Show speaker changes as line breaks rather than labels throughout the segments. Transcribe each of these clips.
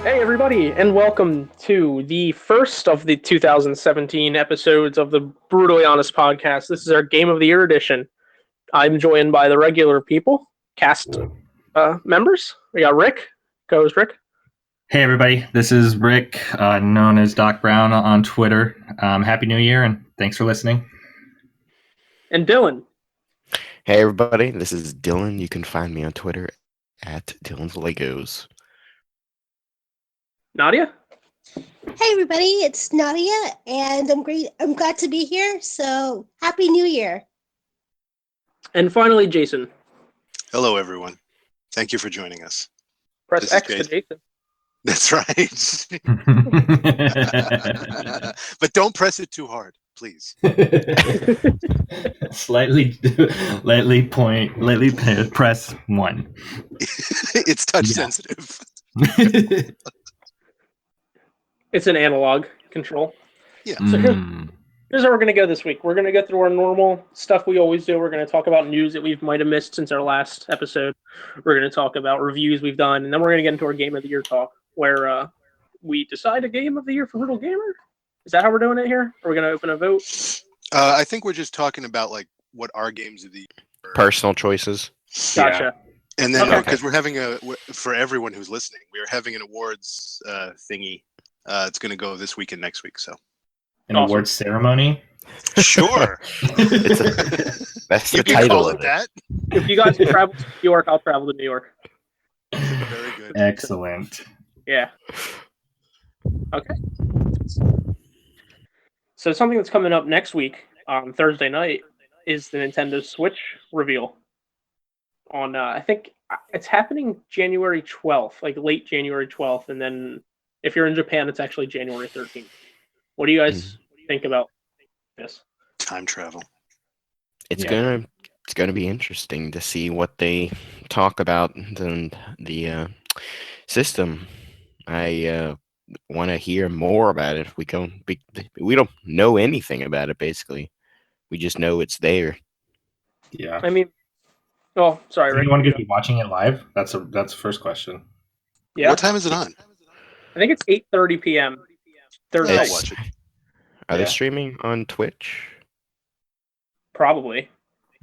Hey, everybody, and welcome to the first of the 2017 episodes of the Brutally Honest podcast. This is our Game of the Year edition. I'm joined by the regular people, cast members. We got Rick. Co-host Rick.
Hey, everybody. This is Rick, known as Doc Brown on Twitter. Happy New Year, and thanks for listening.
And Dylan.
Hey, everybody. This is Dylan. You can find me on Twitter at Dylan's Legos.
Nadia.
Hey everybody, it's Nadia, and I'm glad to be here. So happy New Year!
And finally, Jason.
Hello, everyone. Thank you for joining us.
Press X for Jason.
That's right. But don't press it too hard, please.
Lightly press 1.
It's touch sensitive.
It's an analog control.
Yeah.
So here's how we're going to go this week. We're going to go through our normal stuff we always do. We're going to talk about news that we might have missed since our last episode. We're going to talk about reviews we've done, and then we're going to get into our Game of the Year talk, where we decide a Game of the Year for Little Gamer. Is that how we're doing it here? Are we going to open a vote?
I think we're just talking about like what our games of the year.
Personal choices.
Gotcha.
Yeah. And then
Okay.
because we're having for everyone who's listening, we're having an awards thingy. It's going to go this week and next week. So
An awards ceremony?
sure.
That's
You
the
can
title
call
of
it
it.
that.
If you guys can travel to New York, I'll travel to New York.
Very good.
Excellent.
Yeah. Okay. So something that's coming up next week on Thursday night is the Nintendo Switch reveal. On I think it's happening January 12th, like late January 12th, and then if you're in Japan, it's actually January 13th. What do you guys think about this?
Time travel.
It's gonna be interesting to see what they talk about in the system. I want to hear more about it. We don't know anything about it. Basically, we just know it's there.
Yeah.
I mean, oh, sorry,
Is
Rick.
anyone going to be watching it live? That's the first question.
Yeah,
What time is it on?
I think it's 8:30 p.m. Thursday.
I'll watch it.
Are
Yeah.
they streaming on Twitch?
Probably.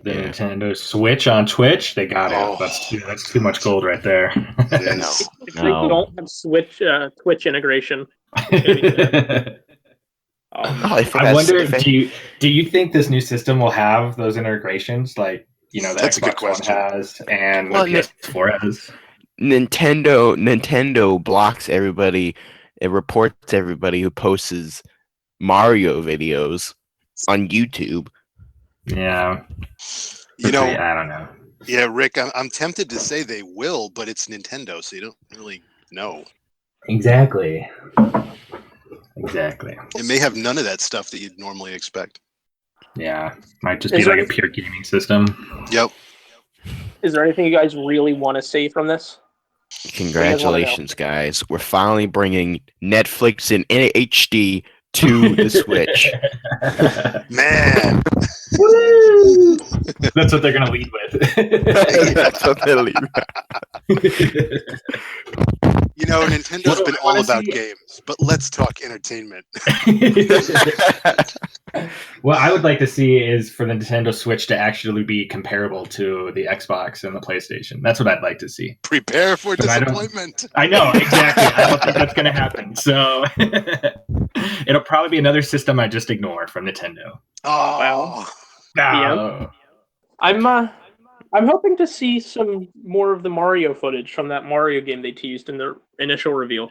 The
Yeah.
Nintendo Switch on Twitch? They got
Oh.
it. That's too much gold right there.
It is.
If they don't have Twitch integration.
I wonder, do you think this new system will have those integrations like, the
That's a good
Xbox One
question.
has and
Well,
the PS4 has?
Nintendo blocks everybody. It reports everybody who posts Mario videos on YouTube.
Yeah.
You know,
I don't know.
yeah, Rick, I'm tempted to say they will, but it's Nintendo, so you don't really know.
Exactly.
It may have none of that stuff that you'd normally expect.
Yeah. Might just
Is
be
there
like a pure gaming system.
Yep.
Is there anything you guys really want to say from this?
Congratulations, guys. We're finally bringing Netflix in HD to the Switch.
Man.
Woo! That's what they're going to lead with.
That's what they leave.
You know, Nintendo's
What do
been
I
all
wanna
about
see?
games, but let's talk entertainment.
What I would like to see is for the Nintendo Switch to actually be comparable to the Xbox and the PlayStation. That's what I'd like to see.
Prepare for
But I don't-
disappointment.
I know, exactly. I don't think that's going to happen. So it'll probably be another system I just ignore from Nintendo.
Oh,
Yeah. I'm hoping to see some more of the Mario footage from that Mario game they teased in their initial reveal.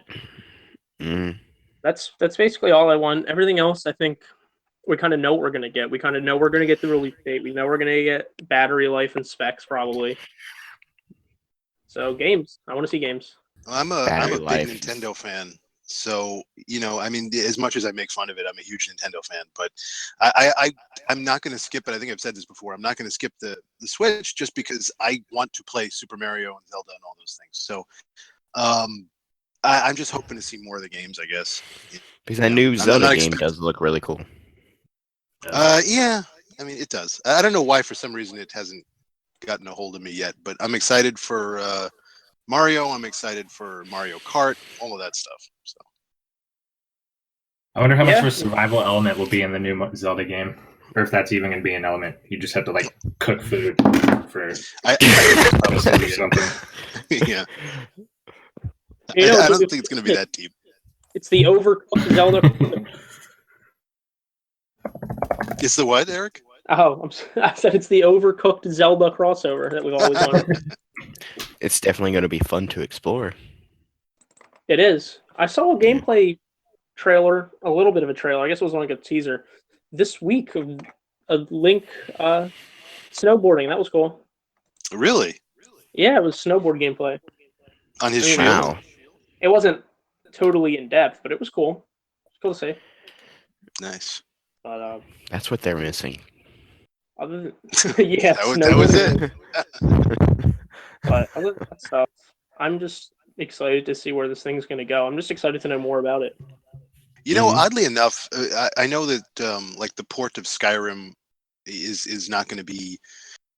Mm.
That's basically all I want. Everything else, I think we kind of know what we're going to get. We kind of know we're going to get the release date. We know we're going to get battery life and specs probably. So games. I want to see games.
I'm a
Battery
big
life.
Nintendo fan. So, I mean, as much as I make fun of it, I'm a huge Nintendo fan. But I'm not going to skip it. I think I've said this before. I'm not going to skip the Switch just because I want to play Super Mario and Zelda and all those things. So, I'm just hoping to see more of the games, I guess.
Because that new
I'm
Zelda
not
game
expecting-
does look really cool.
Yeah. I mean, it does. I don't know why, for some reason, it hasn't gotten a hold of me yet. But I'm excited for Mario. I'm excited for Mario Kart. All of that stuff. So
I wonder how much of
Yeah.
a survival element will be in the new Zelda game, or if that's even going to be an element. You just have to like cook food for
I think
supposed to be something.
yeah.
You know,
I don't think it's going to be that deep.
It's the overcooked Zelda.
It's the what, Eric?
Oh, I said it's the overcooked Zelda crossover that we've always wanted.
It's definitely going to be fun to explore.
It is. I saw a gameplay trailer, a little bit of a trailer. I guess it was like a teaser this week of a Link snowboarding. That was cool.
Really?
Yeah, it was snowboard gameplay.
On his
I mean,
shield?
Wow.
It wasn't totally in depth, but it was cool. It's cool to see.
Nice.
But
That's what they're missing.
other than yeah,
That was
snowboarding.
it.
But other than that stuff, I'm just excited to see where this thing's going to go. I'm just excited to know more about it.
You know,
Mhm.
oddly enough, I know that like the port of Skyrim is not going to be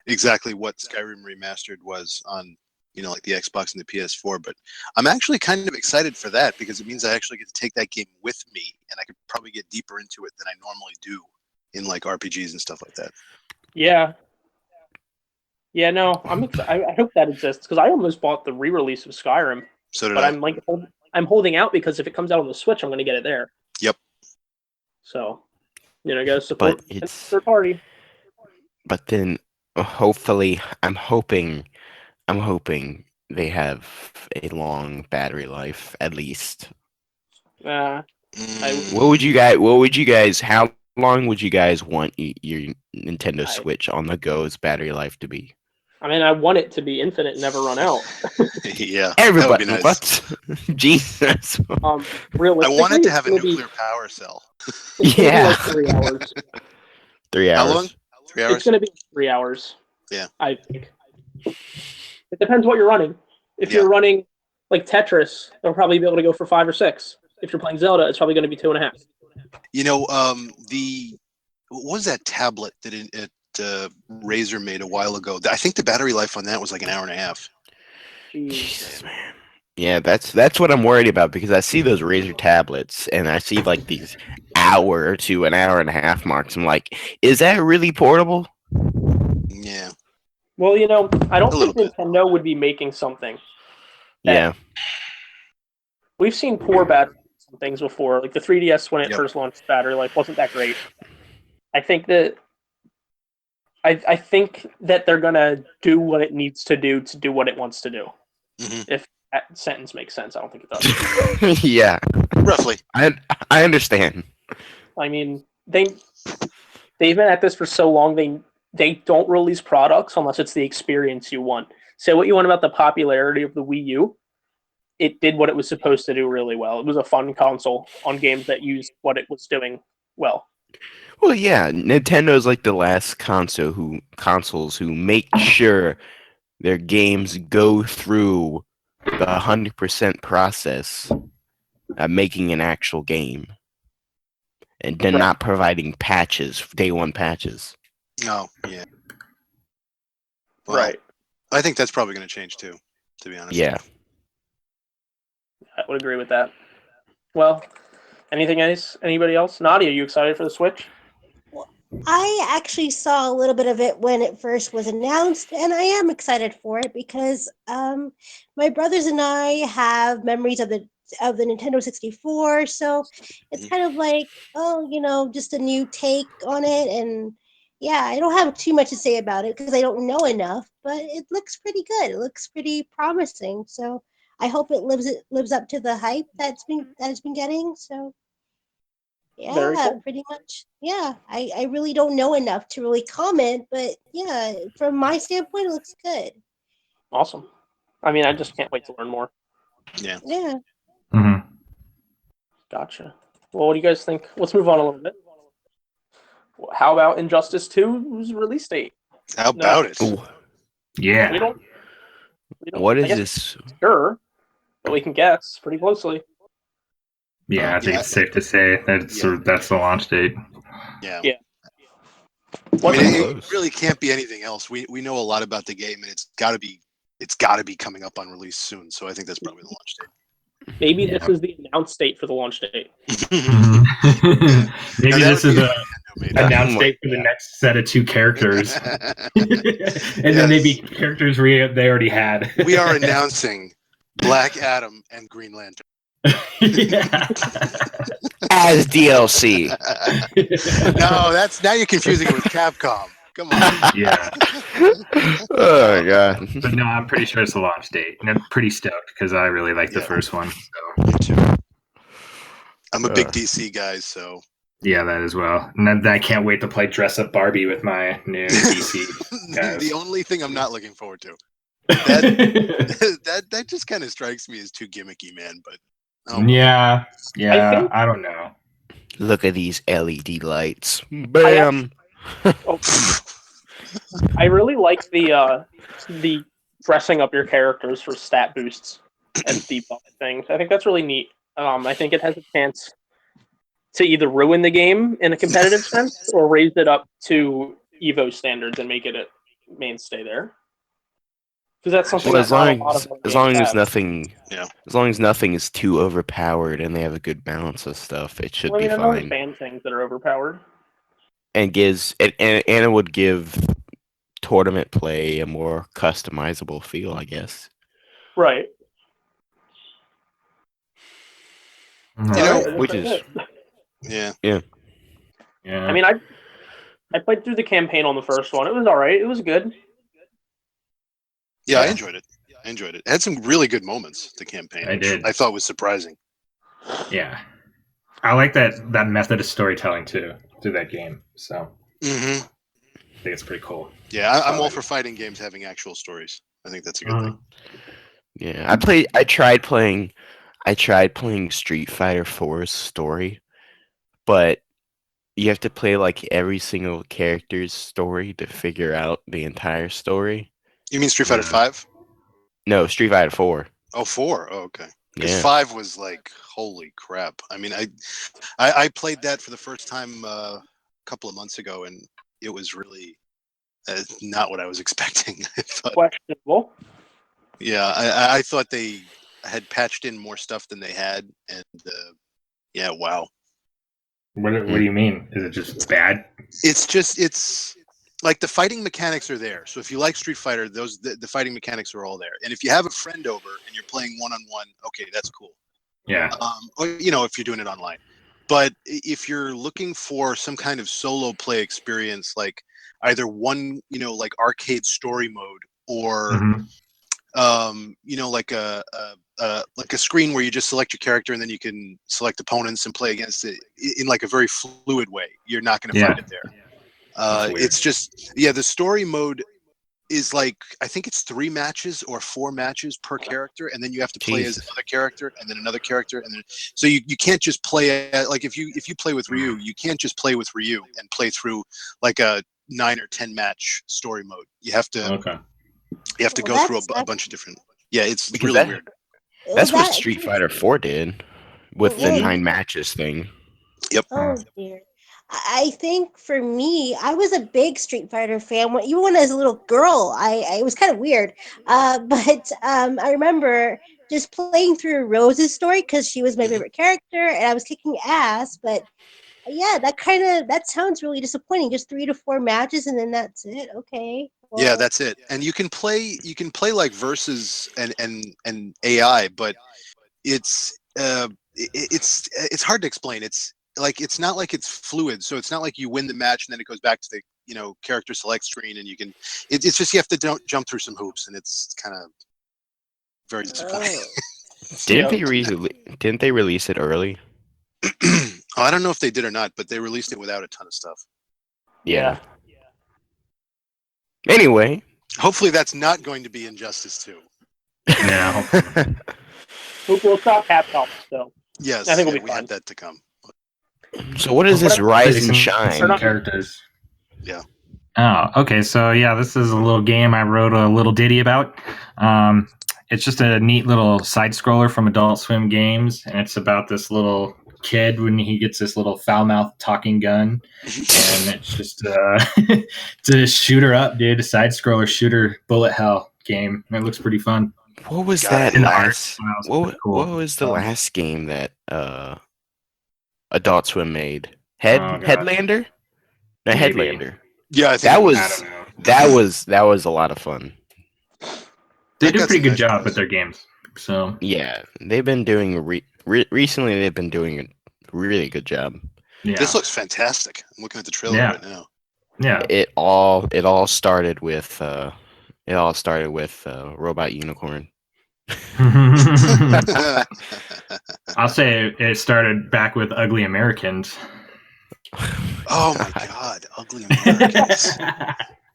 exactly what Skyrim Remastered was on, like the Xbox and the PS4. But I'm actually kind of excited for that because it means I actually get to take that game with me, and I could probably get deeper into it than I normally do in like RPGs and stuff like that.
Yeah. Yeah, no, I hope that exists because I almost bought the re-release of Skyrim,
So did
but
I.
I'm holding out because if it comes out on the Switch, I'm going to get it there.
Yep.
So, gotta support
But it's
third party.
but then hopefully I'm hoping they have a long battery life at least.
Mm,
What would you guys how long would you guys want your Nintendo Switch on the go's battery life to be?
I mean, I want it to be infinite and never run out.
yeah, that would
Everybody,
be nice.
what? Jesus.
I
Realistically,
want it to
it's
have a
gonna be-
nuclear power cell.
It's going to be
Yeah.
like 3 hours.
3
How
hours.
long? 3
It's
hours?
going to be 3 hours.
Yeah.
I think. It depends what you're running. If
Yeah.
you're running like Tetris, they'll probably be able to go for 5 or 6. If you're playing Zelda, it's probably going to be 2.5.
What was that tablet that Razer made a while ago? I think the battery life on that was like an hour and a half.
Jesus, man. Yeah, that's what I'm worried about because I see those Razer tablets and I see like these hour to an hour and a half marks. I'm like, is that really portable?
Yeah.
Well, I don't
A
think
little bit.
Nintendo would be making something.
Yeah.
We've seen poor battery things before. Like the 3DS when it
Yep.
first launched, battery life wasn't that great. I think that they're gonna do what it needs to do what it wants to do.
Mhm.
If that sentence makes sense, I don't think it does.
Yeah.
Roughly.
I understand.
I mean, they've been at this for so long. They don't release products unless it's the experience you want. Say what you want about the popularity of the Wii U. It did what it was supposed to do really well. It was a fun console on games that used what it was doing well.
Well, yeah, Nintendo's like the last consoles who make sure their games go through the 100% process of making an actual game, and then
Right.
not providing patches, day one patches.
Oh, yeah. Well,
Right.
I think that's probably going to change too, to be honest.
Yeah.
I would agree with that. Well, anything else? Anybody else? Nadia, are you excited for the Switch?
I actually saw a little bit of it when it first was announced, and I am excited for it because my brothers and I have memories of the Nintendo 64, so it's kind of like, just a new take on it. And yeah, I don't have too much to say about it because I don't know enough, but it looks pretty good. It looks pretty promising. So I hope it lives up to the hype that it's been getting. So
Very
yeah,
cool.
pretty much. Yeah, I really don't know enough to really comment, but yeah, from my standpoint, it looks good.
Awesome. I mean, I just can't wait to learn more.
Yeah.
Yeah.
Mm-hmm.
Gotcha. Well, what do you guys think? Let's move on a little bit. How about Injustice 2's release date?
How about it?
Ooh,
Yeah.
We don't.
what
I
is
guess
this?
sure, but we can guess pretty closely.
Yeah, I think
Yeah.
it's safe to say that that's the launch date.
Yeah.
Yeah.
I mean,
Pretty
it
close.
really can't be anything else. We know a lot about the game, and it's got to be it's got to be coming up on release soon. So I think that's probably the launch
Maybe this is the announced date for the launch date.
date.
Maybe
Now, that
this
would
is
be
the
made.
announced
Oh my
date for the next set of 2 characters. And then maybe
Yes.
characters they already had.
We are announcing Black Adam and Green Lantern.
Yeah.
As DLC.
No, now you're confusing it with Capcom. Come on.
Yeah.
Oh god.
But no, I'm pretty sure it's the launch date. And I'm pretty stoked because I really like the
Yeah.
first one. So
Me too. I'm a big DC guy, so
yeah, that as well. And I can't wait to play dress up Barbie with my new DC guys.
the only thing I'm not looking forward to. That just kind of strikes me as too gimmicky, man. But
yeah,
think-
I don't know.
Look at these LED lights. Bam.
I really like the dressing up your characters for stat boosts and debuff things. I think that's really neat. I think it has a chance to either ruin the game in a competitive sense or raise it up to Evo standards and make it a mainstay there. Because that's something
Well,
that not a lot of
as long as
have.
nothing,
Yeah.
as long as nothing is too overpowered and they have a good balance of stuff, it should
Well, I
be
mean, I know
fine.
fan things that are overpowered.
And it would give tournament play a more customizable feel, I guess.
Right.
You know,
Which is
yeah.
yeah.
I mean, I played through the campaign on the first one. It was all right. It was good.
Yeah, I
Yeah.
enjoyed it. It had some really good moments, the campaign, which
did.
I thought was surprising.
Yeah, I like that method of storytelling too through that game. So
Hmm
I think it's pretty cool.
Yeah, I'm all for fighting games having actual stories. I think that's a good thing.
Yeah. I tried playing Street Fighter 4's story, but you have to play like every single character's story to figure out the entire story.
You mean Street Fighter
Yeah.
5?
No, Street Fighter 4.
Oh, 4. Oh, okay. Because
Yeah.
5 was like, holy crap. I mean, I played that for the first time a couple of months ago, and it was really not what I was expecting. I thought,
Questionable.
yeah, I thought they had patched in more stuff than they had, and yeah, wow.
What do you mean? Is it just bad?
It's like the fighting mechanics are there. So if you like Street Fighter, the fighting mechanics are all there. And if you have a friend over and you're playing one-on-one, okay, that's cool.
Yeah.
Or, if you're doing it online. But if you're looking for some kind of solo play experience, like either one, like arcade story mode, or like a screen where you just select your character and then you can select opponents and play against it in like a very fluid way, you're not going to find it there. It's just, the story mode is like, I think it's 3 matches or 4 matches per character, and then you have to play as another character and then another character, and then so you can't just play like if you play with Ryu, you can't just play with Ryu and play through like a 9 or 10 match story mode. You have to go through a bunch of different. Yeah, it's
Because
really weird.
That's what Street Fighter 4 did with the
Yeah.
9 matches thing.
Yep.
Oh dear. I think for me, I was a big Street Fighter fan. Even when I was a little girl, it was kind of weird. But I remember just playing through Rose's story because she was my favorite character, and I was kicking ass. But yeah, that sounds really disappointing. Just 3 to 4 matches, and then that's it. Okay. Well,
Yeah, that's it. And you can play like versus and AI, but it's hard to explain. It's like, it's not like it's fluid, so it's not like you win the match and then it goes back to the character select screen, and you can it's just you have to jump through some hoops, and it's kind of very disappointing.
Didn't they release it early?
I don't know if they did or not, but they released it without a ton of stuff.
Yeah. Anyway,
hopefully that's not going to be Injustice 2.
Yeah.
We'll stop Capcom still.
Yes,
I think we'll be
we
fine.
had that to come.
So what is this Rise and Shine?
Some characters.
Yeah.
Oh, okay. So yeah, this is a little game I wrote a little ditty about. It's just a neat little side scroller from Adult Swim Games, and it's about this little kid when he gets this little foul mouth talking gun, and it's just it's a shooter up, dude. A side scroller shooter, bullet hell. game. It looks pretty fun.
What was
Gotta
that
have
the art
last?
style's
What
pretty cool.
what was the
So,
last game that Adult Swim made?
Oh, God.
Headlander? No,
Maybe.
Headlander.
Yeah, I think
That
it was.
I
was
don't know.
that was a lot of fun.
They
That
do a
got
pretty
some
good
nice
job
praise.
with their games. So
Yeah, they've been doing recently. They've been doing a really good job.
yeah,
This looks fantastic. I'm looking at the trailer
Yeah.
right now.
yeah.
It all started with Robot Unicorn.
I'll say it started back with Ugly Americans.
Oh my God, Ugly Americans!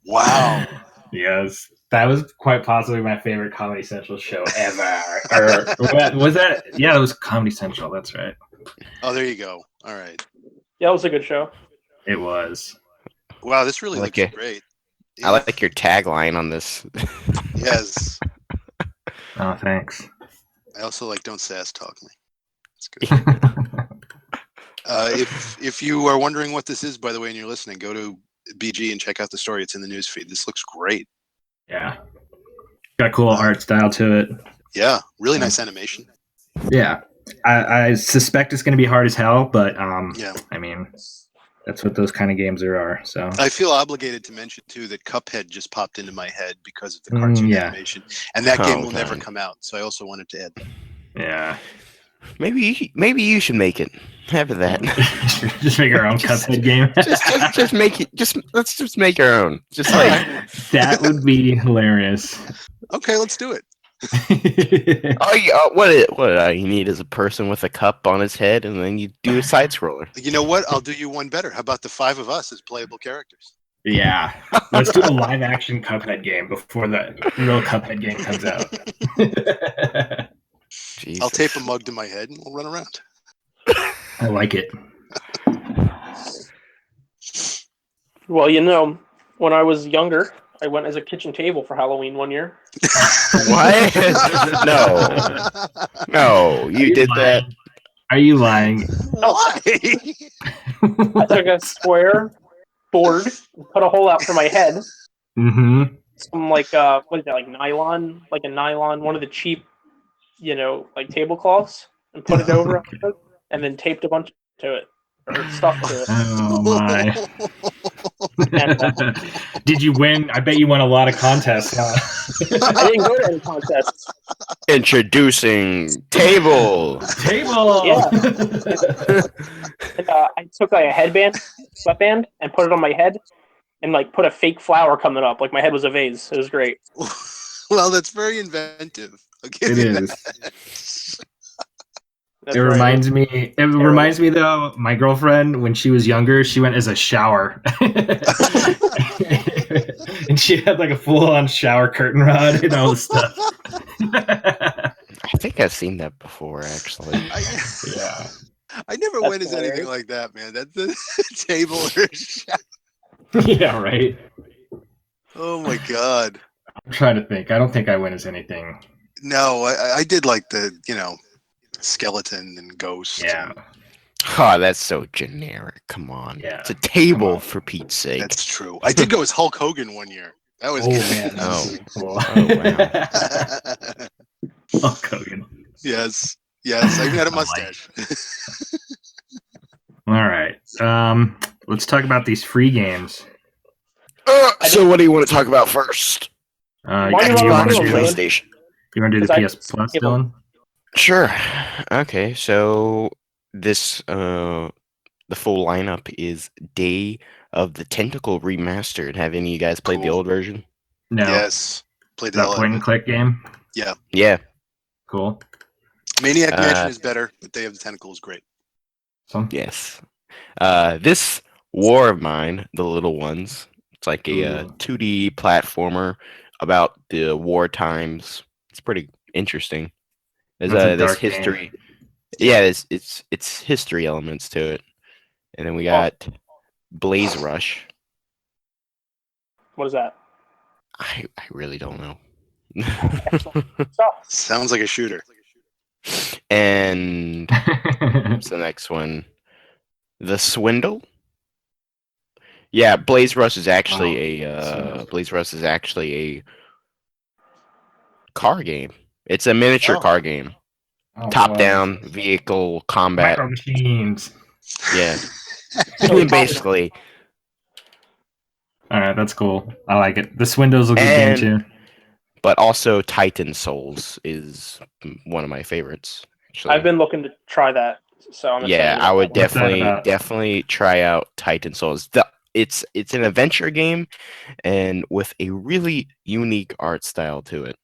Wow.
Yes, that was quite possibly my favorite Comedy Central show ever. Or was that? Yeah, it was Comedy Central. That's right.
Oh, there you go. All right.
Yeah, it was a good show.
It was.
Wow, this really
I like
looks
it.
great.
I like your tagline on this.
Yes.
Oh, thanks.
I also like "Don't Sass Talk Me." It's good. If you are wondering what this is, by the way, and you're listening, go to BG and check out the story. It's in the news feed. This looks great.
Yeah, got cool art style to it.
Yeah, really nice animation.
Yeah, I suspect it's going to be hard as hell, but
Yeah.
I mean, that's what those kind of games are. So
I feel obligated to mention too that Cuphead just popped into my head because of the cartoon
yeah.
animation, and that game will never
God.
come out. So I also wanted to add that.
Yeah,
Maybe you should make it. Have that.
just make our own
Just-
Cuphead game.
just make it. Let's just make our own. Just like
That would be hilarious.
Okay, let's do it.
what you need is a person with a cup on his head, and then you do a side scroller.
You know what? I'll do you one better. How about the 5 of us as playable characters?
Yeah, let's do a live action Cuphead game before the real Cuphead game comes out.
Jesus.
I'll tape a mug to my head and we'll run around.
I like it.
Well, when I was younger, I went as a kitchen table for Halloween one year.
What? No, you did that.
Are you lying?
Why?
I took a square board, and put a hole out for my head.
Mm-hmm.
Some what is that, like nylon, like a nylon, one of the cheap, like tablecloths, and put it over it, and then taped a bunch to it or stuff to it.
Oh my!
And,
Did you win? I bet you won a lot of contests. Huh?
I didn't go to any contests.
Introducing table.
Table.
Yeah. And, I took like a headband, sweatband, and put it on my head, and like put a fake flower coming up, like my head was a vase. It was great.
Well, that's very inventive.
It is.
That's
It
right.
reminds me. It reminds me though. My girlfriend, when she was younger, she went as a shower, and she had like a full-on shower curtain rod and all this stuff.
I think I've seen that before, actually.
Yeah.
I never
That's
went as anything
hilarious.
like that, man. That's the table or a shop.
Yeah. Right.
Oh my god.
I'm trying to think. I don't think I went as anything.
No, I did like the skeleton and ghost.
Yeah.
Oh, that's so generic. Come on.
Yeah.
It's a table,
Come on.
for Pete's sake.
That's true. I did go as Hulk Hogan one year. That was
Oh
good.
man.
Oh.
Cool.
Oh,
Hulk Hogan.
Yes. Yes. I even had a
I like
mustache.
All right. Let's talk about these free games.
So what do you want to talk about first?
Why do you
you
wanna
want
Xbox,
to
do
do,
them,
PlayStation.
you want to do the
'Cause
PS Plus,
skip 'em.
Dylan?
Sure. Okay, so this the full lineup is Day of the Tentacle Remastered. Have any of you guys played the
Cool.
old version?
No.
Yes. Played the
That
hell out
point
of
and
it.
click game.
Yeah.
Cool.
Maniac Mansion
Uh,
is better, but Day of the Tentacle is great.
So,
Yes. This War of Mine, The Little Ones. It's like a
Ooh.
2D platformer about the war times. It's pretty interesting.
That's a
There's
dark game.
history. Yeah, it's history elements to it. And then we got Blaze Rush.
What is that?
I really don't know.
Stuff.
Sounds like a shooter.
And what's the next one? The Swindle. Yeah, Blaze Rush is actually
Swindle.
Blaze Rush is actually car game. It's a miniature
Oh.
car game.
Oh,
Top
boy.
down vehicle combat.
Micro Machines.
Yeah,
So
basically.
All right, that's cool. I like it. This Window's a good game
And
too.
but also Titan Souls is one of my favorites. Actually,
I've been looking to try that, so I'm excited.
yeah,
about
I would
that one.
What's that about?
definitely try out Titan Souls. It's an adventure game and with a really unique art style to it.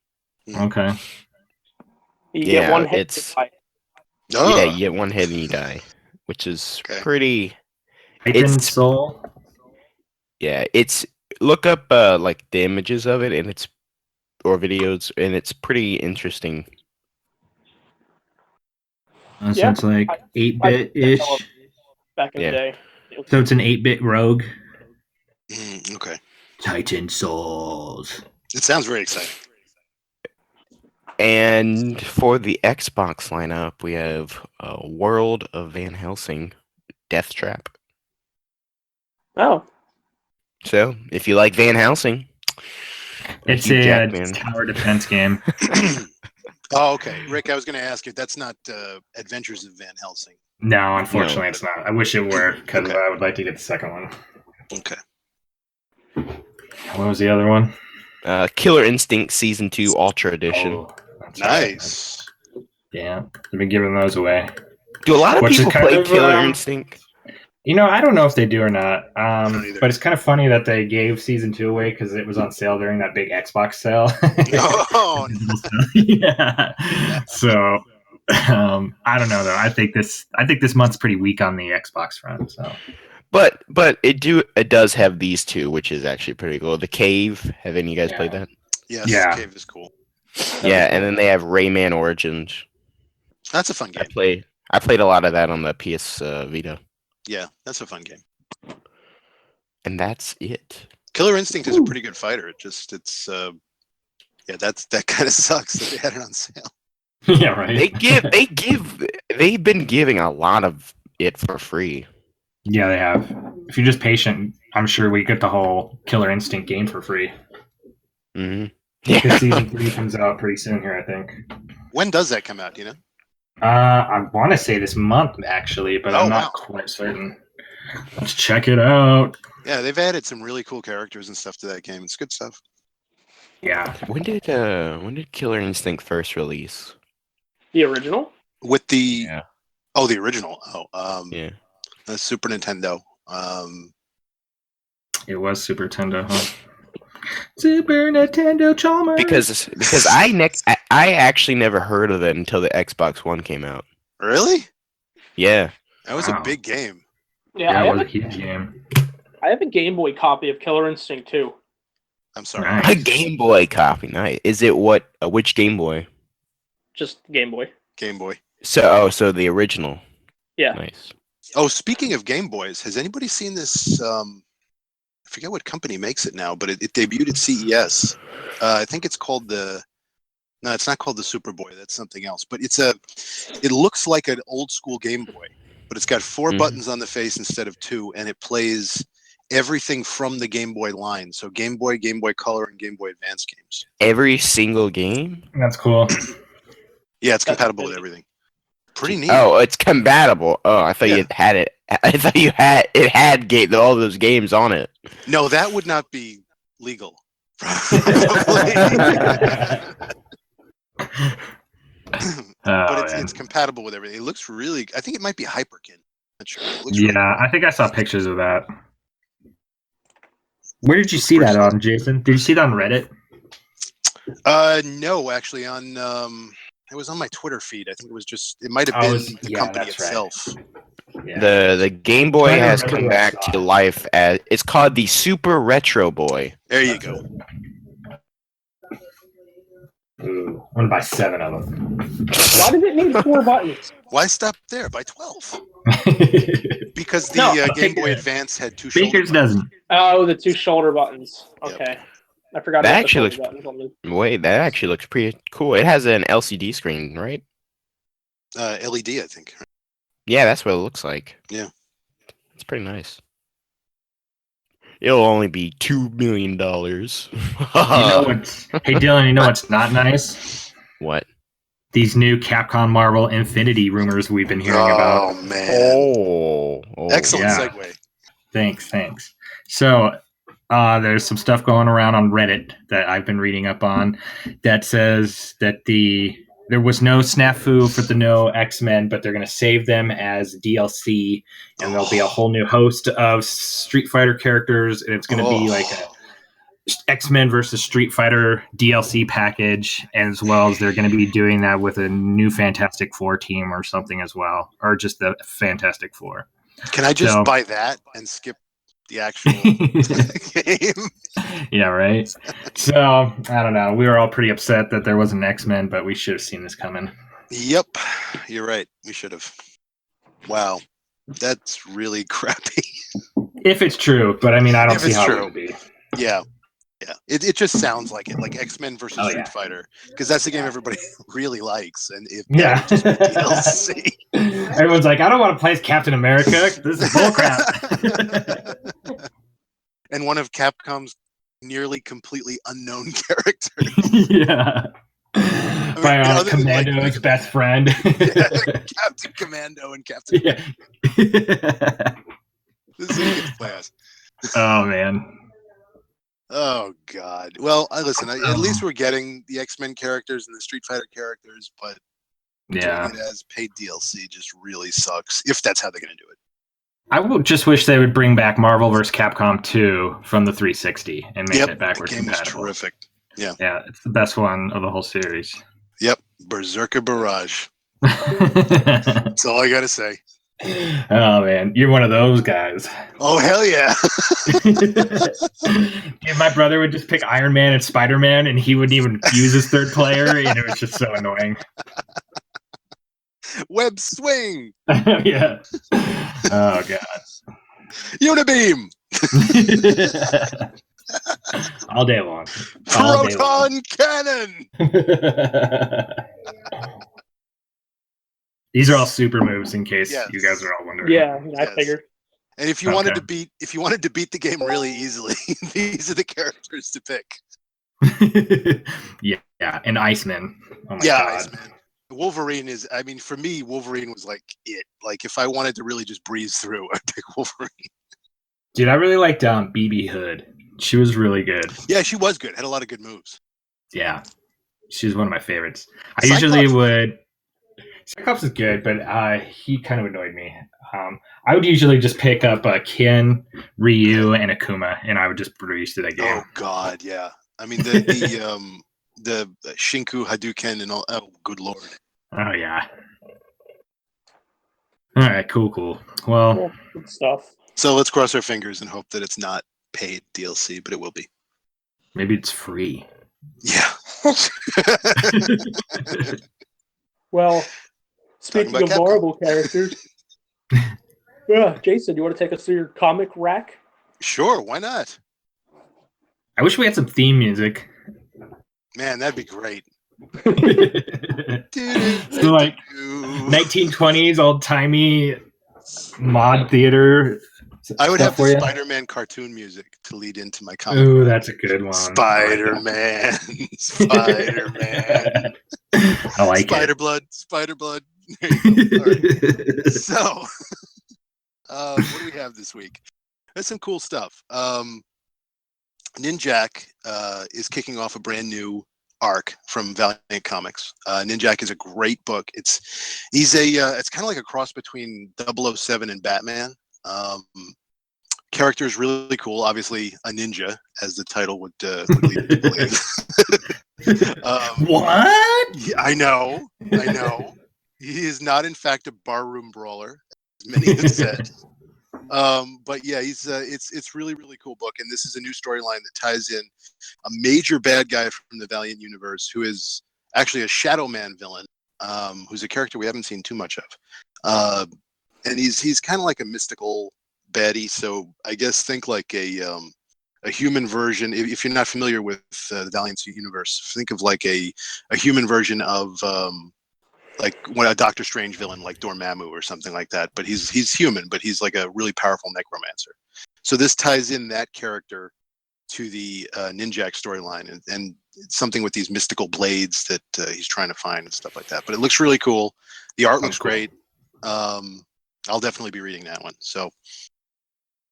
Okay.
You get
Yeah,
one hit.
it's
Oh,
yeah, you get one hit and you die, which is
Okay.
pretty.
Titan
It's
Soul.
yeah, it's look up like the images of it and it's or videos and it's pretty interesting.
So
Yeah,
it's like
I
8-bit ish.
back in
Yeah.
the day.
So it's an 8-bit rogue.
okay.
Titan Souls.
It sounds very exciting.
And for the Xbox lineup, we have World of Van Helsing, Death Trap.
Oh,
So if you like Van Helsing,
It's
Hugh
a
Jackman.
tower defense game.
Oh, okay. Rick, I was going to ask if that's not Adventures of Van Helsing.
No, unfortunately, it's not. I wish it were because
Okay.
I would like to get the second one.
Okay.
What was the other one?
Killer Instinct Season 2 Ultra Edition.
Oh, that's right.
Nice.
Yeah, they've been giving those away.
Do a lot of
Which is
people
kind
play
of,
Killer Instinct?
I don't know if they do or not.
don't either.
But it's kind of funny that they gave season 2 away because it was on sale during that big Xbox sale.
Oh,
Yeah. So I don't know though. I think this month's pretty weak on the Xbox front. So
But it does have these two, which is actually pretty cool. The Cave. Have any of you guys played that?
yes.
Yeah.
Cave is cool.
Yeah, and then they have Rayman Origins.
That's a fun game.
I played a lot of that on the PS Vita.
Yeah, that's a fun game.
And that's it.
Killer Instinct is a pretty good fighter. That kind of sucks that they had it on sale.
yeah, right.
They've been giving a lot of it for free.
Yeah, they have. If you're just patient, I'm sure we get the whole Killer Instinct game for free.
Mm-hmm.
Because season 3 comes out pretty soon here, I think.
When does that come out? Do you know?
I want to say this month actually, but I'm not quite certain. Let's check it out.
Yeah, they've added some really cool characters and stuff to that game. It's good stuff.
Yeah.
When did Killer Instinct first release?
the original.
With the
Yeah.
the original.
Yeah.
The Super Nintendo.
It was Super Nintendo, huh? Super Nintendo Chalmers.
Because I actually never heard of it until the Xbox One came out.
Really?
Yeah.
That was
Wow.
a big game.
Yeah,
That was a huge game.
I have a Game Boy copy of Killer Instinct 2.
I'm sorry.
Nice.
A Game Boy copy. Nice. Is it which Game Boy?
Just Game Boy.
Game Boy.
So the original.
Yeah.
Nice.
Oh, speaking of Game Boys, has anybody seen this? I forget what company makes it now, but it debuted at CES. I think it's called No, it's not called the Superboy. That's something else. But it looks like an old school Game Boy, but it's got 4 buttons on the face instead of 2, and it plays everything from the Game Boy line. So Game Boy, Game Boy Color, and Game Boy Advance games.
Every single game?
That's cool.
Yeah, it's compatible with everything. Pretty neat.
Oh, it's compatible. Oh, I thought you had it. I thought it had all those games on it.
No, that would not be legal. But it's compatible with everything. It looks really. I think it might be Hyperkin. Not sure. It looks really cool.
I think I saw pictures of that. Where did you see that on, Jason? Did you see that on Reddit?
No, actually, it was on my Twitter feed. I think it might have been the company itself.
Right. Yeah.
The Game Boy has come back to life as it's called the Super Retro Boy.
There you go.
Ooh, I'm gonna buy 7 of them.
Why does it need 4 buttons?
Why stop there? By 12. Because the
No,
Game Boy Advance had 2
Baker's doesn't.
Oh, the 2 shoulder buttons. Okay. I forgot
That
about
actually
the buttons on the...
Wait, that actually looks pretty cool. It has an LCD screen, right?
LED, I think.
Yeah, that's what it looks like.
Yeah.
It's pretty nice. It'll only be $2 million.
You know what's? Hey Dylan, you know what's not nice?
What?
These new Capcom Marvel Infinity rumors we've been hearing about.
Oh man!
Oh,
Excellent
yeah.
segue.
Thanks. So there's some stuff going around on Reddit that I've been reading up on that says that there was no snafu for the no X-Men, but they're going to save them as DLC, and there'll be a whole new host of Street Fighter characters, and it's going to be like a X-Men versus Street Fighter DLC package, as well as they're going to be doing that with a new Fantastic Four team or something as well, or just the Fantastic Four.
Can I just buy that and skip the actual game?
Yeah, right. So I don't know. We were all pretty upset that there wasn't X-Men, but we should have seen this coming.
Yep, you're right. We should have. Wow, that's really crappy.
If it's true, but I mean, I don't
If
see
it's
how
true.
it would be.
Yeah. It just sounds like it, like X-Men versus Street Fighter, because that's the game everybody really likes. And if that would just be DLC.
Everyone's like, I don't want to play as Captain America. This is bullcrap.
And one of Capcom's nearly completely unknown characters.
Yeah. Bionic Commando's best friend.
Yeah, Captain Commando and Captain.
Yeah.
This is a good class.
Oh man.
Oh God. Well, listen. At least we're getting the X-Men characters and the Street Fighter characters, but doing it as paid DLC just really sucks. If that's how they're going to do it.
I would just wish they would bring back Marvel vs. Capcom 2 from the 360 and make it backwards
the game
compatible.
Was terrific. Yeah.
Yeah, it's the best one of the whole series.
Yep, Berserker Barrage. That's all I gotta say.
Oh man, you're one of those guys.
Oh hell yeah!
Dude, my brother would just pick Iron Man and Spider-Man, and he wouldn't even use his third player, and it was just so annoying.
Web swing.
Yeah. Oh god.
Unibeam.
All day long.
Proton cannon.
These are all super moves, in case you guys are all wondering.
Yeah, I figured.
And if you wanted to beat the game really easily, these are the characters to pick.
Yeah, and Iceman. Oh my god.
Iceman. Wolverine is. I mean, for me, Wolverine was like it. Like, if I wanted to really just breeze through, I'd pick Wolverine.
Dude, I really liked BB Hood. She was really good.
Yeah, she was good. Had a lot of good moves.
Yeah, she was one of my favorites. I usually would. Cyclops is good, but he kind of annoyed me. I would usually just pick up Ken, Ryu, and Akuma, and I would just breeze through that game.
Oh God, yeah. I mean the Shinku Hadouken and all. Oh, good lord.
Oh yeah. All right, cool. Well,
good stuff.
So let's cross our fingers and hope that it's not paid DLC, but it will be.
Maybe it's free.
Yeah.
Well, speaking of Marvel characters, yeah, Jason, you want to take us through your comic rack?
Sure, why not?
I wish we had some theme music.
Man, that'd be great.
So like 1920s old-timey mod theater.
I would have the Spider-Man cartoon music to lead into my comic.
Ooh, that's a good one.
Spider-Man. Spider-Man.
I like
Spider-Blood. There you go. Right. So, what do we have this week? That's some cool stuff. Ninjak is kicking off a brand new arc from Valiant Comics. Ninjak is a great book. It's kind of like a cross between 007 and Batman. Character is really cool. Obviously, a ninja, as the title would lead you to believe.
What?
I know. He is not, in fact, a barroom brawler, as many have said. But yeah, it's really, really cool book, and this is a new storyline that ties in a major bad guy from the Valiant universe, who is actually a Shadow Man villain, who's a character we haven't seen too much of, and he's kind of like a mystical baddie. So I guess think like a human version. If you're not familiar with the Valiant universe, think of like a human version of like a Doctor Strange villain like Dormammu or something like that. But he's human, but he's like a really powerful necromancer. So this ties in that character to the Ninjak storyline, and something with these mystical blades that he's trying to find and stuff like that. But it looks really cool. The art looks great. I'll definitely be reading that one. So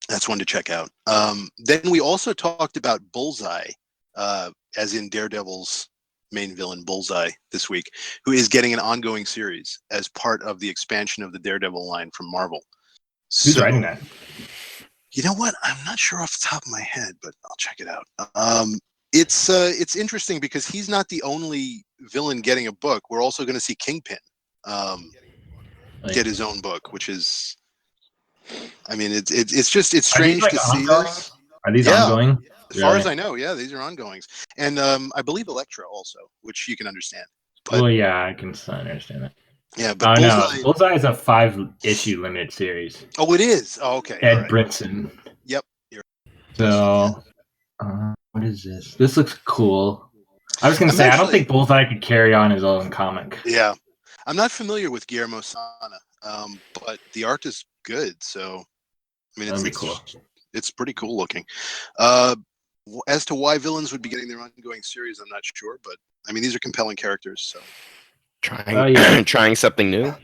that's one to check out. Then we also talked about Bullseye, as in Daredevil's main villain, Bullseye, this week, who is getting an ongoing series as part of the expansion of the Daredevil line from Marvel.
Who's writing that?
You know what? I'm not sure off the top of my head, but I'll check it out. It's interesting because he's not the only villain getting a book. We're also going to see Kingpin get his own book, which is, I mean, it's strange to see this.
Are these ongoing?
As far as I know, yeah, these are ongoings, and I believe Elektra also, which you can understand. But,
well, yeah, I can understand that.
Yeah, but
Bullseye is a 5-issue limited series.
Oh, it is. Oh, okay.
Ed Brinson.
Yep.
So, what is this? This looks cool. I was going to say, I don't think Bullseye could carry on his own comic.
Yeah. I'm not familiar with Guillermo Sana, but the art is good. So, I mean,
That'd be cool.
It's pretty cool looking. As to why villains would be getting their ongoing series, I'm not sure. But, I mean, these are compelling characters. So,
trying something new.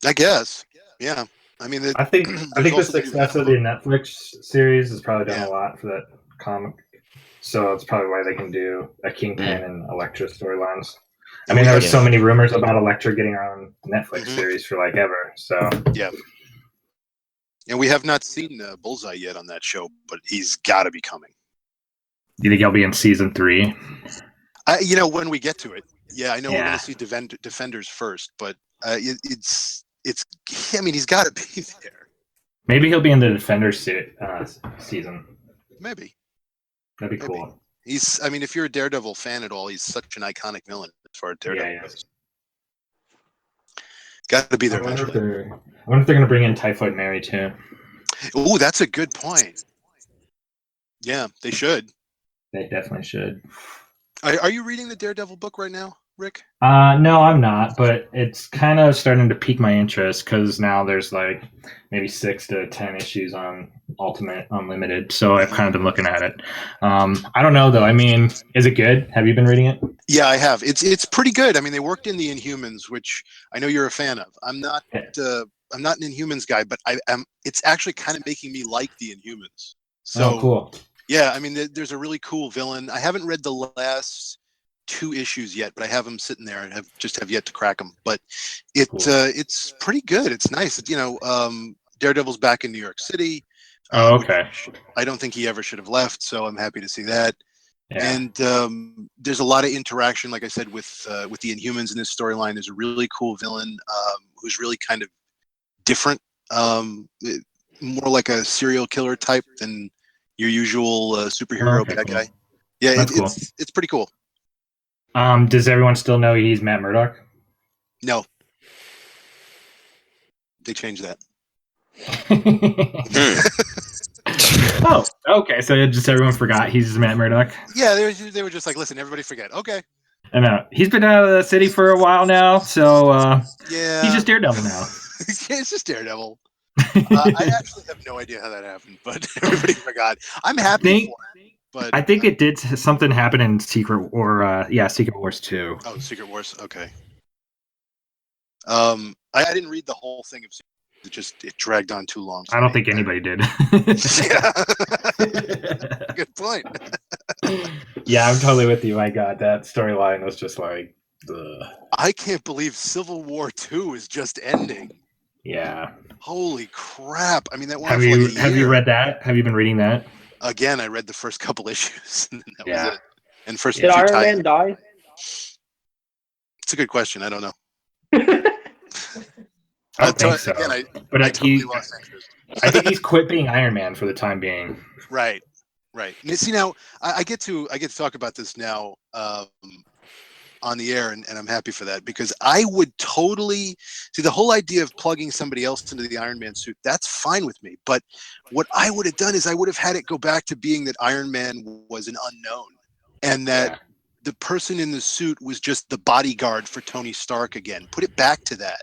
I guess. Yeah. I mean,
I think the success of the Netflix series has probably done a lot for that comic. So it's probably why they can do a Kingpin and Elektra storylines. I mean, there were so many rumors about Elektra getting her own Netflix series for like ever. So
yeah. And we have not seen Bullseye yet on that show, but he's got to be coming.
Do you think he'll be in season 3?
When we get to it. Yeah, I know we're going to see Defenders first, but it's. I mean, he's got to be there.
Maybe he'll be in the Defenders season.
Maybe.
That'd be cool.
I mean, if you're a Daredevil fan at all, he's such an iconic villain as far as Daredevil goes. Got to be there eventually.
I wonder if they're going to bring in Typhoid Mary too.
Oh, that's a good point. Yeah, they should.
They definitely should.
Are you reading the Daredevil book right now, Rick?
No, I'm not, but it's kind of starting to pique my interest because now there's like maybe 6 to 10 issues on Ultimate Unlimited, so I've kind of been looking at it. I don't know though. I mean, is it good? Have you been reading it?
Yeah, I have. It's pretty good. I mean, they worked in the Inhumans, which I know you're a fan of. I'm not an Inhumans guy, but I am. It's actually kind of making me like the Inhumans. So
cool.
Yeah, I mean, there's a really cool villain. I haven't read the last 2 issues yet, but I have them sitting there and have yet to crack them. But it's pretty good. It's nice. Daredevil's back in New York City.
Okay.
I don't think he ever should have left, so I'm happy to see that.
Yeah.
And there's a lot of interaction, like I said, with the Inhumans in this storyline. There's a really cool villain who's really kind of different, more like a serial killer type than your usual superhero bad guy. Yeah, it's pretty cool.
Does everyone still know he's Matt Murdock?
No. They changed that.
Oh, okay. So just everyone forgot he's Matt Murdock?
Yeah, they were just like, listen, everybody forget. Okay.
I know. He's been out of the city for a while now, so
yeah,
he's just Daredevil now.
It's just Daredevil. I actually have no idea how that happened, but everybody forgot. I'm happy for it. But
I think it did something happen in Secret Wars 2.
Oh, Secret Wars. Okay. I didn't read the whole thing of Secret. It dragged on too long.
I don't think anybody did.
Yeah. Good point.
Yeah, I'm totally with you. My God, that storyline was just like, ugh.
I can't believe Civil War 2 is just ending.
Yeah.
Holy crap! I mean, that went
have
on for
you
like a year.
Have you read that? Have you been reading that?
Again, I read the first couple issues, and that was it. And first,
did Iron Man die?
It's a good question. I don't know.
I don't think so.
Again,
but
I totally lost interest.
I think he's quit being Iron Man for the time being.
Right. See, now I get to talk about this now on the air, and I'm happy for that, because I would totally see the whole idea of plugging somebody else into the Iron Man suit. That's fine with me. But what I would have done is I would have had it go back to being that Iron Man was an unknown, and that the person in the suit was just the bodyguard for Tony Stark again. Put it back to that.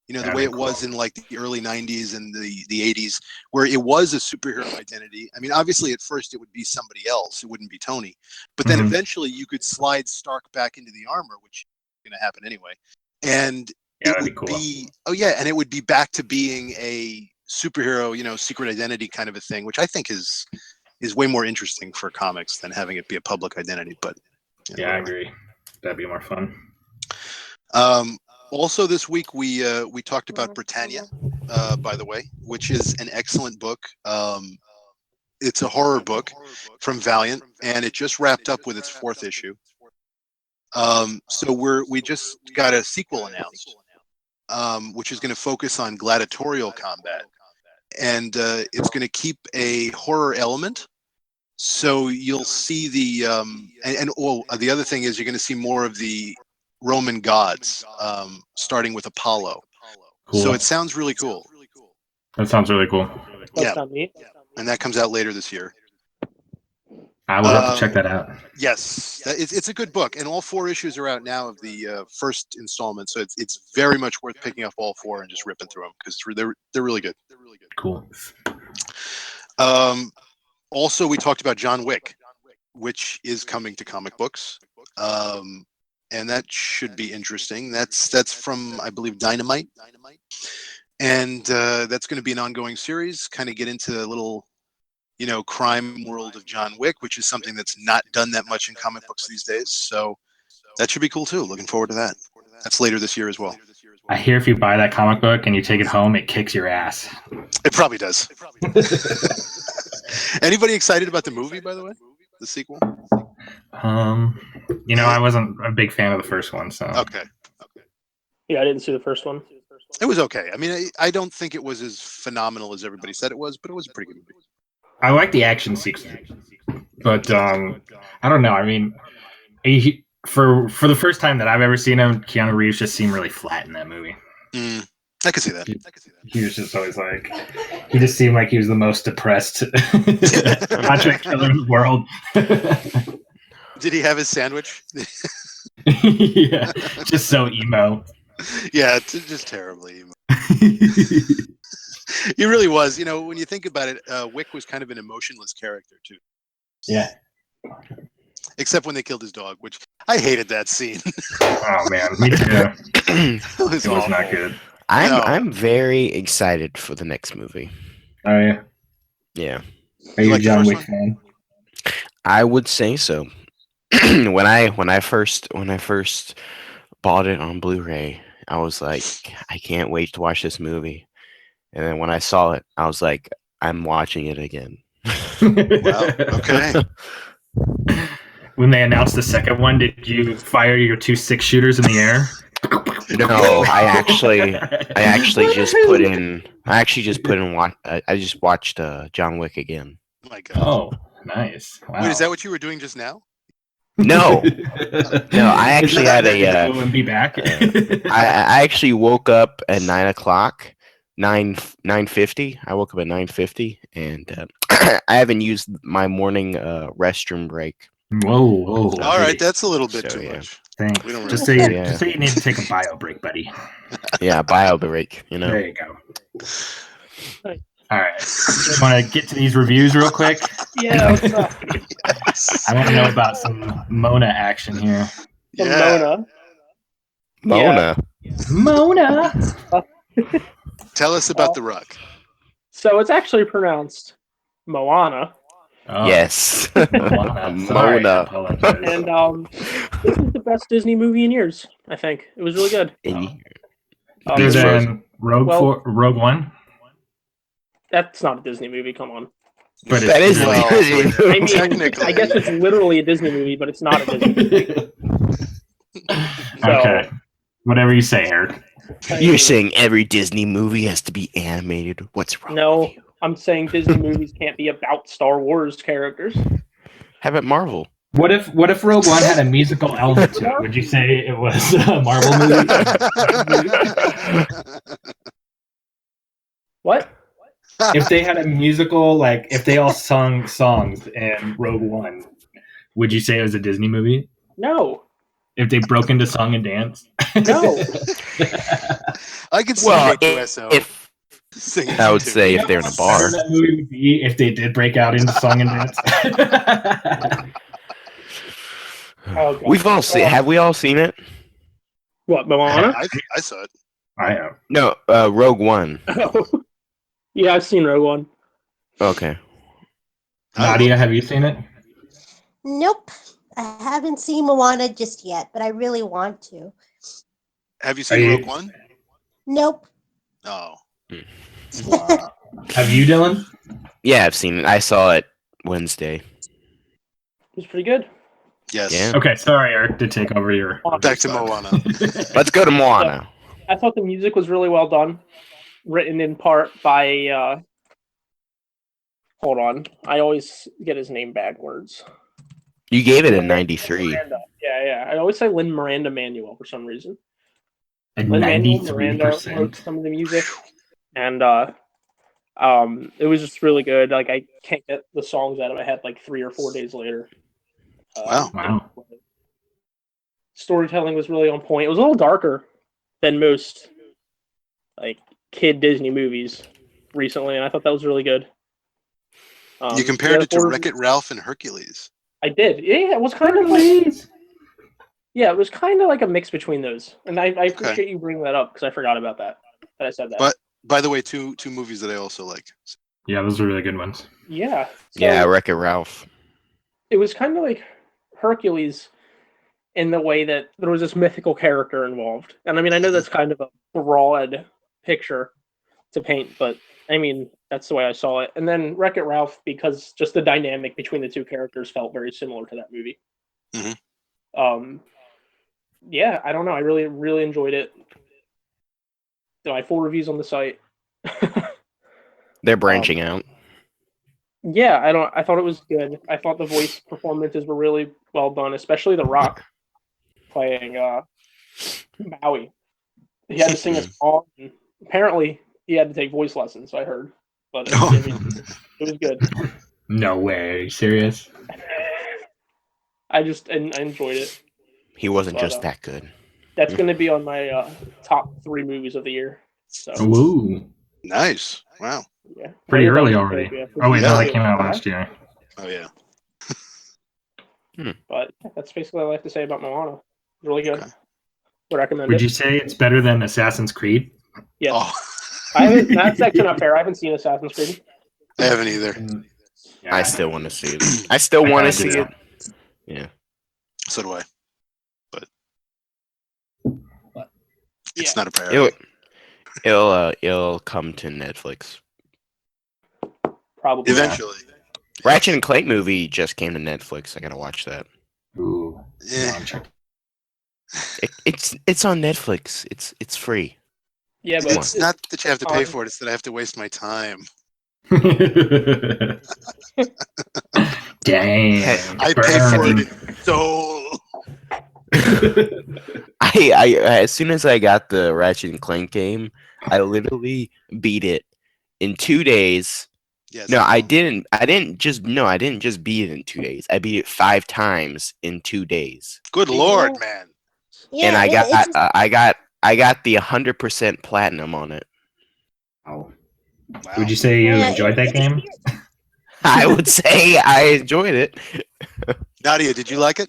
You know, the way it was in like the early 90s and the 80s, where it was a superhero identity. I mean, obviously at first it would be somebody else. It wouldn't be Tony. But then eventually you could slide Stark back into the armor, which is going to happen anyway. And it would be, and it would be back to being a superhero, you know, secret identity kind of a thing, which I think is way more interesting for comics than having it be a public identity. But
you know, I agree. That'd be more fun.
Also, this week we talked about Britannia, by the way, which is an excellent book. It's a horror book from Valiant, and it just wrapped up with its 4th issue. So we just got a sequel announced, which is going to focus on gladiatorial combat, and it's going to keep a horror element. So you'll see the other thing is you're going to see more of the Roman gods, starting with Apollo. Cool. So it sounds really cool.
That sounds really cool.
That's not neat.
And that comes out later this year.
I will have to check that out.
Yes, it's a good book, and all 4 issues are out now of the first installment. So it's very much worth picking up all 4 and just ripping through them because they're really good.
Cool.
Also, we talked about John Wick, which is coming to comic books. And that should be interesting. That's from, I believe, Dynamite. And that's going to be an ongoing series, kind of get into the little, you know, crime world of John Wick, which is something that's not done that much in comic books these days. So that should be cool, too. Looking forward to that. That's later this year as well.
I hear if you buy that comic book and you take it home, it kicks your ass.
It probably does. Anybody excited about the movie, by the way? The sequel?
You know, I wasn't a big fan of the first one, so.
Okay.
Yeah, I didn't see the first one.
It was okay. I mean, I don't think it was as phenomenal as everybody said it was, but it was a pretty good movie.
I like the action sequence, but I don't know. I mean, for the first time that I've ever seen him, Keanu Reeves just seemed really flat in that movie.
I can see that.
He was just always like, he just seemed like he was the most depressed contract killer in the world.
Did he have his sandwich?
Yeah, just so emo.
Yeah, just terribly emo. He really was. You know, when you think about it, Wick was kind of an emotionless character too.
Yeah.
Except when they killed his dog, which I hated that scene.
Oh man, me too.
It was
not good.
I'm very excited for the next movie.
Oh yeah.
Yeah.
Are you
like
a John Wick fan?
I would say so. when I first bought it on Blu-ray, I was like, I can't wait to watch this movie. And then when I saw it, I was like, I'm watching it again.
Wow. Okay.
When they announced the second one, did you fire your 2 6-shooters in the air?
No, I actually just put in. I just watched John Wick again.
Oh my God.
Oh, nice. Wow.
Wait, is that what you were doing just now?
No, I actually had a.
Go and be back.
I actually woke up at 9:00, 9:50. I woke up at 9:50, and I haven't used my morning restroom break.
Whoa.
All right, that's a little bit too much.
Thanks.
We don't
Just
really-
say you need to take a bio break, buddy.
Yeah, bio break. You know.
There you go. All right. Want to get to these reviews real quick?
Yeah, what's up?
Yes.
I want to know about some Mona action here.
Yeah.
Mona.
Mona.
Tell us about the Rock.
So it's actually pronounced Moana.
Oh,
Yes.
Mona. Sorry, I
Mona.
apologize.
And this is the best Disney movie in years, I think. It was really good.
Other than Rogue One?
That's not a Disney movie, come on.
But
That is
Well,
I mean,
technically.
I guess it's literally a Disney movie, but it's not a Disney movie.
Okay. Whatever you say, Eric.
You're saying every Disney movie has to be animated? What's wrong?
No,
with you?
I'm saying Disney movies can't be about Star Wars characters.
How about Marvel?
What if Rogue One had a musical element to it? Would you say it was a Marvel movie?
What?
If they had a musical, like if they all sung songs in Rogue One, would you say it was a Disney movie?
No.
If they broke into song and dance?
No.
I could see
Well,
K2SO
if
singing.
I would
too.
say
You
if
know
they're in a
how better
bar.
that movie would be if they did break out into song and dance.
Oh, God.
We've all seen. Have we all seen it?
What, Moana?
I saw it.
I am.
No, Rogue One.
Oh. Yeah, I've seen Rogue One.
Okay.
Nadia, have you seen it?
Nope. I haven't seen Moana just yet, but I really want to.
Have you
Are
seen
you-
Rogue One?
Nope.
Oh,
Wow. Have you, Dylan?
Yeah, I've seen it. I saw it Wednesday.
It was pretty good.
yes.
Yeah.
Okay, sorry, Eric, to take over your.
Back to Moana.
Let's go to Moana.
I thought the music was really well done. Written in part by hold on. I always get his name backwards.
You gave it a
Lin
93.
Miranda. Yeah. I always say Lin Miranda Manuel for some reason.
At
Lin Manuel Miranda wrote
93%.
some of the music, and it was just really good. Like I can't get the songs out of my head like 3 or 4 days later.
Wow.
Wow.
Storytelling was really on point. It was a little darker than most like kid Disney movies recently, and I thought that was really good.
You compared it to
horror-
Wreck-It Ralph and Hercules.
I did. Yeah, it was kind of like yeah, it was kind of like a mix between those, and I appreciate you bringing that up because I forgot about that. That I said that.
But by the way, two movies that I also like.
Yeah, those are really good ones.
Yeah. So
Yeah, Wreck-It Ralph.
it was kind of like Hercules in the way that there was this mythical character involved. And I mean, I know that's kind of a broad picture to paint, but I mean, that's the way I saw it. And then Wreck-It Ralph, because just the dynamic between the two characters felt very similar to that movie.
Mhm.
Yeah, I don't know. I really, really enjoyed it. So I have 4 reviews on the site.
They're branching out.
Yeah, I thought it was good. I thought the voice performances were really well done, especially The Rock playing Maui. He had to sing a song. And apparently, he had to take voice lessons. I heard, but I mean, it was good.
No way. Are you serious?
I enjoyed it.
He wasn't
But,
just that good.
That's going to be on my top 3 movies of the year. So
Woo.
Nice. Wow.
yeah,
Pretty
right above
early
Zootopia,
already.
which
Oh, wait,
is
no,
Yeah.
that came out last year.
Oh yeah.
But that's basically all I have to say about Moana. It's really good.
Okay.
Would recommend
Would
it.
you say it's better than Assassin's Creed?
Yes.
Oh,
I haven't. That's actually not fair. I haven't seen Assassin's Creed.
I haven't either.
Yeah,
I still want to see it. I still
I
want to
kinda
see
do.
it. Yeah.
So do I. But
Yeah.
it's not a priority.
It'll come to Netflix.
Probably.
Eventually.
Ratchet and Clank movie just came to Netflix. I gotta watch that.
Ooh.
Eh.
Come on, check.
It's on Netflix. It's free.
Yeah, but
It's not that you have to pay
on-
for it; it's that I have to waste my time.
Damn.
I pay for
burn.
it in soul.
I as soon as I got the Ratchet and Clank game, I literally beat it in 2 days.
Yes.
No, I didn't. I didn't just beat it in 2 days. I beat it 5 times in 2 days,
Good lord, man.
Yeah,
and I got
it's just,
I got the 100% platinum on it.
Oh.
Wow.
Would you say you
Yeah,
enjoyed that game?
I would say I enjoyed it.
Nadia, did you like it?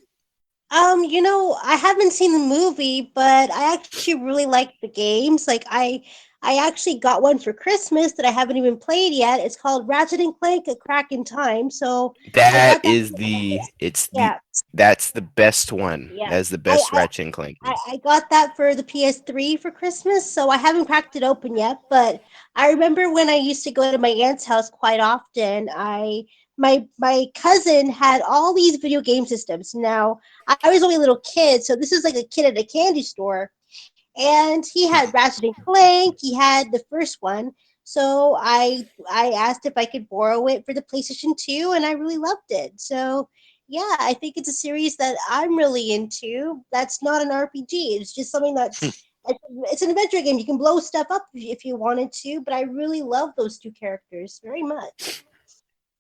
I haven't seen the movie, but I actually really like the games. Like I actually got one for Christmas that I haven't even played yet. It's called Ratchet and Clank: A Crack in Time. So
That
got that
is
for
the
Christmas. Yeah,
that's the best one.
Yeah.
That's the best Ratchet and Clank game.
I got that for the PS3 for Christmas, so I haven't cracked it open yet. But I remember when I used to go to my aunt's house quite often. My cousin had all these video game systems. Now I was only a little kid, so this is like a kid at a candy store, and he had Ratchet and Clank. He had the first one, so I asked if I could borrow it for the PlayStation 2, and I really loved it. So yeah, I think it's a series that I'm really into. That's not an RPG. It's just something that's it's an adventure game. You can blow stuff up if you wanted to, but I really love those two characters very much.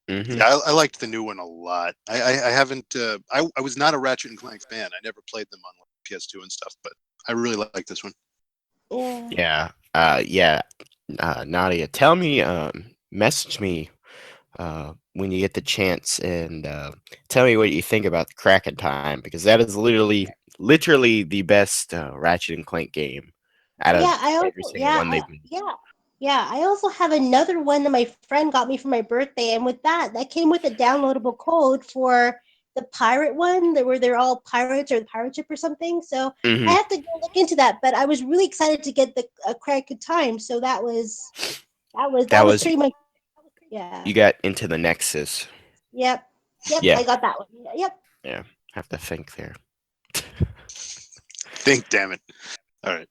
Mhm.
Yeah, I liked the new one a lot. I haven't. I was not a Ratchet and Clank fan. I never played them on PS2 and stuff, but I really like this one.
Yeah.
Yeah. Nadia, tell me, message me when you get the chance, and tell me what you think about the Kraken Time, because that is literally the best Ratchet and Clank game out of
Yeah, I
every
also
single one they've made.
yeah. I also have another one that my friend got me for my birthday, and with that came with a downloadable code for the pirate one, where they're all pirates or the pirate ship or something. So I
Hmm.
have to go look into that. But I was really excited to get the Crack Good Time. So
That
that was
was
pretty much yeah.
You got Into the Nexus.
Yep. Yep.
Yeah,
I got that one. Yep.
yeah. Have to think there.
Think, damn it. All right.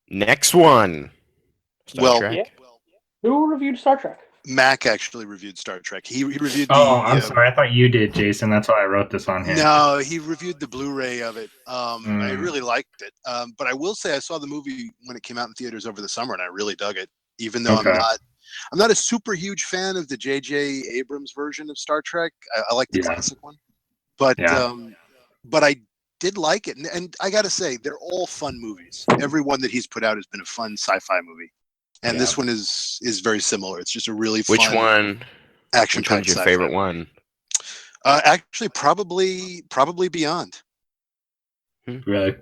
Next one. Star
Well,
Trek.
Yeah. Who reviewed Star Trek?
Mac actually reviewed Star Trek. He reviewed
Oh,
the.
I'm sorry. I thought you did, Jason. That's why I wrote this on here.
No, he reviewed the Blu-ray of it. I
Mm.
really liked it. But I will say I saw the movie when it came out in theaters over the summer, and I really dug it. Even though
Okay.
I'm not a super huge fan of the J.J. Abrams version of Star Trek. I like the
Yeah.
classic one, but
Yeah.
but I did like it, and I got to say they're all fun movies. Every one that he's put out has been a fun sci-fi movie, and
Yeah.
this one is very similar. It's just a really
Which
fun
one? Which
action-packed
one's your
sci-fi
favorite
movie.
one?
Actually, probably Beyond.
Really?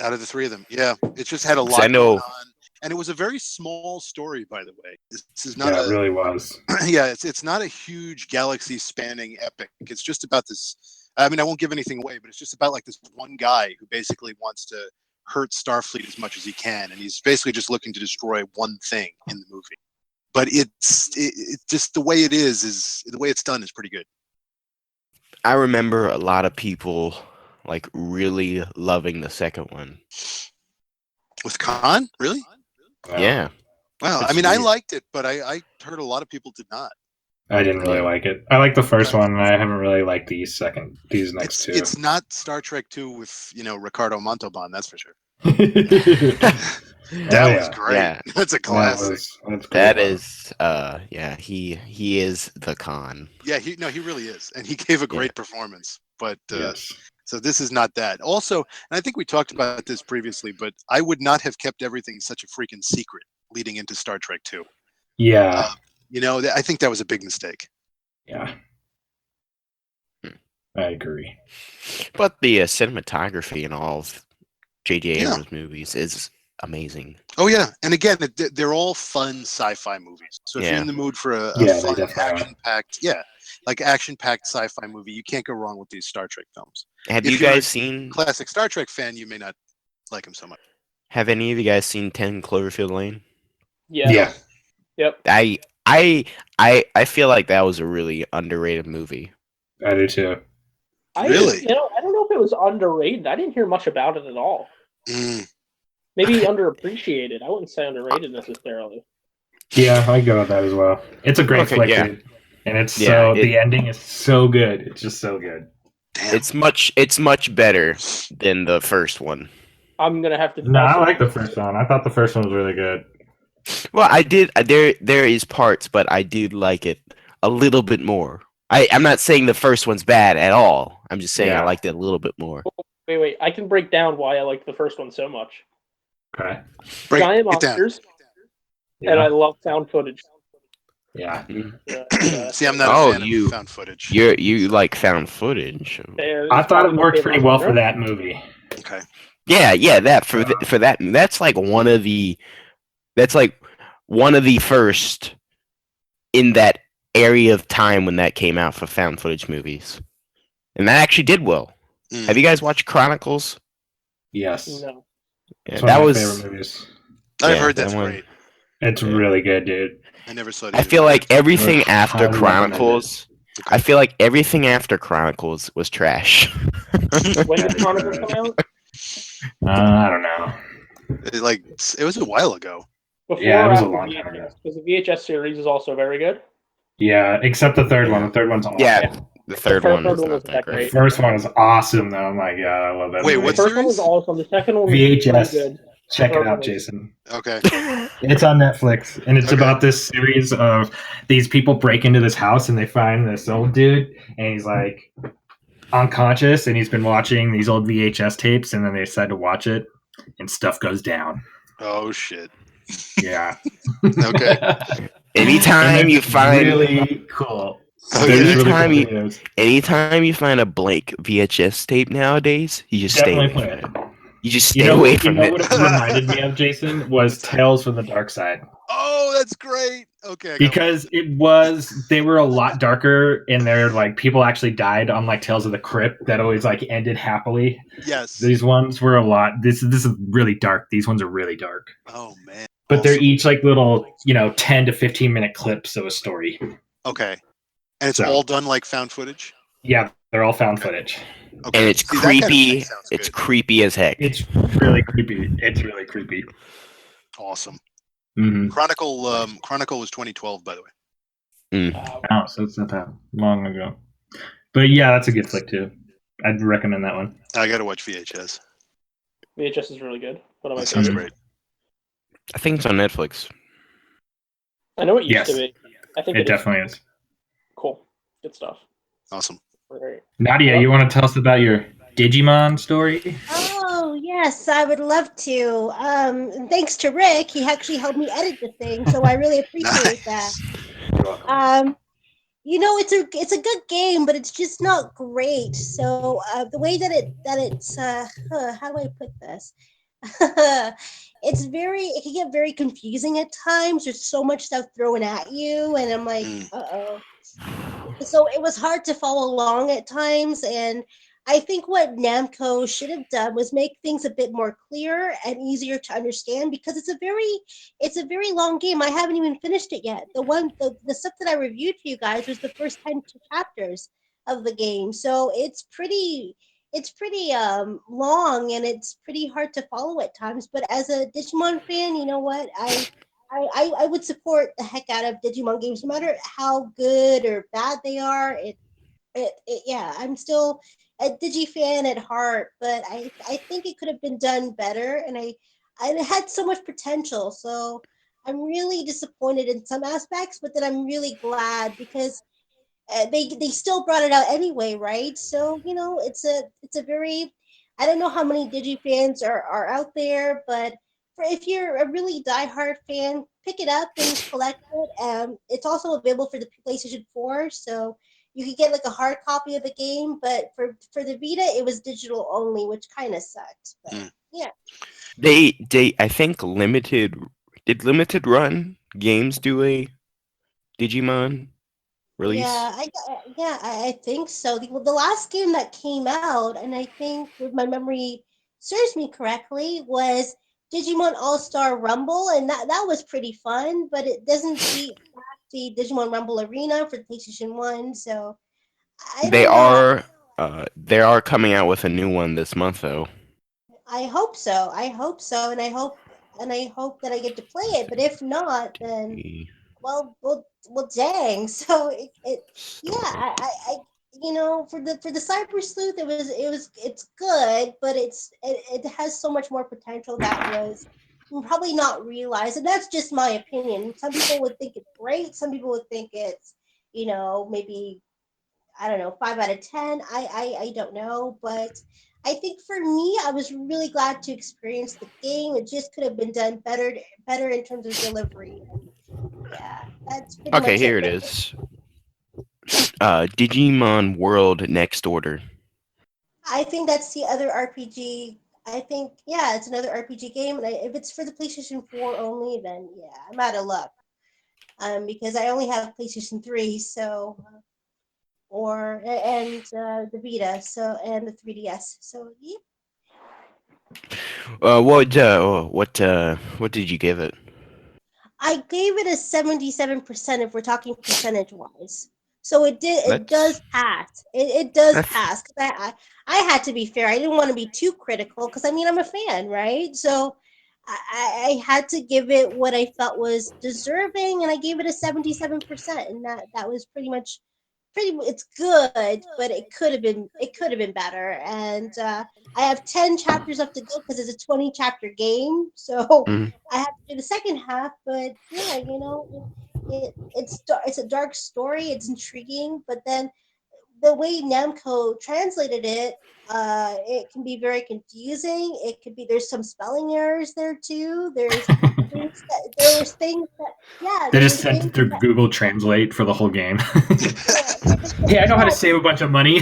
Out of the three of them, yeah, it just had a
'Cause I
lot going
know.
on, and it was a very small story. By the way, this is not
Yeah, it
a
really was.
yeah, it's not a huge galaxy-spanning epic. It's just about this. I mean, I won't give anything away, but it's just about like this one guy who basically wants to hurt Starfleet as much as he can, and he's basically just looking to destroy one thing in the movie. But it's just the way it is the way it's done is pretty good.
I remember a lot of people like really loving the second one.
With Khan, really?
Wow.
Yeah.
Wow.
It's
I mean, I
weird.
liked it, but I heard a lot of people did not.
I didn't really
Yeah.
like it. I like the first
Uh,
one, and I haven't really liked these next two.
It's not Star Trek 2 with Ricardo Montalban, that's for sure.
Oh,
That was
yeah.
great.
Yeah.
That's a classic.
That's cool.
That is yeah, he is the Khan.
Yeah, he really is, and he gave a
Yeah.
great performance. But
Yes.
so this is not that. Also, and I think we talked about this previously, but I would not have kept everything such a freaking secret leading into Star Trek 2.
Yeah.
I think that was a big mistake.
Yeah.
Hmm.
I agree.
But the cinematography in all of J.J.
Yeah.
Abrams movies is amazing.
Oh yeah, and again, they're all fun sci-fi movies. So if you're
Yeah.
in the mood for a
Yeah, they
fun
definitely are.
action-packed sci-fi movie, you can't go wrong with these Star Trek films.
Have
If
you
you're a
guys seen?
Classic Star Trek fan, you may not like them so much.
Have any of you guys seen 10 Cloverfield Lane?
Yes.
Yeah.
Yep.
I feel like that was a really underrated movie.
I do too.
Really?
I don't know if it was underrated. I didn't hear much about it at all.
Mm.
Maybe underappreciated. I wouldn't say underrated necessarily.
Yeah, I go with that as well. It's a great
Okay,
flick,
yeah.
dude. And it's
Yeah,
the ending is so good. It's just so good.
Damn.
It's much better than the first one.
I'm gonna have to.
No, I
also-
like the first one. I thought the first one was really good.
Well, I did. There is parts, but I did like it a little bit more. I'm not saying the first one's bad at all. I'm just saying I
Yeah.
liked it a little bit more.
Wait. I can break down why I liked the first one so much.
Okay.
Break
Giant
it down.
monsters, and I
Yeah.
love found footage.
Yeah.
See, I'm not
Oh,
a fan
you-
of found footage.
You like found footage.
I thought it worked pretty well for that movie.
Okay.
Yeah, that for that. That's like one of the first in that area of time when that came out for found footage movies, and that actually did well.
Mm.
Have you guys watched Chronicles?
Yes.
No.
Yeah,
It's one
that
of my
was.
favorite movies.
I've
Yeah,
heard
that
that's
one-
great.
It's
Yeah.
really good, dude.
I never saw it.
I
either,
feel
but
like everything
Would
after
highly recommend
Chronicles.
Okay.
I feel like everything after Chronicles was trash.
When
Yeah,
did Chronicles come out?
I don't know.
it was a while ago.
Before
Yeah, it
or
was a
after
long time ago.
VHS? Because the VHS series is also very good.
Yeah, except the third one. The third one's awesome.
Yeah, the third one
third
is
one
not
wasn't
that
that
The
great.
great.
first one is awesome, though. Oh my god, I love that
Wait,
movie.
The
what
first one
series?
was awesome. The second one was
VHS.
pretty good.
Check it
Throw
out,
it.
Jason.
Okay.
It's on Netflix, and it's
Okay.
about this series of these people break into this house and they find this old dude, and he's like unconscious, and he's been watching these old VHS tapes, and then they decide to watch it, and stuff goes down.
Oh shit.
Yeah.
Okay.
Anytime you find
really cool.
Oh,
There's
yeah.
really cool
Anytime you-
videos.
anytime you find a blank VHS tape nowadays, you just stay
Definitely
away
play
from
it.
it. You just stay away from
You know
it.
what it reminded me of, Jason, was Tales from the Dark Side.
Oh, that's great. Okay.
Because they were a lot darker, and they're like people actually died on like Tales of the Crypt that always like ended happily.
Yes.
These ones were a lot. This is really dark. These ones are really dark.
Oh man.
But they're
Awesome.
each like little, 10 to 15-minute clips of a story.
Okay. And it's
So-
all done like found footage.
Yeah, they're all found footage.
Okay.
And it's
See, that kind of
creepy.
thing sounds
It's
good.
creepy as heck.
It's really creepy. It's really creepy.
Awesome.
Mm-hmm.
Chronicle was 2012, by the way.
Oh, so it's not that long ago. But yeah, that's a good flick too. I'd recommend that one.
I gotta watch VHS.
VHS is really good. One of my
That sounds
favorites.
great.
I think it's on Netflix.
I know it used
Yes.
to be. I think
It
it is.
definitely is.
Cool. Good stuff.
Awesome.
Great.
Nadia, you want to tell us about your Digimon story?
Oh, yes, I would love to. And thanks to Rick, he actually helped me edit the thing, so I really appreciate that.
You're welcome.
It's a good game, but it's just not great. So the way that it's how do I put this? It can get very confusing at times. There's so much stuff thrown at you, and I'm like, uh-oh. So it was hard to follow along at times, and I think what Namco should have done was make things a bit more clear and easier to understand, because it's a very long game. I haven't even finished it yet. The stuff that I reviewed for you guys was the first 10 chapters of the game, so it's pretty long, and it's pretty hard to follow at times. But as a Digimon fan, you know what? I would support the heck out of Digimon games, no matter how good or bad they are. Yeah, I'm still a Digi fan at heart, but I think it could have been done better, and it had so much potential. So I'm really disappointed in some aspects, but then I'm really glad because they still brought it out anyway, right? So it's a very, I don't know how many Digi fans are out there, but if you're a really diehard fan, pick it up and collect it. It's also available for the PlayStation 4, so you could get like a hard copy of the game. But for the Vita, it was digital only, which kind of sucked. But yeah.
They I think limited run games do a Digimon release?
I think so. The last game that came out, and I think if my memory serves me correctly, was Digimon All Star Rumble, and that was pretty fun. But it doesn't beat back the Digimon Rumble Arena for the PlayStation One, so I
They
don't know.
are coming out with a new one this month though.
I hope so. I hope so, and I hope that I get to play it. But if not, then well, dang. So yeah, for the Cyber Sleuth, it's good, but it has so much more potential that was probably not realized, and that's just my opinion. Some people would think it's great. Some people would think it's maybe I don't know 5 out of 10. I don't know, but I think for me, I was really glad to experience the game. It just could have been done better in terms of delivery. And yeah, that's pretty
Okay,
much it.
here it is. Digimon World Next Order.
I think that's the other RPG. I think, yeah, it's another RPG game. And if it's for the PlayStation 4 only, then yeah, I'm out of luck. Because I only have PlayStation 3, so the Vita, so and the 3DS. So yeah.
What did you give it?
I gave it a 77% if we're talking percentage wise. So it does pass. It does
That's-
pass. 'Cause I had to be fair. I didn't want to be too critical because I mean I'm a fan, right? So I had to give it what I felt was deserving, and I gave it a 77%, and that was pretty much it's good, but it could have been better. And I have 10 chapters left to go because it's a 20 chapter game, so
Mhm.
I have to do the second half. But yeah, it's a dark story. It's intriguing, but then the way Namco translated it, it can be very confusing. It could be there's some spelling errors there too. There was things that yeah,
They
there
just
was
sent
things
it through
that
Google Translate for the whole game.
yeah,
Hey, I know how to
yeah,
save a bunch of money.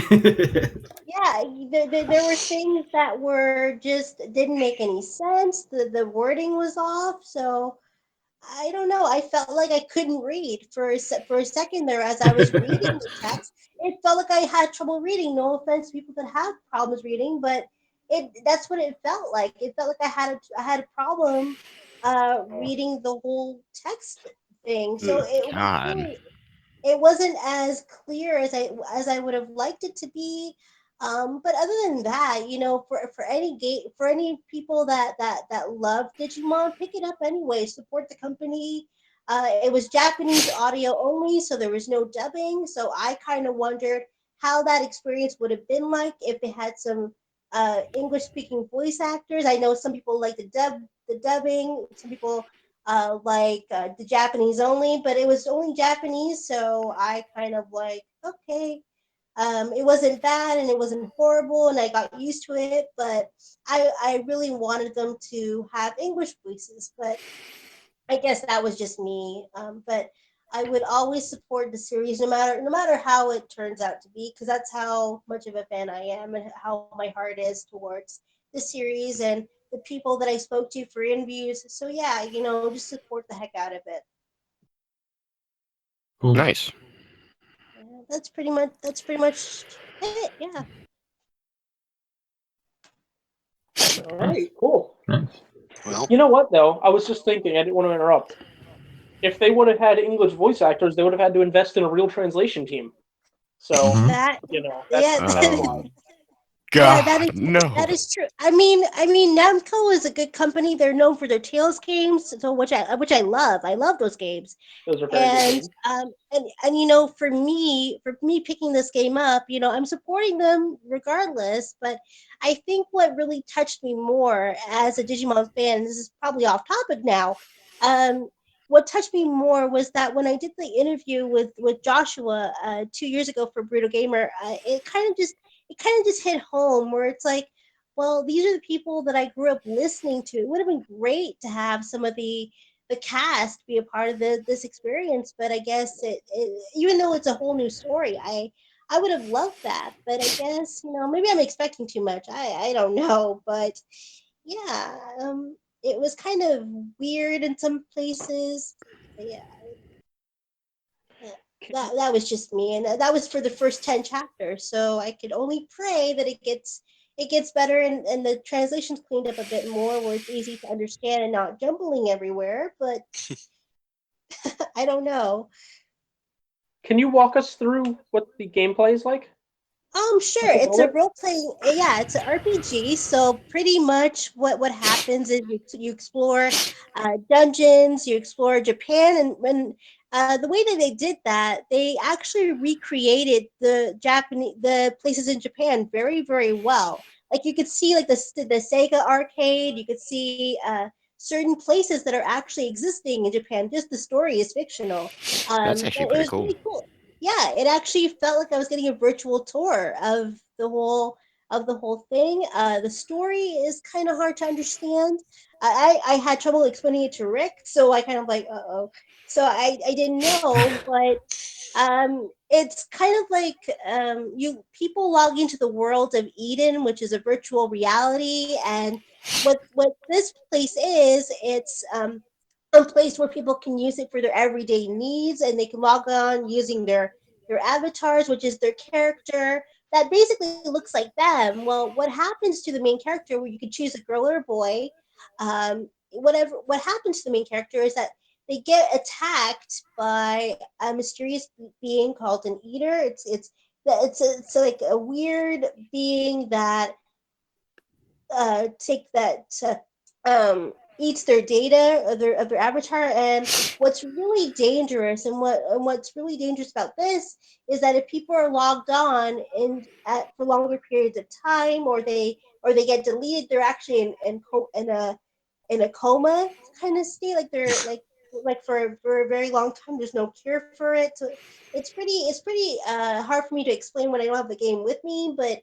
yeah. There were things that were just didn't make any sense. The wording was off, so I don't know. I felt like I couldn't read for a second there as I was reading the text. It felt like I had trouble reading. No offense to people that have problems reading, but it that's what it felt like. It felt like I had a problem reading the whole text thing. So
God.
it wasn't as clear as I would have liked it to be. But other than that, for any game, for any people that love Digimon, pick it up anyway. Support the company. It was Japanese audio only, so there was no dubbing. So I kind of wondered how that experience would have been like if they had some English speaking voice actors. I know some people like the dubbing. Some people the Japanese only, but it was only Japanese, so I kind of like, okay. It wasn't bad and it wasn't horrible, and I got used to it, but I really wanted them to have English voices, but I guess that was just me. But I would always support the series no matter how it turns out to be, because that's how much of a fan I am and how my heart is towards the series and the people that I spoke to for interviews. So yeah, just support the heck out of it.
Cool.
Nice.
That's pretty much it. Yeah.
All right, cool.
Nice.
Well,
You know what though? I was just thinking. I didn't want to interrupt. If they would have had English voice actors, they would have had to invest in a real translation team. So
Mhm.
That
that's
yeah.
Oh,
why.
Yeah,
God,
that
no.
is true. I mean, Namco is a good company. They're known for their Tales games, so which I love. I love those games.
Those are very good
And
games.
for me picking this game up, I'm supporting them regardless. But I think what really touched me more as a Digimon fan, and this is probably off topic now, um, what touched me more was that when I did the interview with Joshua 2 years ago for Brutal Gamer, it kind of just hit home where it's like, well, these are the people that I grew up listening to. It would have been great to have some of the cast be a part of this experience, but I guess even though it's a whole new story, I would have loved that. But I guess maybe I'm expecting too much. I don't know, but yeah, it was kind of weird in some places. But yeah, that was just me, and that was for the first 10 chapters. So I could only pray that it gets better and the translation's cleaned up a bit more, where it's easy to understand and not jumbling everywhere. But I don't know.
Can you walk us through what the gameplay is like?
Sure.
At the
It's a
moment?
role playing. Yeah, it's an RPG. So pretty much what happens is you explore dungeons, you explore Japan, and when the way that they did that, they actually recreated the places in Japan very well. Like you could see like the Sega arcade, you could see certain places that are actually existing in Japan. Just the story is fictional.
That's actually
But it
pretty
was
cool.
really cool. Yeah, it actually felt like I was getting a virtual tour of the whole thing. The story is kind of hard to understand. I had trouble explaining it to Rick, so I kind of like, uh-oh. So I didn't know, but it's kind of like you people log into the world of Eden, which is a virtual reality, and what this place is, it's a place where people can use it for their everyday needs, and they can log on using their avatars, which is their character that basically looks like them. Well, what happens to the main character, where you can choose a girl or a boy, what happens to the main character is that they get attacked by a mysterious being called an eater. It's like a weird being that take that eats their data of their avatar. And what's really dangerous and what's really dangerous about this is that if people are logged on for longer periods of time, or they get deleted, they're actually in a coma kind of state, like they're like for a very long time. There's no cure for it, so it's pretty hard for me to explain when I don't have the game with me, but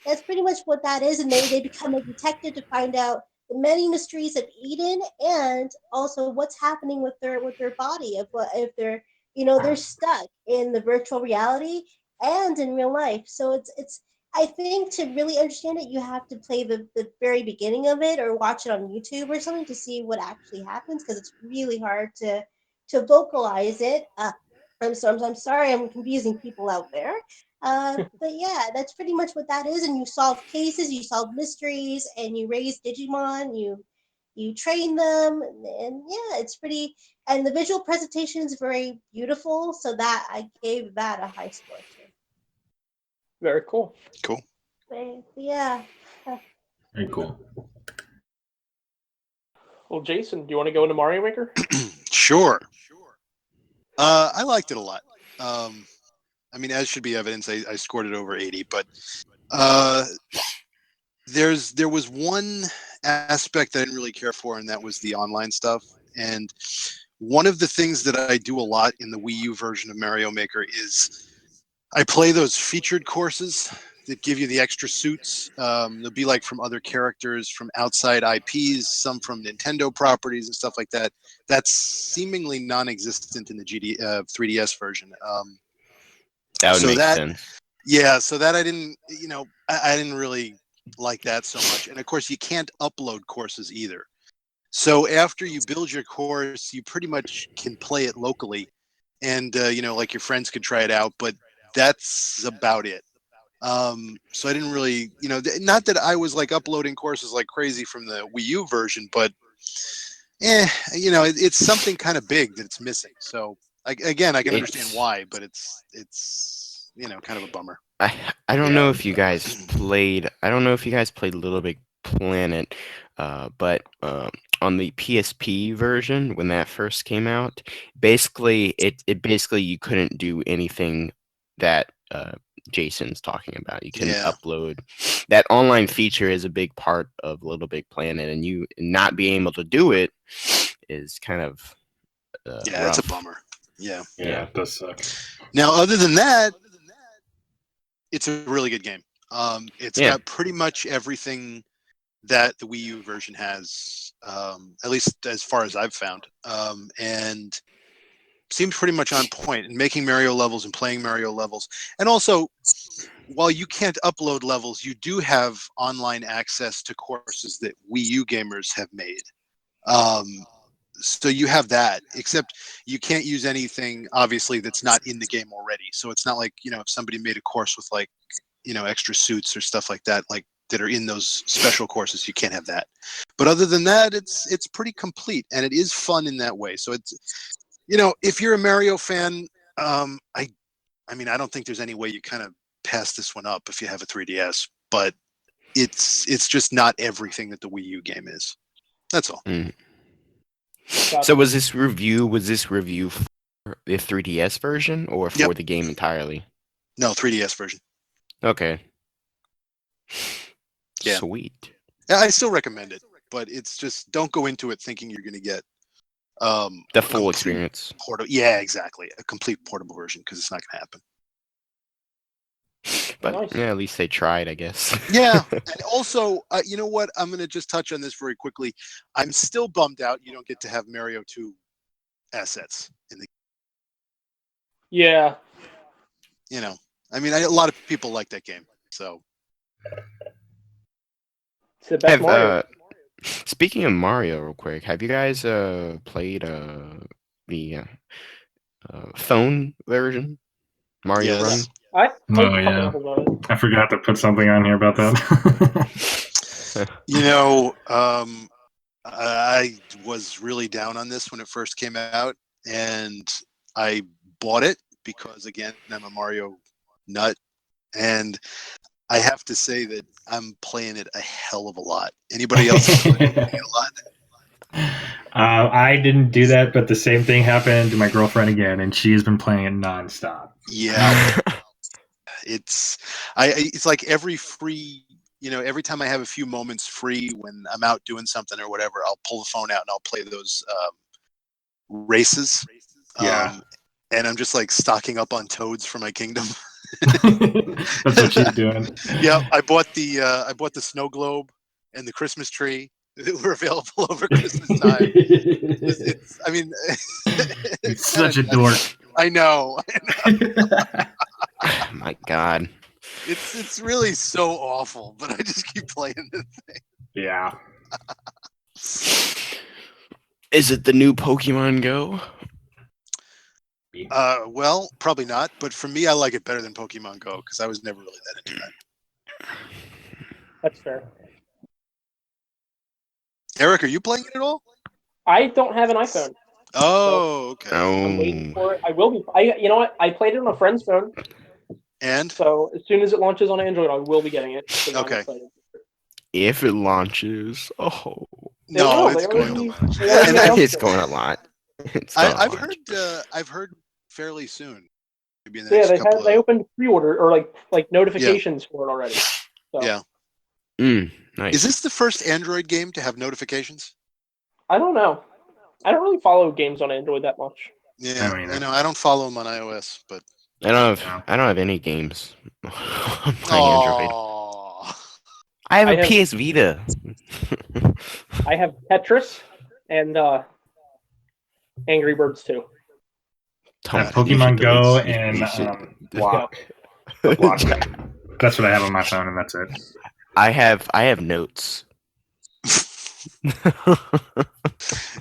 that's pretty much what that is. And they become a detective to find out the many mysteries of Eden, and also what's happening with their body, of what if they're they're stuck in the virtual reality and in real life. So it's I think to really understand it, you have to play the very beginning of it or watch it on YouTube or something to see what actually happens, because it's really hard to vocalize it. I'm sorry I'm confusing people out there. But yeah, that's pretty much what that is. And you solve cases, you solve mysteries, and you raise Digimon. You train them, and yeah, it's pretty. And the visual presentation is very beautiful, so that I gave that a high score too.
Very cool.
Cool.
But yeah.
Very cool.
Well, Jason, do you want to go into Mario Maker?
Sure. I liked it a lot. I mean, as should be evidence, I scored it over 80, but there was one aspect that I didn't really care for, and that was the online stuff. And one of the things that I do a lot in the Wii U version of Mario Maker is I play those featured courses that give you the extra suits. They'll be like from other characters, from outside IPs, some from Nintendo properties and stuff like that. That's seemingly non-existent in the 3DS version.
That would
So
make
that,
sense.
yeah, so that I didn't, I didn't really like that so much. And of course, you can't upload courses either. So after you build your course, you pretty much can play it locally, and like your friends could try it out, but that's about it. So I didn't really, not that I was like uploading courses like crazy from the Wii U version, but it's something kind of big that it's missing. So again, I can understand
It's
why, but it's kind of a bummer.
I don't know if you guys played. I don't know if you guys played Little Big Planet, but on the PSP version when that first came out, basically it basically you couldn't do anything that Jason's talking about. You couldn't
Yeah.
upload. That online feature is a big part of Little Big Planet, and you not being able to do it is kind of
Yeah,
rough.
it's a bummer. Yeah.
Yeah, it does suck.
Now, other than that, it's a really good game. It's
Yeah.
got pretty much everything that the Wii U version has, at least as far as I've found, and seems pretty much on point in making Mario levels and playing Mario levels. And also, while you can't upload levels, you do have online access to courses that Wii U gamers have made. So you have that, except you can't use anything obviously that's not in the game already. So it's not like, if somebody made a course with like, extra suits or stuff like that, like that are in those special courses, you can't have that. But other than that, it's pretty complete, and it is fun in that way. So it's, if you're a Mario fan, I mean, I don't think there's any way you kind of pass this one up if you have a 3DS, but it's just not everything that the Wii U game is. That's all.
Mm. So was this review for the 3DS version or for
Yep.
the game entirely?
No, 3DS version.
Okay.
Yeah.
Sweet.
Yeah, I still recommend it, but it's just don't go into it thinking you're going to get
The full experience.
Yeah, exactly. A complete portable version, because it's not going to happen.
But
Nice.
yeah, at least they tried, I guess.
Yeah, and also, you know what? I'm going to just touch on this very quickly. I'm still bummed out you don't get to have Mario 2 assets in the.
Yeah.
I mean, a lot of people like that game, so.
It's the best Mario.
Speaking of Mario, real quick, have you guys played the phone version, Mario
Yes.
Run?
I played
Oh,
a couple
yeah.
of them.
I forgot to put something on here about that.
I was really down on this when it first came out, and I bought it because, again, I'm a Mario nut, and I have to say that I'm playing it a hell of a lot. Anybody else playing it a lot?
I didn't do that, but the same thing happened to my girlfriend again, and she has been playing it nonstop.
Yeah, it's it's like every free, every time I have a few moments free when I'm out doing something or whatever, I'll pull the phone out and I'll play those races.
Yeah.
And I'm just like stocking up on toads for my kingdom.
That's what she's doing.
Yeah, I bought the snow globe and the Christmas tree that were available over Christmas time. I mean, it's kind
Such
of
a dork.
I know.
My God.
It's really so awful, but I just keep playing it.
Yeah.
Is it the new Pokemon Go?
Well, probably not. But for me, I like it better than Pokemon Go because I was never really that into that.
That's fair.
Eric, are you playing it at all?
I don't have an iPhone.
Oh, okay.
I'm waiting
Oh.
for it. I will be. You know what? I played it on a friend's phone.
And
So as soon as it launches on Android, I will be getting it.
okay.
If it launches, oh,
No,
will.
it's
They
going
already-
to launch.
they already
And
announced
it's
it.
going a lot. It's going
I've
to launch.
heard fairly soon. Maybe in the
So yeah,
next couple
they
of
opened pre-order or like notifications for it already. So
yeah.
Nice.
Is this the first Android game to have notifications?
I don't know. I don't really follow games on Android that much.
Yeah,
I don't either.
I know. I don't follow them on iOS, but
I don't have any games on my Android.
oh,
I have
I
a
have-
PS Vita.
I have Tetris and Angry Birds too.
I have
You should
Pokemon Go
delete-
and
you should-
Block. Block. That's what I have on my phone, and that's it.
I have notes.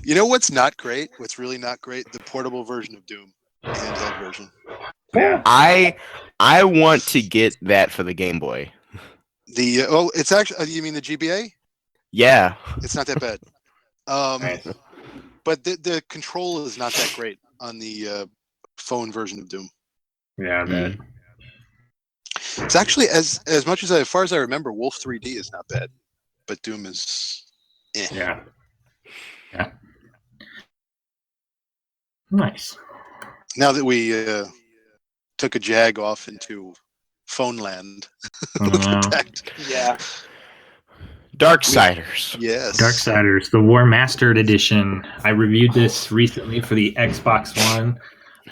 you know what's not great? What's really not great? The portable version of Doom, the handheld version.
Yeah.
I want to get that for the Game Boy.
It's actually. You mean the GBA?
Yeah.
It's not that bad.
Nice.
But the control is not that great on the phone version of Doom.
Yeah, that.
It's actually as much as far as I remember, Wolf 3D is not bad, but Doom is.
Yeah. Yeah. Nice.
Now that we took a jag off into phone land,
Yeah.
Yeah.
Darksiders.
yes,
Darksiders, the War Mastered Edition. I reviewed this recently for the Xbox One.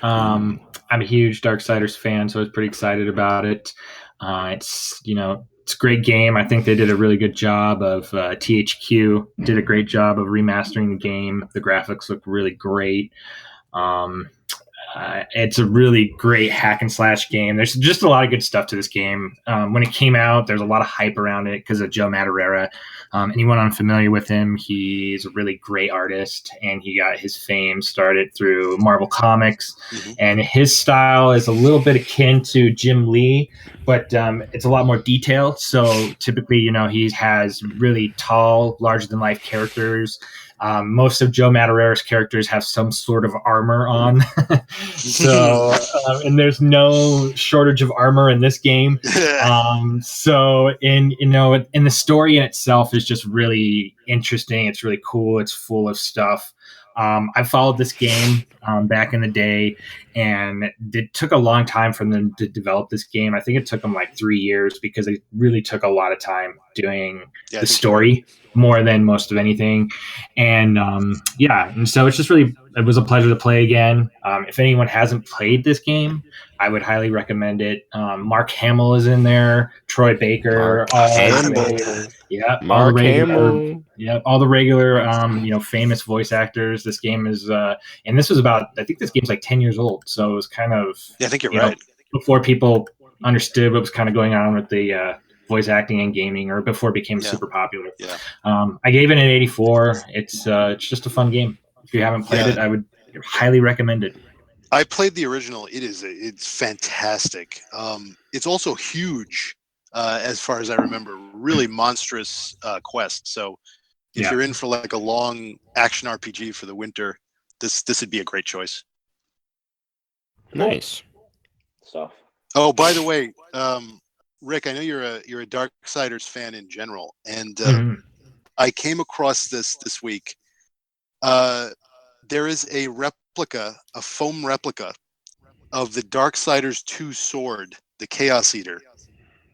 I'm a huge Darksiders fan, so I was pretty excited about it. It's it's a great game. I think they did a really good job of THQ did a great job of remastering the game. The graphics look really great. It's a really great hack and slash game. There's just a lot of good stuff to this game. When it came out, there's a lot of hype around it because of Joe Madureira. Anyone unfamiliar with him, he's a really great artist, and he got his fame started through Marvel Comics.
Mm-hmm.
And his style is a little bit akin to Jim Lee, but it's a lot more detailed. So typically, he has really tall, larger than life characters. Most of Joe Madureira's characters have some sort of armor on. So, and there's no shortage of armor in this game. So in the story in itself is just really interesting. It's really cool. It's full of stuff. I followed this game back in the day, and it took a long time for them to develop this game. I think it took them like 3 years because it really took a lot of time doing the story more than most of anything. And and so it's just it was a pleasure to play again. If anyone hasn't played this game, I would highly recommend it. Mark Hamill is in there, Troy Baker, all the regular famous voice actors. This game is and this was about, I think this game's like 10 years old, so it was kind of
I think you're right.
Before people understood what was kind of going on with the voice acting and gaming, or before it became super popular.
Yeah.
I gave it an 84. It's just a fun game. If you haven't played it, I would highly recommend it.
I played the original. It's fantastic. It's also huge, as far as I remember. Really monstrous quest. So if you're in for like a long action RPG for the winter, this would be a great choice.
Nice
stuff.
Oh, by the way, Rick, I know you're a Darksiders fan in general, and I came across this week. there is a foam replica of the Darksiders 2 sword, the Chaos Eater.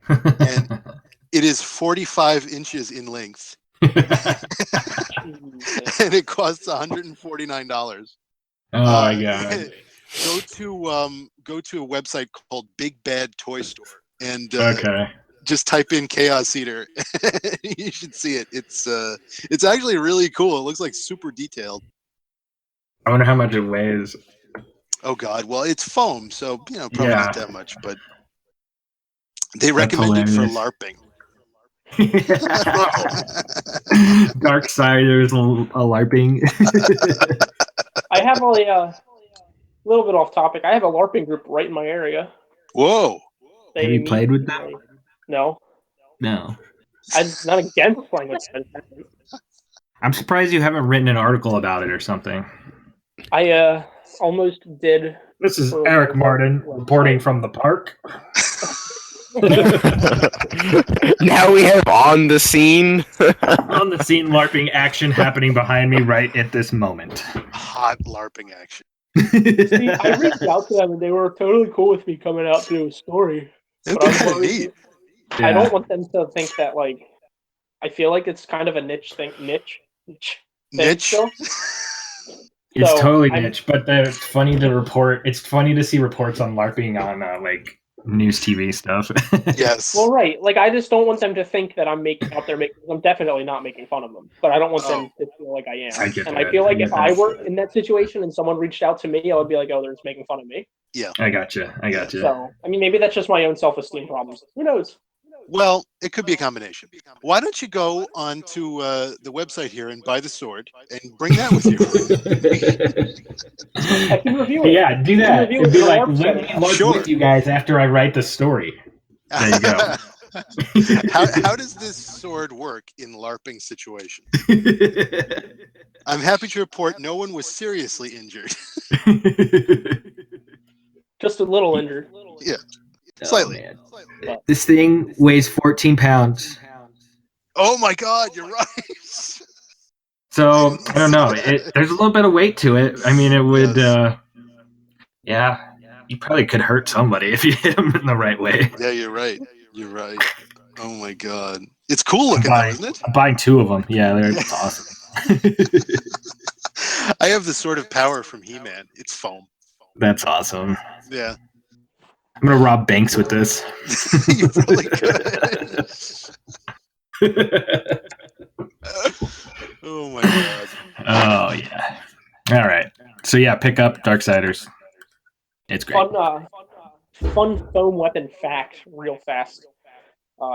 And it is 45 inches in length. And it costs $149.
Oh my god.
Go to a website called Big Bad Toy Store and
Okay.
just type in Chaos Eater. You should see it. It's actually really cool. It looks like super detailed.
I wonder how much it weighs.
Oh god, well it's foam, so probably
Yeah.
not that much, but they recommend it for LARPing.
Darksiders a LARPing.
I have a little bit off topic. I have a LARPing group right in my area.
Whoa.
Have you played with them?
No.
No.
I'm not against playing with them.
I'm surprised you haven't written an article about it or something.
I almost did.
This is Eric Martin reporting from the park.
Now we have on the scene.
On the scene LARPing action happening behind me right at this moment.
Hot LARPing action.
See, I reached out to them and they were totally cool with me coming out to do a story.
That's
But
kind of neat.
I don't want them to think that I feel like it's kind of a niche thing. Niche.
Niche.
It's
So,
totally niche, but it's funny to report. It's funny to see reports on LARPing on news TV stuff.
Yes.
Well, right. I just don't want them to think that I'm I'm definitely not making fun of them, but I don't want them to feel like I am.
I get
and
that.
I feel like if I were in that situation and someone reached out to me, I would be like, "Oh, they're just making fun of me."
Yeah.
I gotcha.
So, maybe that's just my own self-esteem problems. Who knows?
Well, it could be a combination. Why don't you go onto the website here and buy the sword and bring that with
you? I can review it.
Yeah, do that. It'd be like, let me LARP with you guys after I write the story. There you go.
How does this sword work in LARPing situation? I'm happy to report no one was seriously injured.
Just a little injured.
Yeah. Slightly.
Oh, this thing weighs 14 pounds.
Oh my god, you're right.
So, I don't know. There's a little bit of weight to it. I mean, it would, you probably could hurt somebody if you hit them in the right way.
Yeah, you're right. You're right. Oh my god. It's cool looking though, isn't it?
I'm buying 2 of them. Yeah, they're awesome.
I have the Sword of Power from He-Man. It's foam.
That's awesome.
Yeah.
I'm going to rob banks with this.
You really could. Oh my god.
Oh, yeah. All right. So, yeah, pick up Darksiders. It's great.
Fun foam weapon fact, real fast.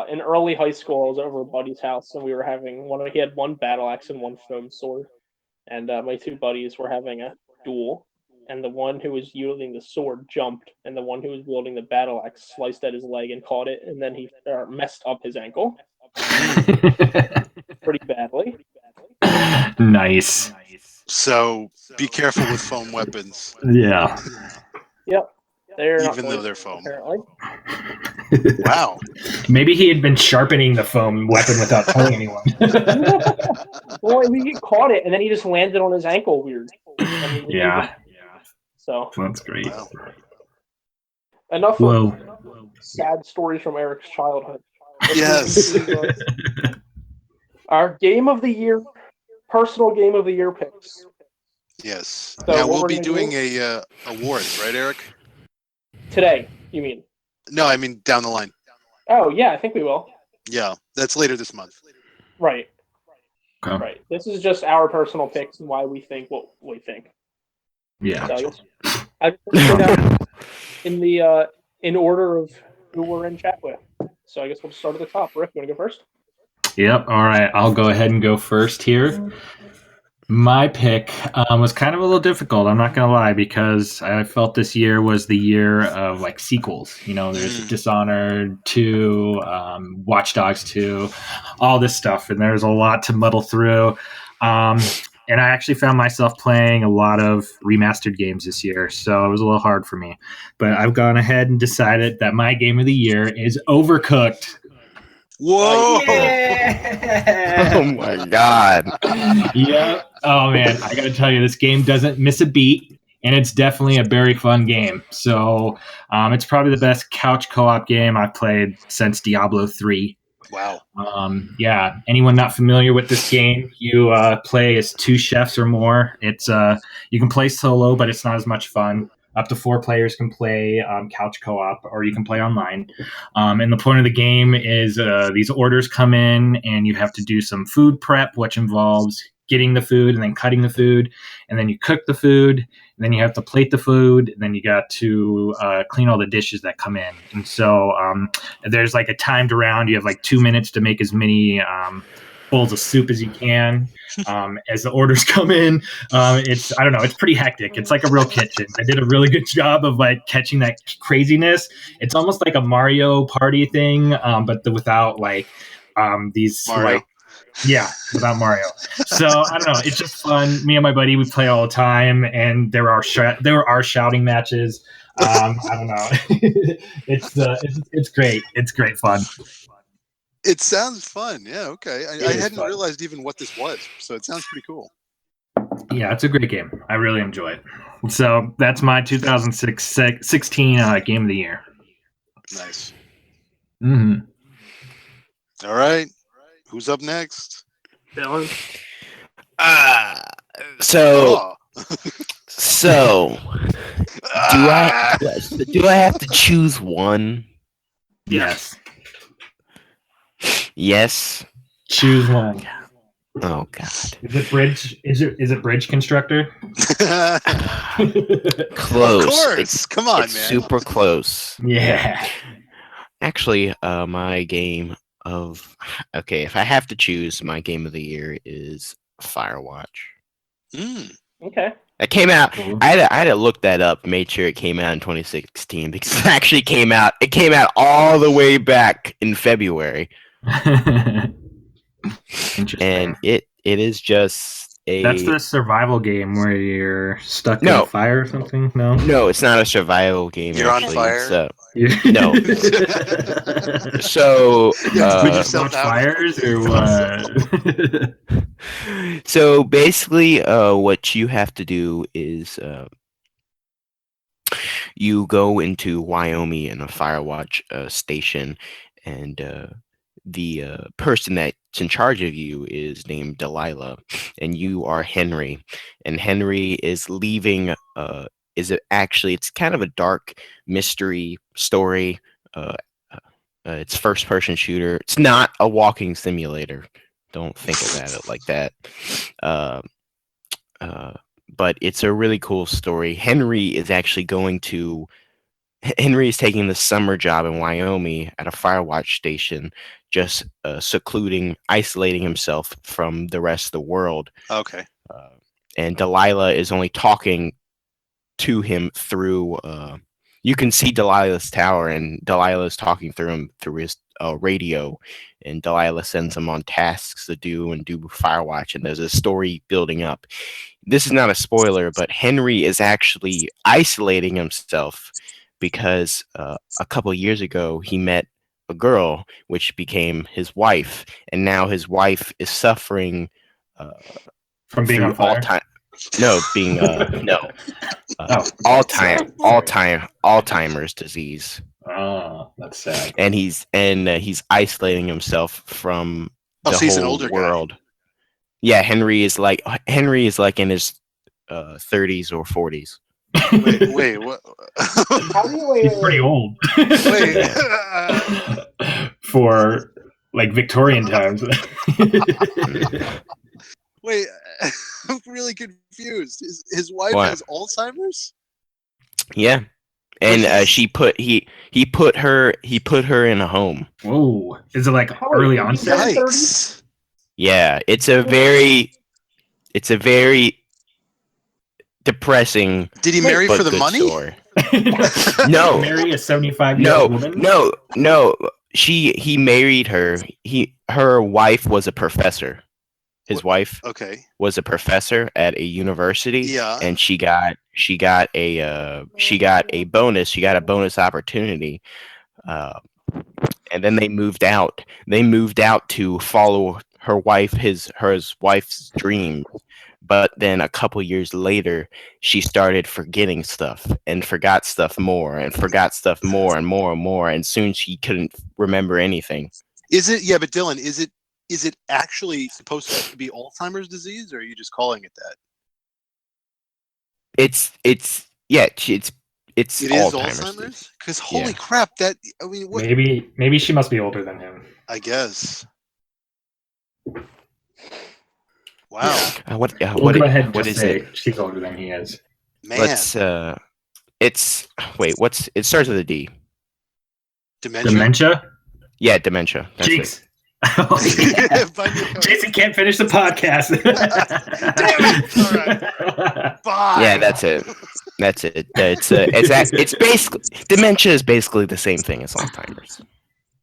In early high school, I was over at Buddy's house, and we were having he had one battle axe and one foam sword. And my 2 buddies were having a duel. And the one who was wielding the sword jumped, and the one who was wielding the battle axe sliced at his leg and caught it, and then he messed up his ankle pretty badly.
Nice.
So be careful with foam weapons.
Yeah.
Yep.
Even though they're foam.
Apparently.
Wow.
Maybe he had been sharpening the foam weapon without telling anyone.
Well, he caught it, and then he just landed on his ankle weird.
Yeah.
So
that's great.
Wow.
Enough of sad stories from Erich's childhood.
Yes.
Our game of the year, personal game of the year picks.
Yes.
So
now
what
we'll
we're
be
gonna
doing
do-
a awards, right, Eric?
Today, you mean?
No, I mean down the line.
Oh yeah, I think we will.
Yeah, that's later this month.
Right.
Okay.
Right. This is just our personal picks and why we think what we think.
Yeah.
So I put that in order of who we're in chat with. So I guess we'll start at the top. Rick, you want to go first?
Yep. All right. I'll go ahead and go first here. My pick was kind of a little difficult. I'm not going to lie, because I felt this year was the year of sequels. There's Dishonored 2, Watch Dogs 2, all this stuff, and there's a lot to muddle through. And I actually found myself playing a lot of remastered games this year, so it was a little hard for me. But I've gone ahead and decided that my game of the year is Overcooked.
Whoa!
Yeah.
Oh my god.
Yeah. Oh man, I gotta tell you, this game doesn't miss a beat, and it's definitely a very fun game. So, it's probably the best couch co-op game I've played since Diablo 3.
Wow.
Yeah. Anyone not familiar with this game? You play as 2 chefs or more. It's you can play solo, but it's not as much fun. Up to 4 players can play couch co-op, or you can play online. And the point of the game is these orders come in, and you have to do some food prep, which involves getting the food and then cutting the food, and then you cook the food, and then you have to plate the food, and then you got to clean all the dishes that come in. And so there's like a timed round. You have like 2 minutes to make as many bowls of soup as you can. As the orders come in, I don't know, it's pretty hectic. It's like a real kitchen. They did a really good job of like catching that craziness. It's almost like a Mario Party thing, but without like these
Mario.
like. Yeah, without Mario. So I don't know. It's just fun. Me and my buddy, we play all the time, and there are shouting matches. I don't know. It's great. It's great fun.
It sounds fun. Yeah. Okay. I
is
hadn't
fun.
realized even what this was, so it sounds pretty cool.
Yeah, it's a great game. I really enjoy it. So that's my 2016 game of the year.
Nice.
Mm-hmm.
All right. Who's up next?
Dylan.
So
Ah!
do I have to choose one?
Yes.
Yes.
Choose one.
Oh god.
Is it bridge? Is it bridge constructor?
Close.
Of course.
It's,
Come on,
it's
man.
super close.
Yeah.
Actually, my game of if I have to choose, my game of the year is Firewatch.
Mm.
Okay.
It came out.
Cool.
I had to look that up, made sure it came out in 2016 because it actually came out. It came out all the way back in February,
Interesting.
and it is just a.
That's the survival game where you're stuck in
No.
a fire or something. No.
No, it's not a survival game.
You're on
actually.
fire?
No. So
You have to put
Just
yourself
watch
out.
fires or what?
So basically, what you have to do is you go into Wyoming in a Firewatch station, and the person that's in charge of you is named Delilah, and you are Henry. And Henry is leaving. It's kind of a dark mystery story. It's first-person shooter. It's not a walking simulator. Don't think about it like that. But it's a really cool story. Henry is taking the summer job in Wyoming at a Firewatch station, just isolating himself from the rest of the world.
Okay.
And Delilah is only talking to him through. You can see Delilah's tower, and Delilah is talking through him through his radio, and Delilah sends him on tasks to do Firewatch, and there's a story building up. This is not a spoiler, but Henry is actually isolating himself because a couple of years ago he met a girl, which became his wife, and now his wife is suffering
From being on fire.
Alzheimer's disease.
Oh, that's sad.
And he's isolating himself from the
so he's an
whole
older
world. Yeah, Henry is like in his 30s or 40s.
Wait, what?
He's pretty old.
Wait.
For like Victorian times.
Wait, I'm really confused. His wife
What?
has Alzheimer's?
Yeah. And he put her in a home.
Whoa. Is it like early onset?
Yikes.
Yeah, it's a very depressing.
Did he marry
but
for the
good
money?
story. No.
Marry a 75-year-old woman?
No. He married her. Her wife was a professor. His wife was a professor at a university.
Yeah.
And she got a bonus. She got a bonus opportunity. and then they moved out. They moved out to follow her wife's dream. But then a couple years later, she started forgetting stuff and forgot stuff more and forgot stuff more and more and more, and soon she couldn't remember anything.
Is it? Yeah, but Dylan, is it actually supposed to be Alzheimer's disease, or are you just calling it that?
It's It's
It is
Alzheimer's.
Alzheimer's? Because holy
Yeah.
crap, I mean, what?
Maybe she must be older than him.
I guess. Wow,
What
We'll go ahead and
what
just
is
say
it?
she's older than he is.
man,
It's it starts with a D.
dementia.
Dementia?
Yeah, dementia. That's it.
Jinx. Oh, yeah.
Find your code.
Jason can't finish the podcast.
Damn it! All right. Bye.
Yeah, that's it. That's it. It's basically dementia is basically the same thing as Alzheimer's.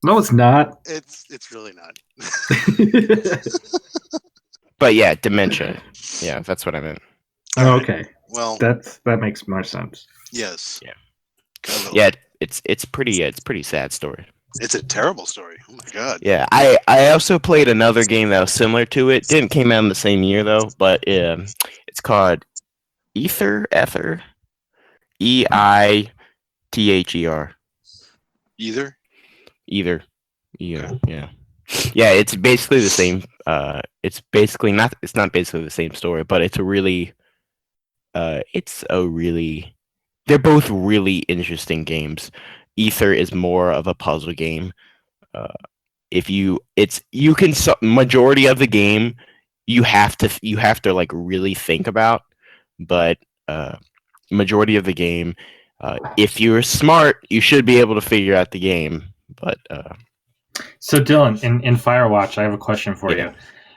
No, it's not.
It's really not.
But yeah, dementia. Yeah, that's what I meant.
All right.
Okay,
Well,
that makes more sense.
yes.
Yeah.
Kind of-
Yeah, it's pretty sad story.
It's a terrible story. Oh my god.
Yeah, I also played another game that was similar to it. Didn't came out in the same year though, but it's called Ether, EITHER.
Either.
Either. Yeah. Yeah, it's basically the same. It's basically not. It's not basically the same story, but it's a really. They're both really interesting games. Ether is more of a puzzle game. Majority of the game you have to like really think about, but majority of the game, if you're smart, you should be able to figure out the game. But
So Dylan, in Firewatch, I have a question for
Yeah.
you.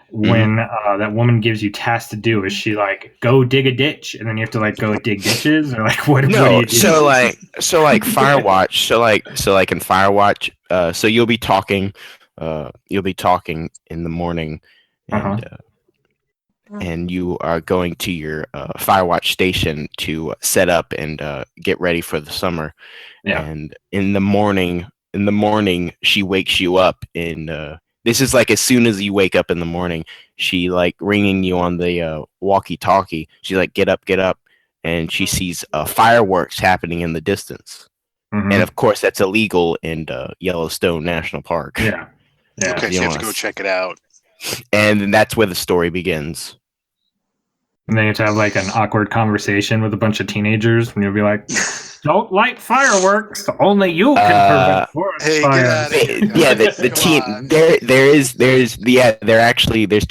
When that woman gives you tasks to do, is she like go dig a ditch and then you have to like go dig ditches, or like what do
no,
you do?
so like Firewatch, so like in Firewatch, so you'll be talking in the morning, and and you are going to your Firewatch station to set up and get ready for the summer.
Yeah.
And in the morning, she wakes you up, and this is like as soon as you wake up in the morning, she like ringing you on the walkie-talkie. She's like, get up, and she sees fireworks happening in the distance.
Mhm.
And of course, that's illegal in Yellowstone National Park.
Yeah.
Okay, so you have to go
Yes.
check it out.
And that's where the story begins.
And then you have to have like an awkward conversation with a bunch of teenagers, and you'll be like, "Don't light fireworks. Only you can prevent forest
Hey, get
fires."
out of here.
Yeah,
guys.
the
Come
teen
on.
there's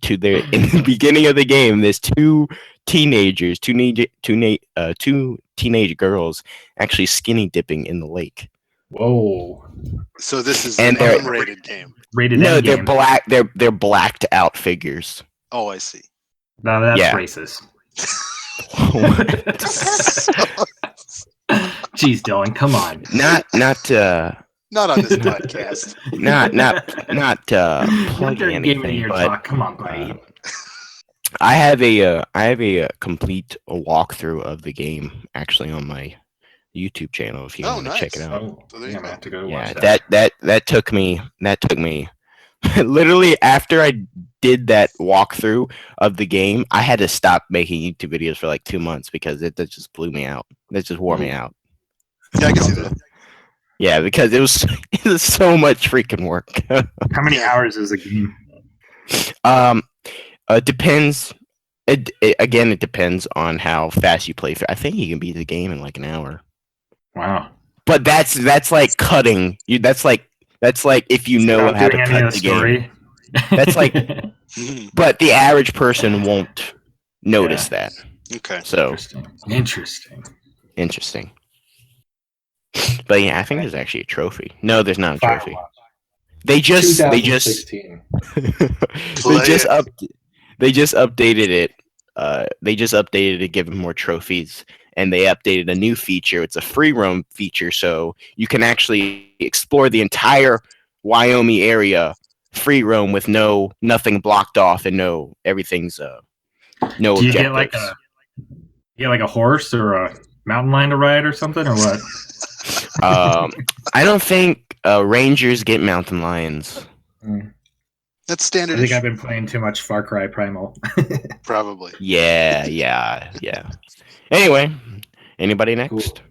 two there in the beginning of the game. There's two teenage girls actually skinny dipping in the lake.
Whoa.
So this is
And
an
they're-
unrated game.
Rated
No,
M
they're
game.
black. They're blacked out figures.
Oh, I see.
Now that's
Yeah.
racist. Jeez, Dylan, come on.
not
Not on this podcast.
not
You're
plugging
giving me
anything,
your
but
talk. Come on, buddy.
I have a complete walkthrough of the game actually on my YouTube channel if you
Oh,
want to check it
nice.
out.
Oh,
So there
yeah,
you
I'm gonna
go.
have to go
Yeah,
watch that.
that took me literally after I did that walkthrough of the game, I had to stop making YouTube videos for like 2 months because that just blew me out. That just wore me out.
Yeah, I can see that.
Yeah, because it was so much freaking work.
How many hours is the game?
Depends. It depends on how fast you play. I think you can beat the game in like an hour.
Wow.
But that's like cutting. That's like if you know
Without
how to
doing any
cut
of
the game.
story.
That's like- But the average person won't notice that.
Okay.
So
Interesting.
interesting. But yeah, I think there's actually a trophy. No, there's not a trophy.
Firewatch.
They just
2016.
they just updated it. They just updated to give them more trophies, and they updated a new feature. It's a free roam feature, so you can actually explore the entire Wyoming area free roam with nothing blocked off and everything's no
Do you
objectives.
get like a horse or a mountain lion to ride or something, or what?
I don't think Rangers get mountain lions.
That's
I
standard.
think I've been playing too much Far Cry Primal.
Probably.
Yeah. Anyway, anybody next?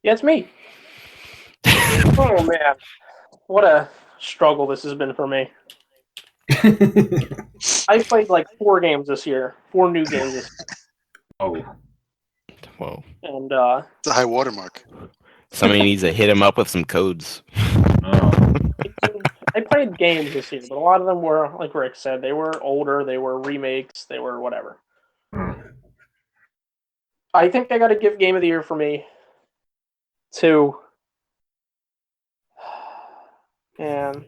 Yeah, it's me. Oh man, what a struggle this has been for me. I played like 4 games this year, 4 new games this year,
Oh,
Whoa.
and
It's a high watermark.
Somebody needs to hit him up with some codes.
oh.
I played games this year, but a lot of them were, like Rick said, they were older, they were remakes, they were whatever. I think I got to give Game of the Year for me to, and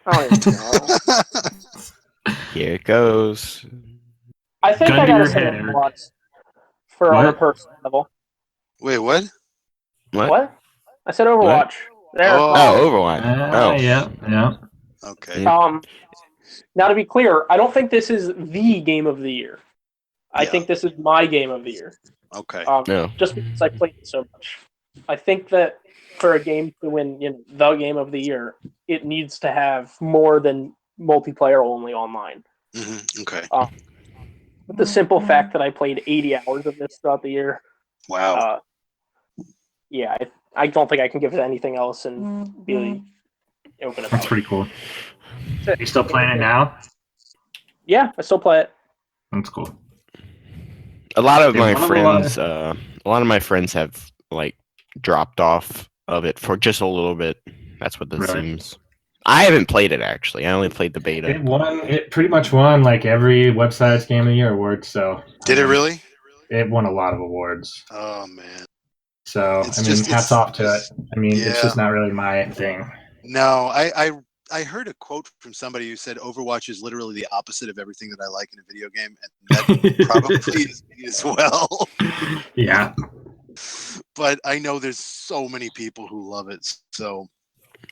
I don't even know.
Here it goes.
I think
Gun
I
to
got to
your
say
head, Eric.
Overwatch for on a
What?
personal level.
Wait, what?
What? I said Overwatch. There.
Oh.
Oh, Overwatch. Oh.
Yeah.
Okay.
Now to be clear, I don't think this is the Game of the Year. I
Yeah.
think this is my Game of the Year.
Okay.
No.
Just because I played it so much. I think that for a game to win, the Game of the Year, it needs to have more than multiplayer only online.
Okay.
With the simple fact that I played 80 hours of this throughout the year.
Wow.
Yeah, I don't think I can give it anything else and be open about
That's
it.
pretty cool. Are you still playing it now?
Yeah, I still play it.
That's cool.
A lot of
They
my
won a
friends,
lot.
have like dropped off of it for just a little bit. That's what this
Really?
seems. I haven't played it actually. I only played the beta.
It pretty much won like every website's Game of the Year award. So
Did it really?
It won a lot of awards.
Oh man.
So hats off to it. It's just not really my thing.
No, I heard a quote from somebody who said Overwatch is literally the opposite of everything that I like in a video game, and that probably is me as well.
Yeah.
But I know there's so many people who love it. So,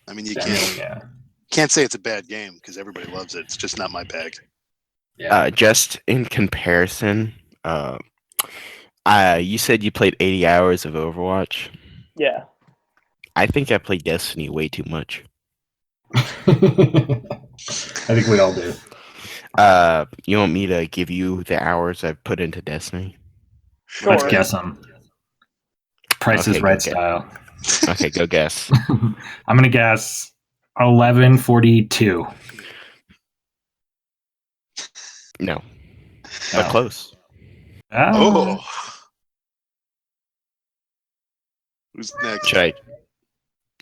you can't say it's a bad game because everybody loves it. It's just not my bag.
Yeah.
Just in comparison, you said you played 80 hours of Overwatch.
Yeah.
I think I played Destiny way too much.
I think we all do.
You want me to give you the hours I've put into Destiny?
Sure.
Let's guess them. Price is Right style.
Okay, go guess.
I'm gonna guess 11:42.
No, but close.
Oh. Who's next?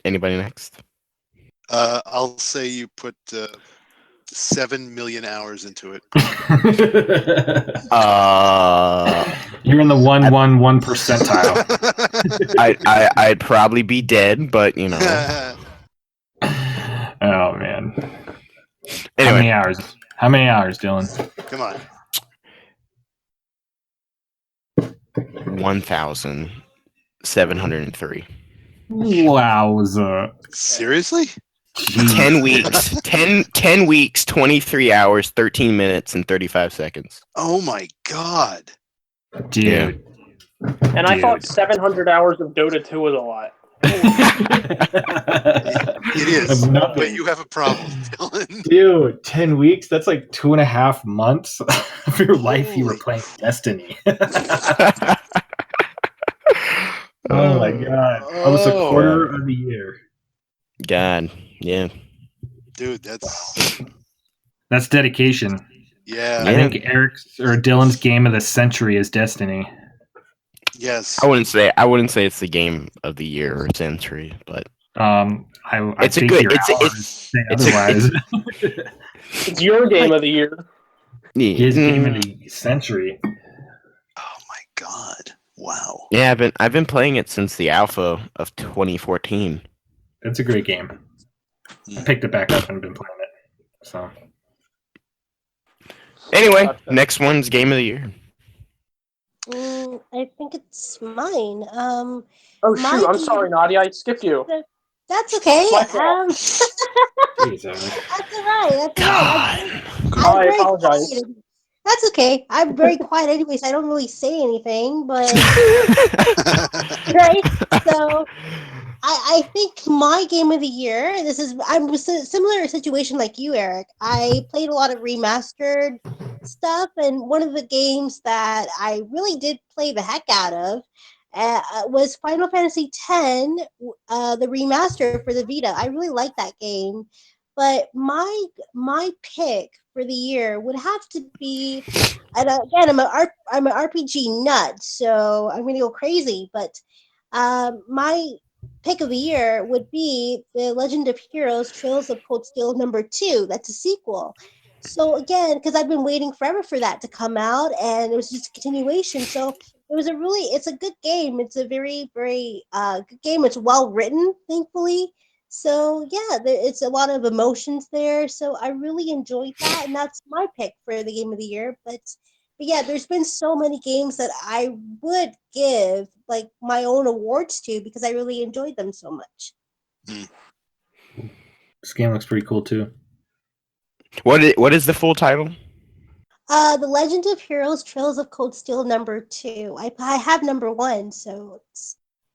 Anybody next?
I'll say you put 7 million hours into it.
You're in the 111 percentile.
I'd probably be dead, but
Oh man.
Anyway.
How many hours, Dylan?
Come on.
1,703.
Wowza.
Seriously?
10 weeks. 10 weeks, 23 hours, 13 minutes, and 35 seconds.
Oh my god.
Dude.
Yeah.
And I thought 700 hours of Dota 2 was a lot.
It is. But you have a problem, Dylan.
Dude, 10 weeks? That's like 2.5 months of your life you were playing Destiny. Oh my god. Almost a quarter of the year.
God, yeah.
Dude,
that's dedication.
Yeah.
I think Eric's or Dylan's game of the century is Destiny.
Yes.
I wouldn't say it's the game of the year or century, but
it's think otherwise.
It's your game of the year.
His game of the century.
Oh my god. Wow.
Yeah, I've been playing it since the alpha of 2014.
It's a great game. I picked it back up and been playing it. So
anyway, next one's game of the year.
I think it's mine.
Oh shoot! I'm sorry, Nadia. I skipped you.
That's okay.
That's all
right. That's all right.
I apologize.
That's okay. I'm very quiet anyway, so I don't really say anything. But right, so I think my game of the year. I'm a similar situation like you, Eric. I played a lot of remastered stuff, and one of the games that I really did play the heck out of was Final Fantasy X, the remaster for the Vita. I really like that game, but my pick for the year would have to be. And again, I'm an RPG nut, so I'm gonna go crazy. But my pick of the year would be The Legend of Heroes Trails of Cold Steel number 2. That's a sequel. So again, because I've been waiting forever for that to come out, and it was just a continuation. So it's a good game. It's a very, very good game. It's well written, thankfully. So yeah, it's a lot of emotions there. So I really enjoyed that, and that's my pick for the game of the year. But yeah, there's been so many games that I would give like my own awards to because I really enjoyed them so much.
This game looks pretty cool too.
What is the full title?
The Legend of Heroes Trails of Cold Steel number 2. I have number 1, so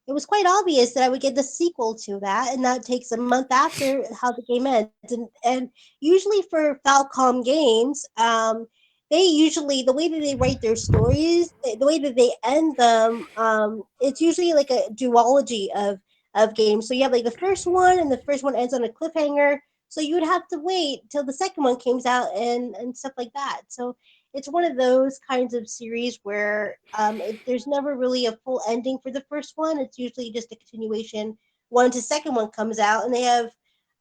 it was quite obvious that I would get the sequel to that, and that takes a month after how the game ends. And usually for Falcom games, they usually the way that they write their stories, the way that they end them, it's usually like a duology of games. So you have like the first one, and the first one ends on a cliffhanger. So you would have to wait till the second one comes out and stuff like that. So it's one of those kinds of series where there's never really a full ending for the first one. It's usually just a continuation. Once the second one comes out, and they have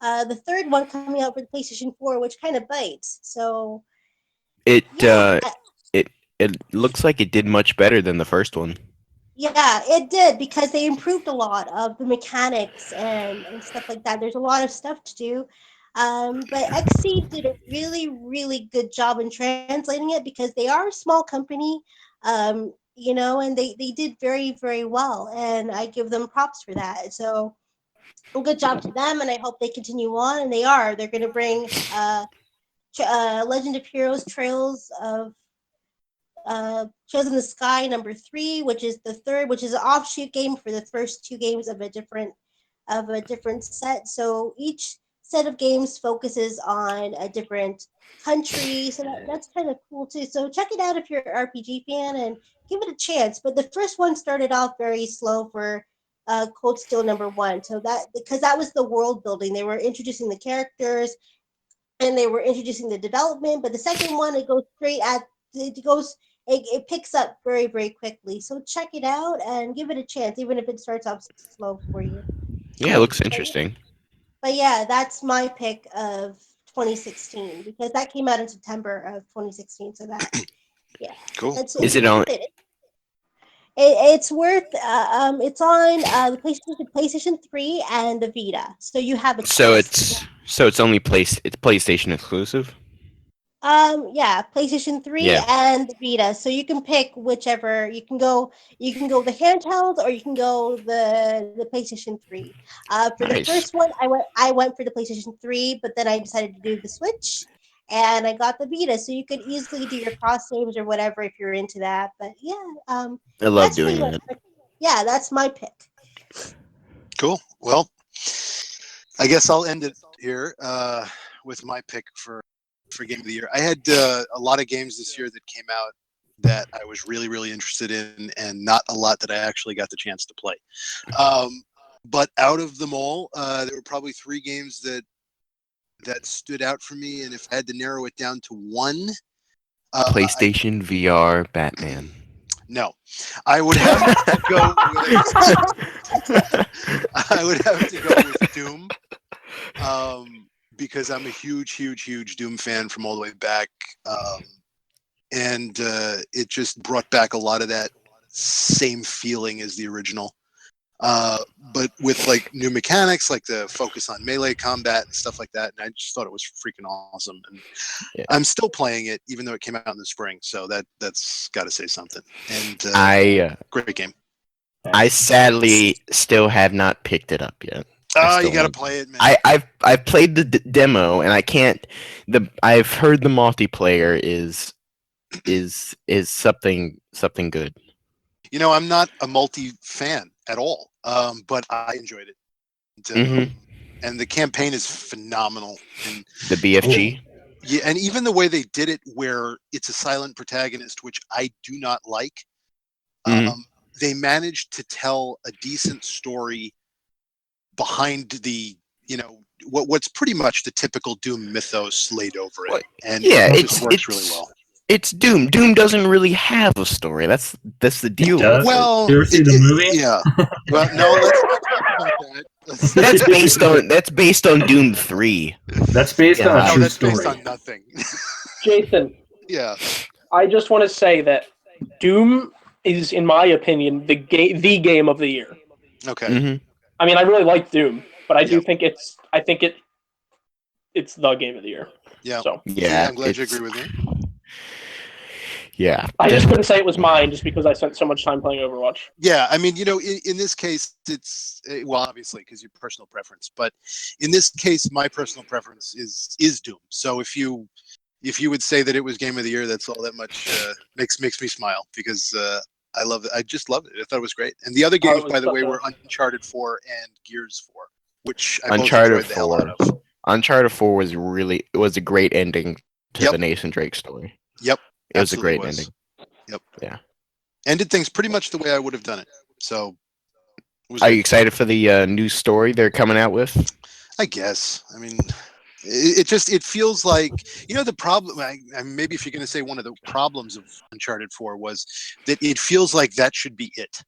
the third one coming out for the PlayStation 4, which kind of bites. So
It
yeah,
it it looks like it did much better than the first one.
yeah, it did because they improved a lot of the mechanics and stuff like that. There's a lot of stuff to do. But XC did a really, really good job in translating it because they are a small company, and they did very, very well. And I give them props for that. So, good job to them. And I hope they continue on. And they are. They're going to bring Legend of Heroes Trails of Shows in the Sky number 3, which is the third, which is an offshoot game for the first 2 games of a different set. So each set of games focuses on a different country. So that's kind of cool too. So check it out if you're an RPG fan and give it a chance. But the first one started off very slow for Cold Steel number 1. So that because that was the world building. They were introducing the characters and they were introducing the development. But the second one, it goes it picks up very, very quickly. So check it out and give it a chance, even if it starts off slow for you.
Yeah, it looks interesting.
But yeah, that's my pick of 2016 because that came out in September of 2016. So that yeah,
Cool.
Is
it's
it on?
worth it. It's worth. It's on the PlayStation 3 and the Vita, so you have a
So
choice.
it's only it's PlayStation exclusive.
Yeah, PlayStation 3
Yeah,
and the Vita. So you can pick whichever. You can go the handheld or you can go the PlayStation 3. For the
nice.
first one, I went for the PlayStation 3, but then I decided to do the Switch and I got the Vita. So you could easily do your cross saves or whatever if you're into that. But yeah,
I love
that's
doing
pretty much
that.
yeah, that's my pick.
Cool. Well, I guess I'll end it here with my pick for game of the year. I had a lot of games this year that came out that I was really, really interested in, and not a lot that I actually got the chance to play. But out of them all, there were probably 3 games that stood out for me, and if I had to narrow it down to one,
PlayStation VR Batman.
no, I would have to go with I would have to go with Doom, because I'm a huge, huge, huge Doom fan from all the way back, and it just brought back a lot of that same feeling as the original. But with like new mechanics, like the focus on melee combat and stuff like that, and I just thought it was freaking awesome. And
Yeah.
I'm still playing it, even though it came out in the spring. So that's got to say something. And great game.
I sadly still have not picked it up yet.
Oh, you got to play it, man.
I've played the demo and I can't. I've heard the multiplayer is is something good.
I'm not a multi fan at all, but I enjoyed it. And the campaign is phenomenal. And
The BFG.
yeah, and even the way they did it, where it's a silent protagonist, which I do not like. They managed to tell a decent story behind the, what's pretty much the typical Doom mythos laid over it, and it just works really well.
It's Doom. Doom doesn't really have a story. That's the deal.
does.
Well,
You ever see the movie?
Yeah. Well, no, let's not talk about that.
That's based on Doom 3.
That's based on a
No,
true
that's
story.
based on nothing.
Jason,
Yeah.
I just want to say that Doom is, in my opinion, the game of the year.
Okay.
I mean, I really like Doom, but I do
Yep.
think it's the game of the year.
Yeah.
So
Yeah,
I'm glad you agree with me.
Yeah.
I just couldn't say it was mine just because I spent so much time playing Overwatch.
Yeah, I mean, in this case, it's obviously because your personal preference, but in this case, my personal preference is Doom. So if you would say that it was game of the year, that's all that much makes me smile, because I love it. I just loved it. I thought it was great. And the other games, by the way, were Uncharted 4 and Gears 4, which I both enjoyed the hell out of.
Uncharted 4 was a great ending to the Nathan Drake story.
Yep.
It was a great ending.
Yep.
Yeah.
Ended things pretty much the way I would have done it. So.
Are you excited for the new story they're coming out with?
I guess. I mean, it feels like, the problem. Maybe if you're going to say one of the problems of Uncharted 4 was that it feels like that should be it,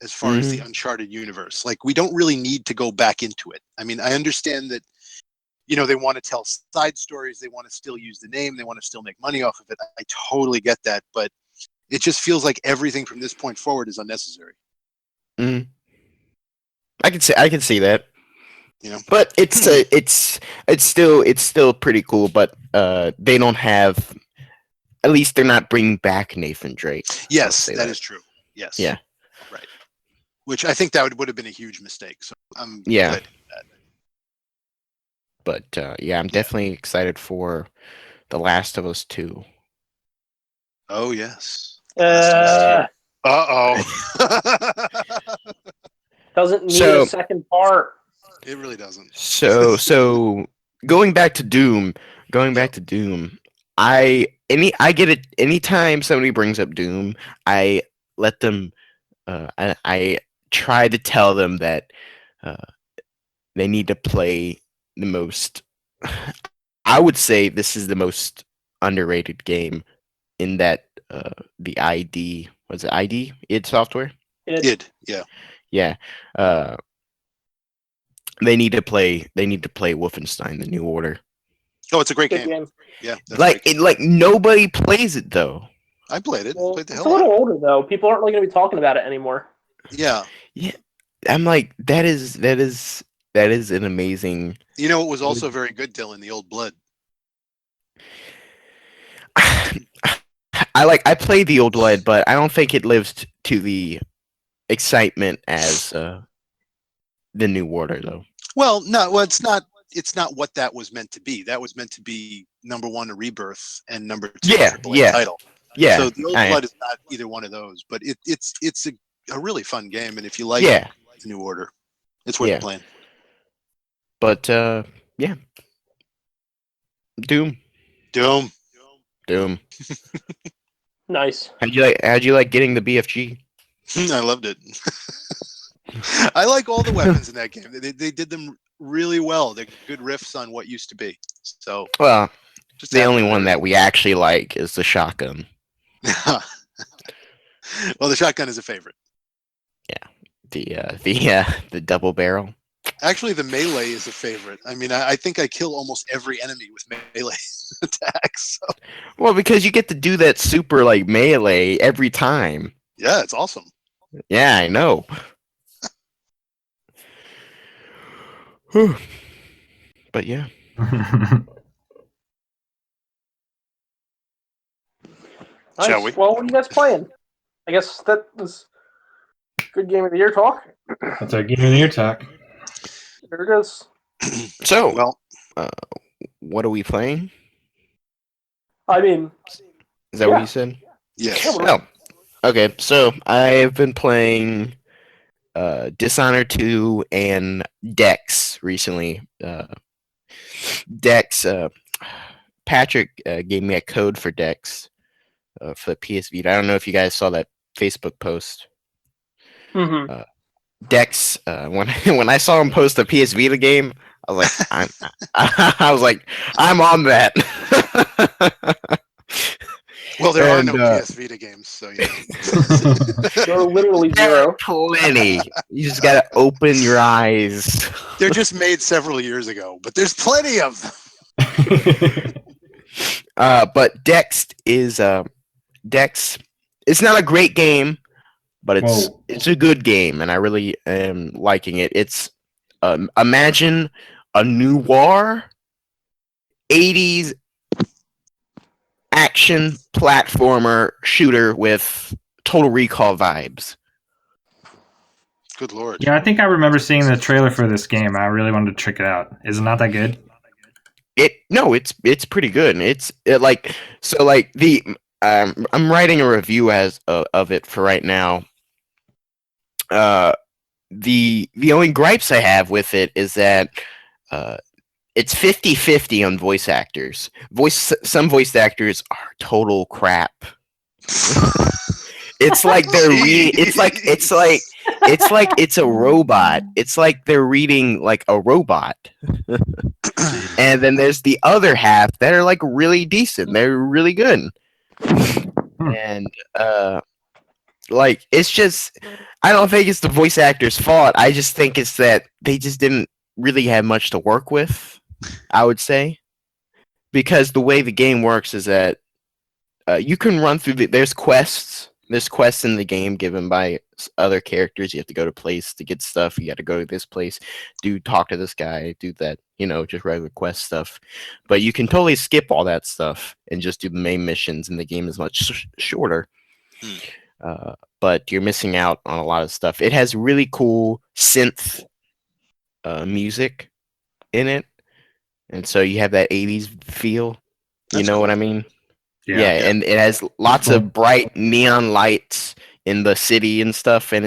as far as the Uncharted universe. Like, we don't really need to go back into it. I mean, I understand that, they want to tell side stories. They want to still use the name. They want to still make money off of it. I totally get that, but it just feels like everything from this point forward is unnecessary.
I can see that. But it's still pretty cool. But they don't have. At least they're not bringing back Nathan Drake.
Yes, that is true. Yes.
Yeah.
Right. Which I think that would have been a huge mistake. So I'm
glad
to hear that.
But I'm definitely excited for The Last of Us 2.
Oh yes.
Uh-oh. Doesn't need a second part.
It really doesn't.
So going back to Doom, I get it anytime somebody brings up Doom, I let them I try to tell them that they need to play the most I would say this is the most underrated game in that the ID was it ID id Software?
id, yeah.
Yeah. They need to play Wolfenstein: The New Order.
Oh, it's a great game. Yeah,
like nobody plays it though.
I played it.
Well,
played the
it's
hell
a little
out.
older though. People aren't really going to be talking about it anymore.
Yeah.
Yeah. I'm like that is an amazing.
It was also very good, Dylan, the Old Blood.
I played the Old Blood, but I don't think it lives to the excitement as the New Order though.
Well, no, it's not what that was meant to be. That was meant to be number one, a rebirth, and number two, a AAA title.
Yeah.
So the Old Blood is not either one of those, but it's a really fun game, and if you like the New Order, it's worth playing.
But Doom.
Nice.
How'd you like getting the BFG?
I loved it. I like all the weapons in that game. They did them really well. They're good riffs on what used to be. So
the only one that we actually like is the shotgun.
Well, the shotgun is a favorite.
Yeah, the double barrel.
Actually, the melee is a favorite. I mean, I think I kill almost every enemy with melee attacks. So.
Well, because you get to do that super melee every time.
Yeah, it's awesome.
Yeah, I know. But yeah.
Nice.
Shall we?
Well, what are you guys playing? I guess that was good game of the year talk.
That's our game of the year talk.
There it is.
So, what are we playing?
I mean,
Is that what you said?
Yes.
Yeah,
Oh, okay. So I've been playing Dishonored 2 and Dex recently. Dex, Patrick gave me a code for Dex for the PS Vita. I don't know if you guys saw that Facebook post.
Mm-hmm.
Dex, when I saw him post a PS Vita game, I was like, I was like, I'm on that.
Well, there are no
And,
PS Vita games, so you know.
There are literally
there are
zero.
plenty. You just gotta open your eyes.
They're just made several years ago, but there's plenty of them.
But Dex is Dex. It's not a great game, but
Whoa.
it's a good game, and I really am liking it. It's imagine a noir 80s action platformer shooter with Total Recall vibes.
Good lord.
Yeah, I think I remember seeing the trailer for this game. I really wanted to check it out. Is it not that good?
It's pretty good. I'm writing a review of it for right now. The only gripes I have with it is that it's 50-50 on voice actors. Some voice actors are total crap. It's like they're it's a robot. It's like they're reading like a robot. And then there's the other half that are like really decent. They're really good. And like it's just I don't think it's the voice actor's fault. I just think it's that they just didn't really have much to work with, I would say. Because the way the game works is that you can run through there's quests. There's quests in the game given by other characters. You have to go to place to get stuff. You got to go to this place, talk to this guy, do that, just regular quest stuff. But you can totally skip all that stuff and just do the main missions, and the game is much shorter. But you're missing out on a lot of stuff. It has really cool synth music in it, and so you have that 80s feel.
That's
What I
cool.
mean? Yeah, and it has lots of bright neon lights in the city and stuff, and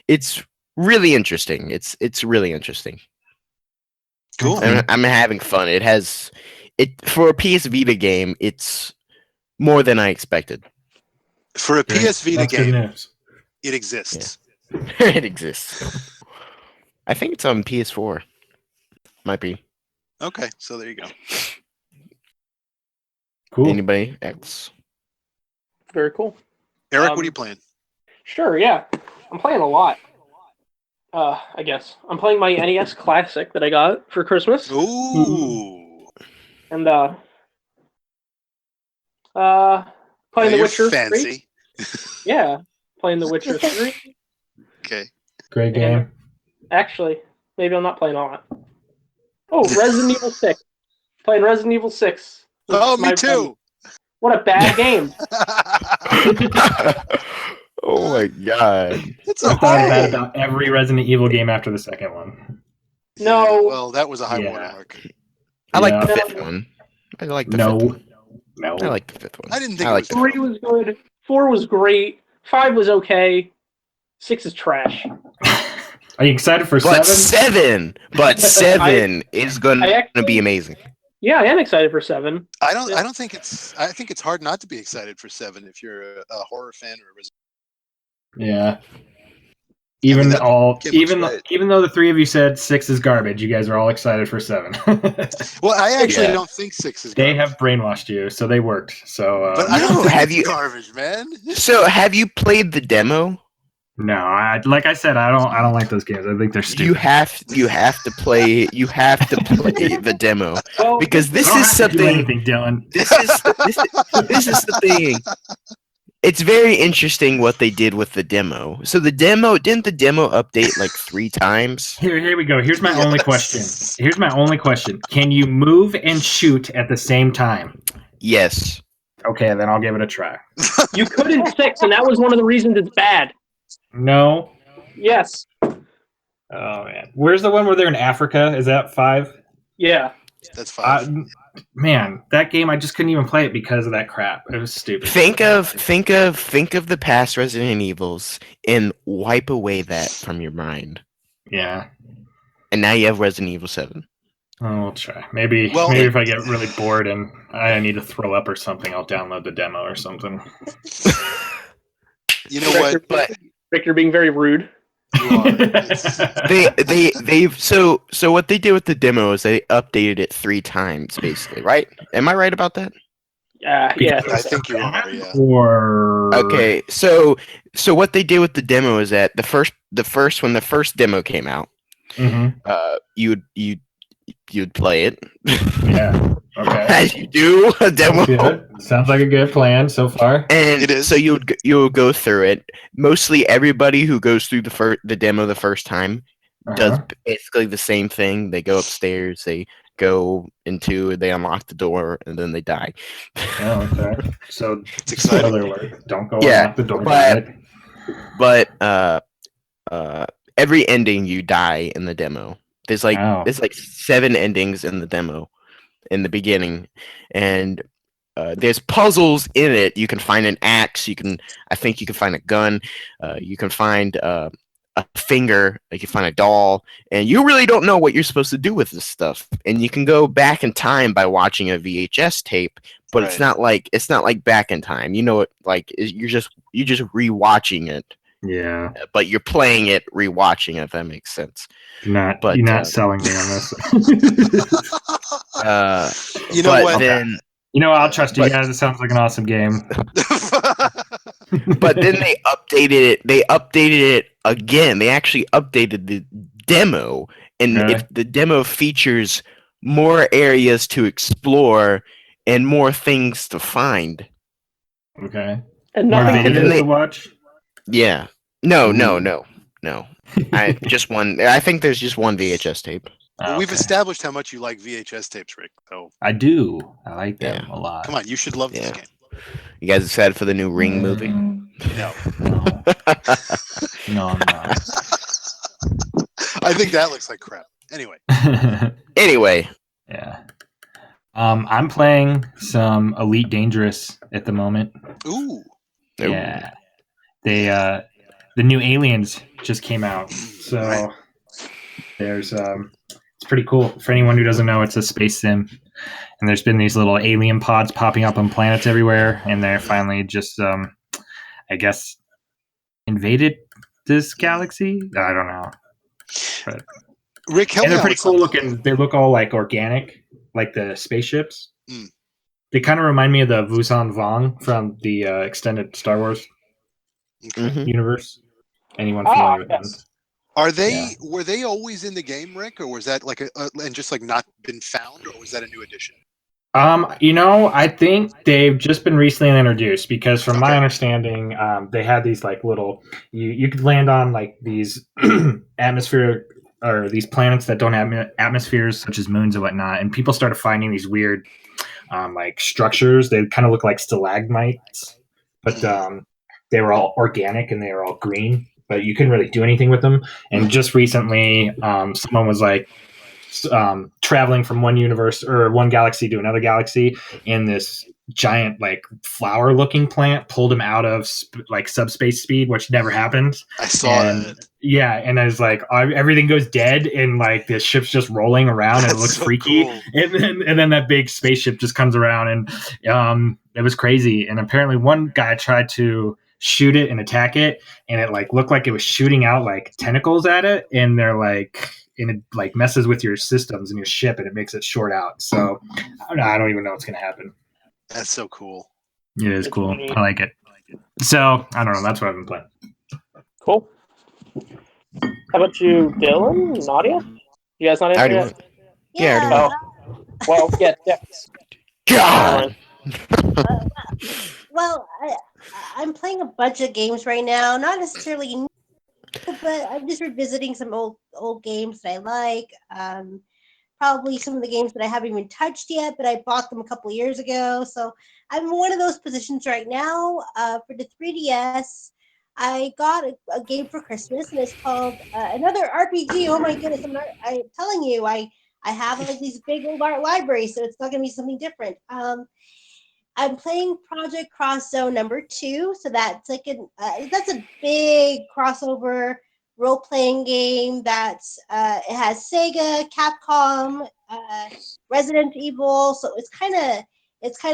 it's really interesting. It's really interesting.
Cool.
And I'm having fun. It has for a PS Vita game. It's more than I expected.
For a PS Vita
That's good
game,
news.
it exists.
It exists. I think it's on PS4. Might be.
Okay, so there you go.
Cool.
Anybody else?
Very cool.
Eric, what are you playing?
Sure, yeah. I'm playing a lot. I guess. I'm playing my NES Classic that I got for Christmas.
Ooh.
And playing The
You're
Witcher 3.
fancy.
Yeah. Playing The Witcher 3.
Okay.
Great game.
Actually, maybe I'm not playing all that. Oh, Resident Evil 6. Playing Resident Evil 6.
Oh, me too.
What a bad game.
Oh my god.
It's
I thought that
okay.
about every Resident Evil game after the second one.
No.
Yeah, well, that was a high
Yeah.
watermark.
I like the
Yeah.
fifth one. I like the fifth one.
No.
I like the fifth one.
I didn't think
I
it
like
was
the
3 was good. 4 was great. 5 was okay. 6 is trash.
Are you excited for
But
7?
seven is gonna be amazing.
Yeah, I am excited for 7.
I don't think it's. I think it's hard not to be excited for 7 if you're a horror fan or a Resident.
Yeah. Even
that game looks great.
even though the three of you said 6 is garbage, you guys are all excited for 7.
Well, I actually
Yeah.
don't think 6 is.
They
Garbage.
have brainwashed you, so they worked. So,
But I don't
No,
think
have
it's
you-
garbage, man.
So have you played the demo?
no, like I said, I don't like those games. I think they're stupid.
You have to play the demo.
Well,
Because
I
this
don't
is
have to do
something
anything, Dylan.
this is the thing. It's very interesting what they did with the demo. So didn't the demo update like 3 times?
Here we go. Here's my only question.
Yes.
Here's my only question. Can you move and shoot at the same time?
Yes.
Okay, then I'll give it a try.
you could in 6, and that was one of the reasons it's bad.
No.
Yes.
Oh man. Where's the one where they're in Africa? Is that 5?
Yeah.
That's 5.
man, that game I just couldn't even play it because of that crap. It was stupid.
Think of the past Resident Evils and wipe away that from your mind.
Yeah.
And now you have Resident Evil 7.
Oh, we'll try. Maybe if I get really bored and I need to throw up or something, I'll download the demo or something.
You know what?
But
Rick, you're being very rude.
You are.
they've so what they did with the demo is they updated it 3 times basically, right? Am I right about that?
Yeah.
I think you are. Yeah.
Or
Okay, so what they did with the demo is that the first when the first demo came out,
Mhm.
you'd play it.
Yeah. Okay.
As you do a demo.
Good. Sounds like a good plan so far.
And
It is.
so you would go through it. Mostly everybody who goes through the demo the first time does basically the same thing. They go upstairs, they unlock the door, and then they die.
Oh, okay. So
It's exciting.
spoiler alert. Don't go
Yeah,
unlock the door.
but every ending you die in the demo. There's like 7 endings in the demo in the beginning, and there's puzzles in it. You can find an axe. I think you can find a gun. You can find a finger. You can find a doll, and you really don't know what you're supposed to do with this stuff. And you can go back in time by watching a VHS tape, but it's not like back in time. You know it, like you're just rewatching it.
Yeah.
But you're playing it, rewatching it. If that makes sense.
You're not selling me on this.
You know what?
Then
I'll trust you guys. It sounds like an awesome game.
But then they updated it again. They actually updated the demo, and the demo features more areas to explore and more things to find.
Okay.
And
more
nothing
videos to watch.
Yeah. No. I think there's just one VHS tape.
Well, we've established how much you like VHS tapes, Rick. So
I do. I like them a lot.
come on, you should love this game.
You guys excited for the new Ring movie?
No.
No, I'm not.
I think that looks like crap. Anyway.
Yeah. I'm playing some Elite Dangerous at the moment.
Ooh.
Yeah. They the new Aliens just came out. So there's it's pretty cool. For anyone who doesn't know, it's a space sim. And there's been these little alien pods popping up on planets everywhere, and they're finally just I guess invaded this galaxy. I don't know. But
Rick, help me
they're
out
pretty
with
cool
something.
looking. They look all like organic, like the spaceships.
Mm.
They kind of remind me of the Wusan Vong from the extended Star Wars universe. Anyone familiar with them?
Are they were they always in the game, Rick, or was that like and just like not been found, or was that a new addition?
I think they've just been recently introduced because from my understanding, they had these like little you could land on like these atmosphere or these planets that don't have atmospheres such as moons and whatnot, and people started finding these weird like structures. They kind of look like stalagmites, but they were all organic and they were all green, but you couldn't really do anything with them. And just recently, someone was like traveling from one universe or one galaxy to another galaxy, and this giant like flower looking plant pulled him out of like subspace speed, which never happens.
I saw that.
Yeah, and I was like, everything goes dead, and like the ship's just rolling around, and it looks so freaky. Cool. And then that big spaceship just comes around, and it was crazy. And apparently, one guy tried to shoot it and attack it, and it like looked like it was shooting out like tentacles at it, and they're like, and it like messes with your systems and your ship, and it makes it short out. So I don't even know what's gonna happen.
That's so cool.
It is cool. I like it. So I don't know. That's what I've been playing.
Cool. How about you, Dylan? Nadia? You guys not answer yet?
Yeah.
Well, yeah.
God.
Well, I'm playing a bunch of games right now. Not necessarily new, but I'm just revisiting some old games that I like. Probably some of the games that I haven't even touched yet, but I bought them a couple years ago. So I'm in one of those positions right now. For the 3DS, I got a game for Christmas, and it's called another RPG. Oh my goodness! I'm telling you, I I have like these big old art libraries, so it's not going to be something different. I'm playing Project Cross Zone #2, so that's like that's a big crossover role playing game. That's it has Sega, Capcom, Resident Evil, so it's kind of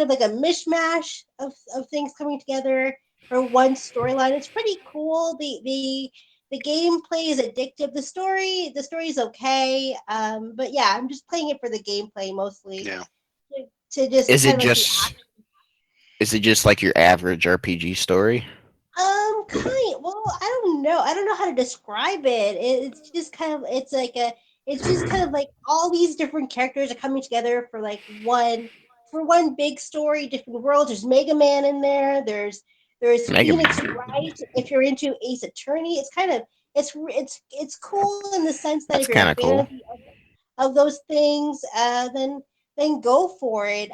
like a mishmash of things coming together for one storyline. It's pretty cool. The gameplay is addictive. The story is okay, but yeah, I'm just playing it for the gameplay mostly.
Yeah.
To just
Is
kind
it
of like
just is it just like your average RPG story?
well, I don't know. I don't know how to describe it. It's just kind of it's just kind of like all these different characters are coming together for one big story, different worlds. There's Mega Man in there. There's
Mega
Phoenix
Man.
Wright if you're into Ace Attorney. It's kind of it's cool in the sense that
That's
if you're
kind
a
of
fan
cool.
of those things, then go for it.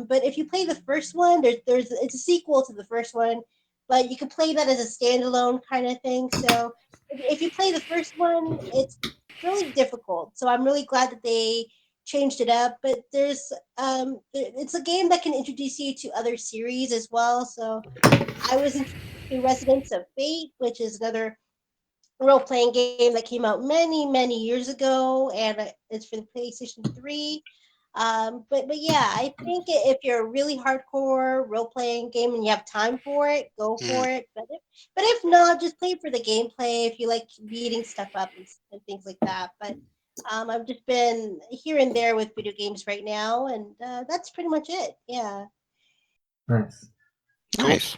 But if you play the first one, there's it's a sequel to the first one, but you can play that as a standalone kind of thing. So if you play the first one, it's really difficult. So I'm really glad that they changed it up. But it's a game that can introduce you to other series as well. So I was introduced to Residents of Fate, which is another role playing game that came out many years ago, and it's for the PlayStation 3. But yeah, I think if you're a really hardcore role playing game and you have time for it, go
Mm.
for it. But if not, just play for the gameplay if you like beating stuff up and things like that. But I've just been here and there with video games right now, and that's pretty much it. Yeah.
Nice.
Cool.
Nice.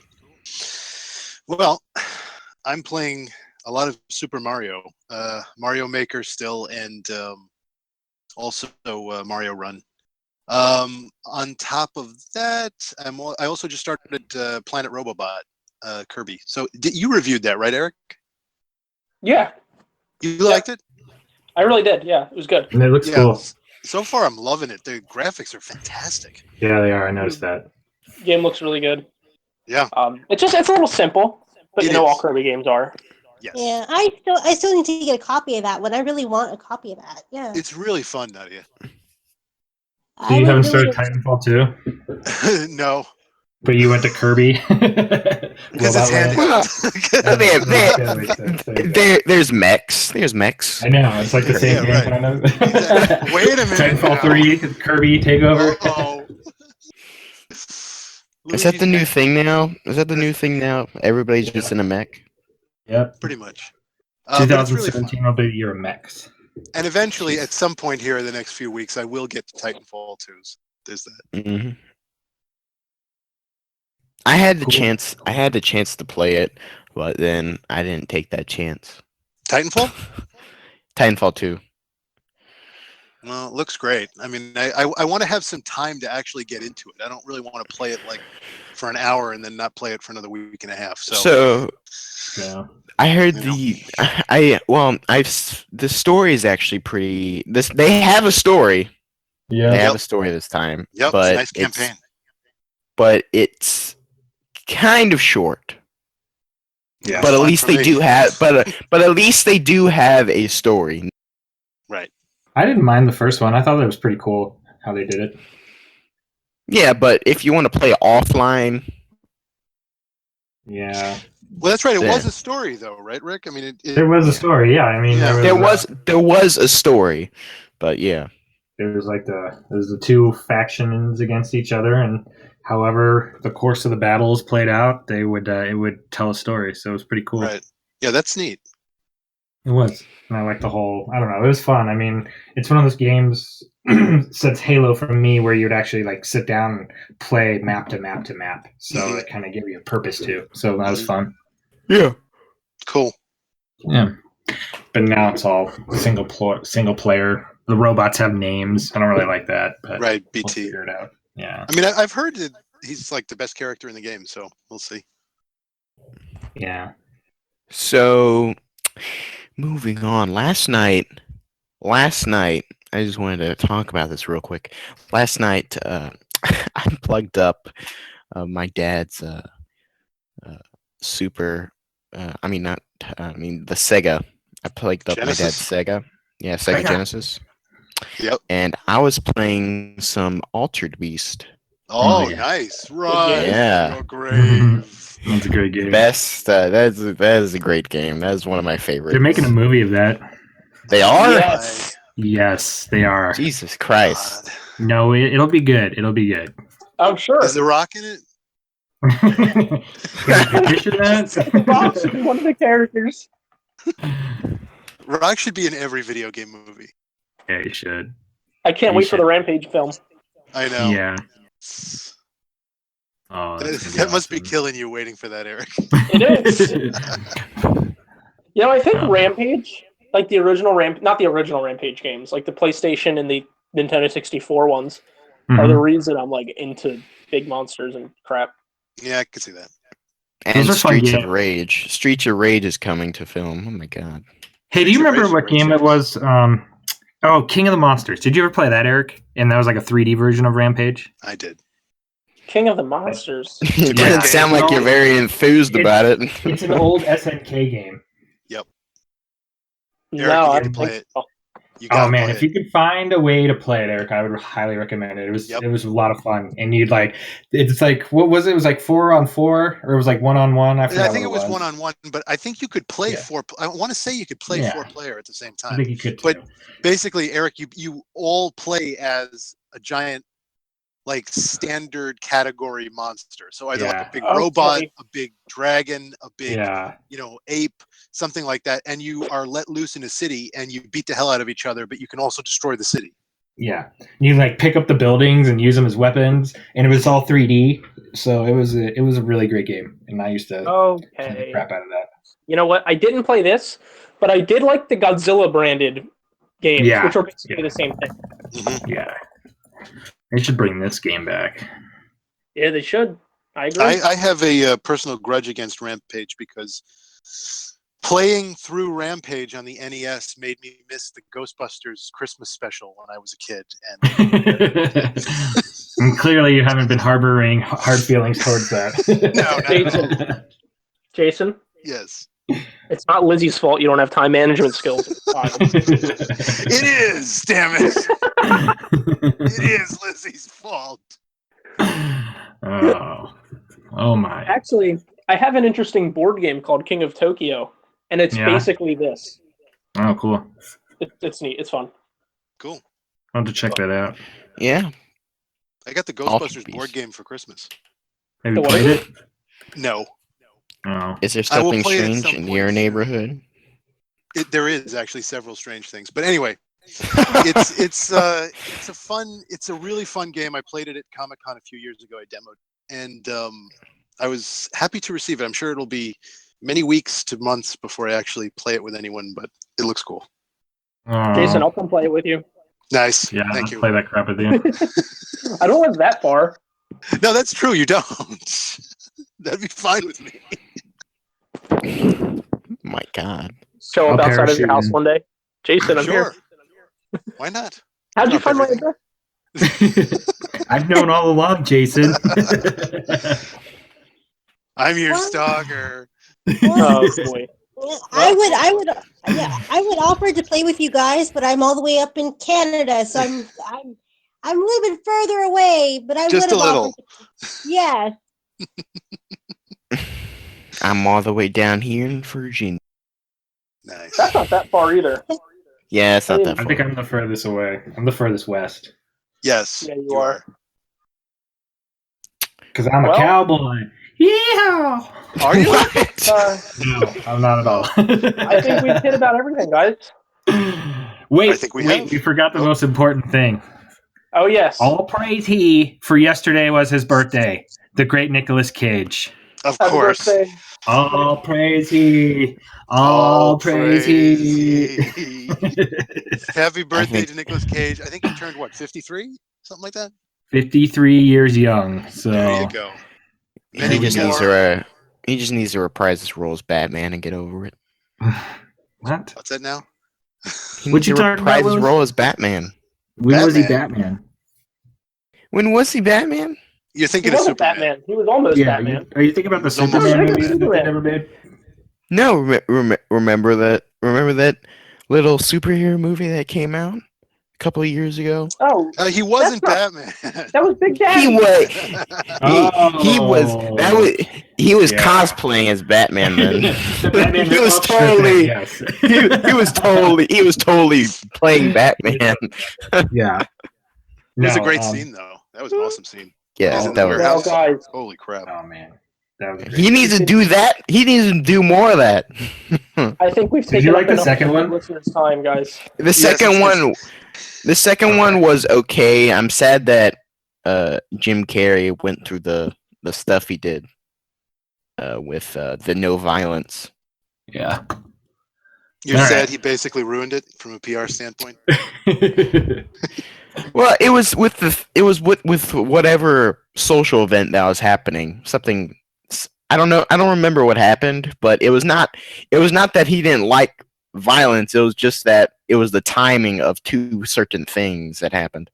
Well, I'm playing a lot of Super Mario, Mario Maker still, and also Mario Run. On top of that, I also just started Planet Robobot, Kirby. So you reviewed that, right, Eric?
Yeah,
You liked it?
I really did. Yeah, it was good.
And it looks
Yeah.
cool.
So far, I'm loving it. The graphics are fantastic.
Yeah, they are. I noticed that.
Game looks really good.
Yeah,
It's a little simple, but
it
you know all
is.
Kirby games are.
Yes.
Yeah, I still need to get a copy of that one. I really want a copy of that. Yeah,
It's really fun, Nadia.
So
I
you
would
haven't
really.
started Titanfall 2,
No,
but you went to Kirby
because it's
Robot Land.
Well,
handheld.
there,
That makes sense. There you go.
there's mechs. There's mechs.
I know it's like the same
Yeah,
game,
right.
kind of.
Exactly. Wait a minute
Titanfall
now.
3, Kirby takeover.
Oh.
Is that the new
Luigi's
thing now? Is that the new thing now? Everybody's just in a mech.
Yep.
pretty much. But it's really fun.
2017 will be the year of mechs.
And eventually, at some point here in the next few weeks, I will get to Titanfall 2. So there's that.
Hmm. I had the
Cool.
chance. I had the chance to play it, but then I didn't take that chance.
Titanfall?
Titanfall 2.
Well, it looks great. I mean, I want to have some time to actually get into it. I don't really want to play it like for an hour and then not play it for another week and a half. So
Yeah.
I heard
You
the story is actually pretty. They have a story. They
Yeah.
have
Yep.
a story this time.
Yep,
but
it's a nice campaign.
But it's kind of short.
Yeah,
But at
fine
least
for
they
me.
do have. But at least they do have a story.
Right.
I didn't mind the first one. I thought that was pretty cool how they did it.
Yeah, but if you want to play offline,
Yeah.
Well, that's right. It
Yeah.
was a story, though, right, Rick? I mean,
There was a story, yeah. I mean,
Yeah.
there was a story, but yeah.
There was the two factions against each other, and however the course of the battles played out, it would tell a story. So it was pretty cool.
Right. Yeah, that's neat.
It was, and I like the whole. I don't know. It was fun. I mean, it's one of those games since Halo for me where you'd actually like sit down and play map to map to map. So
Mhm.
it kind of gave you a purpose too. So that was
Mhm.
fun.
Yeah.
Cool.
Yeah. But now it's all single player. The robots have names. I don't really like that, but
Right,
we'll
BT.
figure it out. Yeah.
I mean, I've heard that he's like the best character in the game, so we'll see.
Yeah.
So, moving on. Last night, I just wanted to talk about this real quick. Last night, I plugged up my dad's Super. The Sega. I plugged up my dad's
Genesis?
Sega. Yeah, Sega
Sega.
Genesis.
Yep.
And I was playing some Altered Beast.
Oh,
yeah.
nice. Rise
Yeah.
from your grave.
That's a great game.
Best. That is a great game. That is one of my favorites.
They're making a movie of that.
They are.
Yes.
Yes, they are.
Jesus Christ.
God.
No, it'll be good. It'll be good.
I'm sure.
Is The Rock in it?
Can I petition
The Rock should
that?
be one of the characters.
Rock should be in every video game movie.
Yeah, you should.
I can't
You
wait for the
should.
Rampage film.
I know.
Yeah. Oh,
That must be killing you waiting for that, Eric.
It is. You know, I think
Oh.
Rampage, like the original not the original Rampage games, like the PlayStation and the Nintendo 64 ones, are the reason I'm like into big monsters and crap.
Yeah, I can see that.
And
Those are fun
Streets of
games.
Rage. Streets of Rage is coming to film. Oh my god.
Hey, do you
Streets of
remember
Rage
what
is a great
game it
series.
was? Oh, King of the Monsters. Did you ever play that, Eric? And that was like a 3D version of Rampage.
I did.
King of the Monsters.
It
Yeah.
doesn't sound like you're very enthused about it.
It's an old SNK game.
Eric,
No,
you
I
need to
don't
play
think
it.
so.
You
Oh
gotta
man,
play
if
it.
you could find a way to play it, Eric, I would highly recommend it.
Yep.
It was a lot of fun, and you'd like it's like what was it? It was like 4-on-4, or it was like 1-on-1. I forgot.
I think it
what
was 1-on-1, but I think you could play
Yeah.
four. I want to say you could play
Yeah.
4-player at the same
I
time.
think you could too.
But basically, Eric, you all play as a giant, like standard category monster. So either like a big robot, a big dragon, a big ape, something like that, and you are let loose in a city and you beat the hell out of each other, but you can also destroy the city.
Yeah, you like pick up the buildings and use them as weapons, and it was all 3D. So it was a really great game, and I used to play the crap out of that.
You know what? I didn't play this, but I did like the Godzilla branded games, which are basically the same thing.
Mm-hmm.
Yeah, they should bring this game back.
Yeah, they should. I agree.
I have a personal grudge against Rampage because playing through Rampage on the NES made me miss the Ghostbusters Christmas special when I was a kid.
And clearly you haven't been harboring hard feelings towards that.
No, not at all.
Jason?
Yes.
It's not Lizzie's fault you don't have time management skills.
It is, damn it. It is Lizzie's fault.
Oh my.
Actually, I have an interesting board game called King of Tokyo, and it's basically this.
Oh, cool.
It's neat. It's fun.
Cool.
I'll have to check that out.
Yeah.
I got the Ghostbusters board game for Christmas.
Have you played it?
No.
Oh.
Is there something strange in your neighborhood?
There is actually several strange things, but anyway, it's a really fun game. I played it at Comic-Con a few years ago. I demoed, and I was happy to receive it. I'm sure it'll be many weeks to months before I actually play it with anyone, but it looks cool.
Jason, I'll come play it with you.
Nice.
Yeah,
Thank
I'll
you.
play that crap with you.
I don't live that far.
No, that's true. You don't. That'd be fine with me.
My God.
Show up outside of your house one day. Jason, I'm
Sure.
here.
Why not?
How'd you find my address?
I've known all along, Jason.
I'm your stalker.
Oh boy.
I would offer to play with you guys, but I'm all the way up in Canada, so I'm a little bit further away. But I
just
would
a
have
little.
Yeah.
I'm all the way down here in Virginia.
Nice.
That's not that far either.
Yeah, it's not that
I
far.
think I'm the furthest away. I'm the furthest west.
Yes.
Yeah, you are.
Because I'm a cowboy. Yeah.
Are you?
No, I'm not at all.
I think we've hit about everything, guys.
Wait,
I think we have.
we forgot the most important thing.
Oh yes.
All praise he, for yesterday was his birthday. The great Nicolas Cage.
Of
Happy
course.
birthday.
All praise he. All praise he.
Happy birthday to Nicolas Cage. I think he turned, what, 53? Something like that?
53 years young. So
There you go.
He just needs to reprise his role as Batman and get over it.
What?
What's that now?
He
What
needs
you
to
talking
reprise
about,
his
Willis?
role as Batman.
When was he
Batman?
Batman?
When was he Batman?
You're
He
thinking of
wasn't
Superman.
Batman. He was almost
Yeah,
Batman.
are you thinking about the
He's almost
Superman
Superman.
movie that they never made?
No, remember that little superhero movie that came out? a couple of years ago?
Oh,
He wasn't
That's
Batman.
that was Big
He
Daddy.
was.
Oh,
He was
Yeah.
cosplaying as Batman then.
The Batman
he was
Ultra thing,
totally.
yes.
He was totally playing Batman.
Yeah.
It was a
No,
great scene, though. That was an awesome scene.
Yeah,
He's in
that
the
was-
Well,
warehouse.
guys,
Holy crap!
Oh man, that was great.
he needs to do that. He needs to do more of that.
I think we've
Did
taken
you
up
like the
enough
second
of
one?
listeners' time, guys.
The second one was okay. I'm sad that Jim Carrey went through the stuff he did with the no violence.
Yeah.
You're
All
sad
right.
he basically ruined it from a PR standpoint.
Well, it was with whatever social event that was happening. Something I don't know. I don't remember what happened, but it was not that he didn't like violence. It was just that it was the timing of two certain things that happened.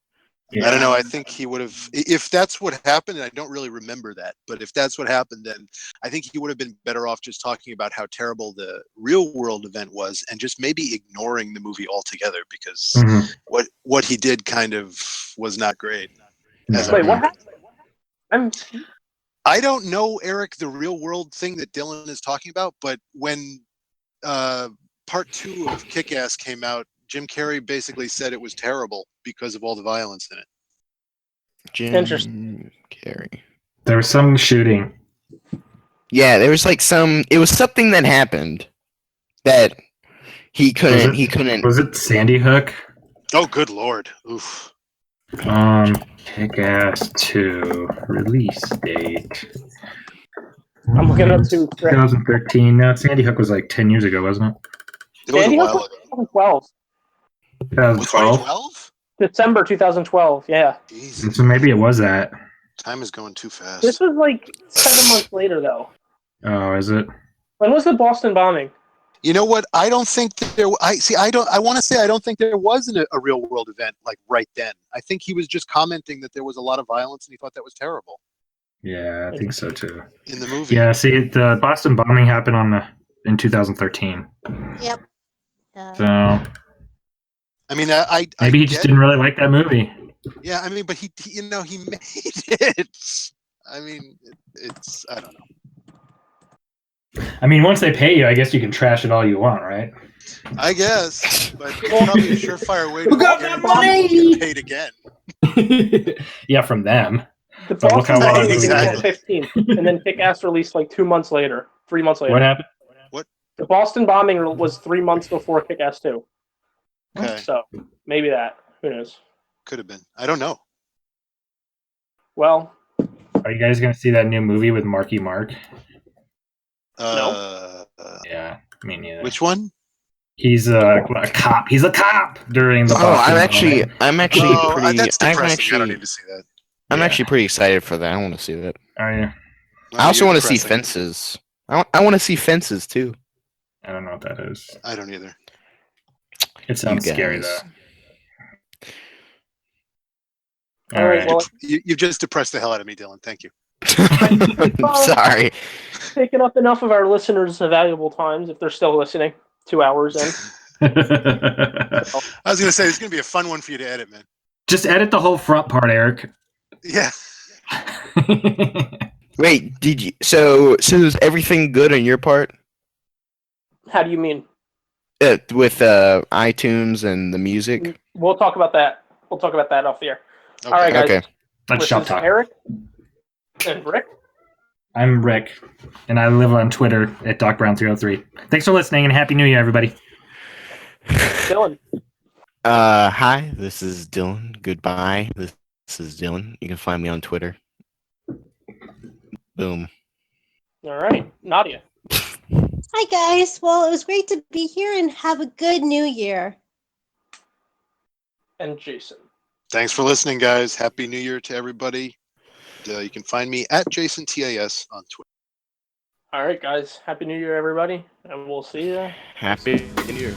Yeah.
I don't know. I think he would have, if that's what happened, and I don't really remember that, but if that's what happened, then I think he would have been better off just talking about how terrible the real world event was and just maybe ignoring the movie altogether, because
Mhm.
what he did kind of was not great. As
No.
I
Wait, what
remember.
happened?
I don't know, Eric, the real world thing that Dylan is talking about, but when part 2 of Kick-Ass came out, Jim Carrey basically said it was terrible because of all the violence in it.
Jim
Interesting.
Carrey.
There was some shooting.
Yeah, there was like it was something that happened that he couldn't.
Was it Sandy Hook?
Oh, good lord! Oof.
Kick-Ass 2 release date.
I'm looking up to
2013. No, Sandy Hook was like 10 years ago, wasn't it?
It was a
Sandy Hook
while
was
ago.
2012.
Was
2012.
2012?
December 2012. Yeah.
Jesus,
So maybe it was that.
time is going too fast.
This was like 7 months later, though.
Oh, is it?
When was the Boston bombing?
You know what? I don't think that there. I want to say I don't think there was a real world event like right then. I think he was just commenting that there was a lot of violence and he thought that was terrible
Yeah, I think so too.
in the movie.
Yeah, see, the Boston bombing happened in 2013.
Yep.
So
I mean, I
maybe he
get
just didn't really like that movie.
Yeah, I mean, but he you know, he made it. I mean, it's I don't know.
I mean, once they pay you, I guess you can trash it all you want, right?
I guess, but it's probably a surefire way to
Who got
guarantee
that money?
people get paid again.
Yeah, from them.
The
But look
Boston
how well
bombing
the
was
movie
April
did.
15th, and then Kick-Ass released like 2 months later, 3 months later.
What happened?
The Boston bombing was 3 months before Kick-Ass 2.
Okay,
So maybe that. Who knows?
could have been. I don't know.
Well,
Are you guys going to see that new movie with Marky Mark? Yeah, me neither.
Which one?
He's a cop. He's a cop during the Boston bombing.
I'm actually
Oh,
pretty.
that's
I'm
depressing. I don't
actually,
need to see that.
I'm
Yeah.
actually pretty excited for that. I want to see that.
Are you?
I also
You're
want to see
depressing.
Fences. I want to see Fences too.
I don't know what that is.
I don't either.
It sounds scary
guys.
though.
all right. Well,
You've just depressed the hell out of me, Dylan. Thank you.
Sorry.
taken up enough of our listeners' valuable times if they're still listening. 2 hours in.
I was gonna say it's gonna be a fun one for you to edit, man.
Just edit the whole front part, Eric.
Yeah.
Wait, did you? So is everything good on your part
How do you mean?
with iTunes and the music?
We'll talk about that. We'll talk about that off the air.
Okay.
All right, guys.
Okay.
Let's
This
shop
is
talk.
Eric and Rick.
I'm Rick, and I live on Twitter at DocBrown303. Thanks for listening, and Happy New Year, everybody.
Dylan.
Hi, this is Dylan. Goodbye. This is Dylan. You can find me on Twitter. Boom.
All right, Nadia.
Hi guys. Well, it was great to be here and have a good new year.
And Jason.
Thanks for listening, guys. Happy New Year to everybody. You can find me at JasonTAS on Twitter.
All right, guys. Happy New Year, everybody. And we'll see you.
Happy New Year.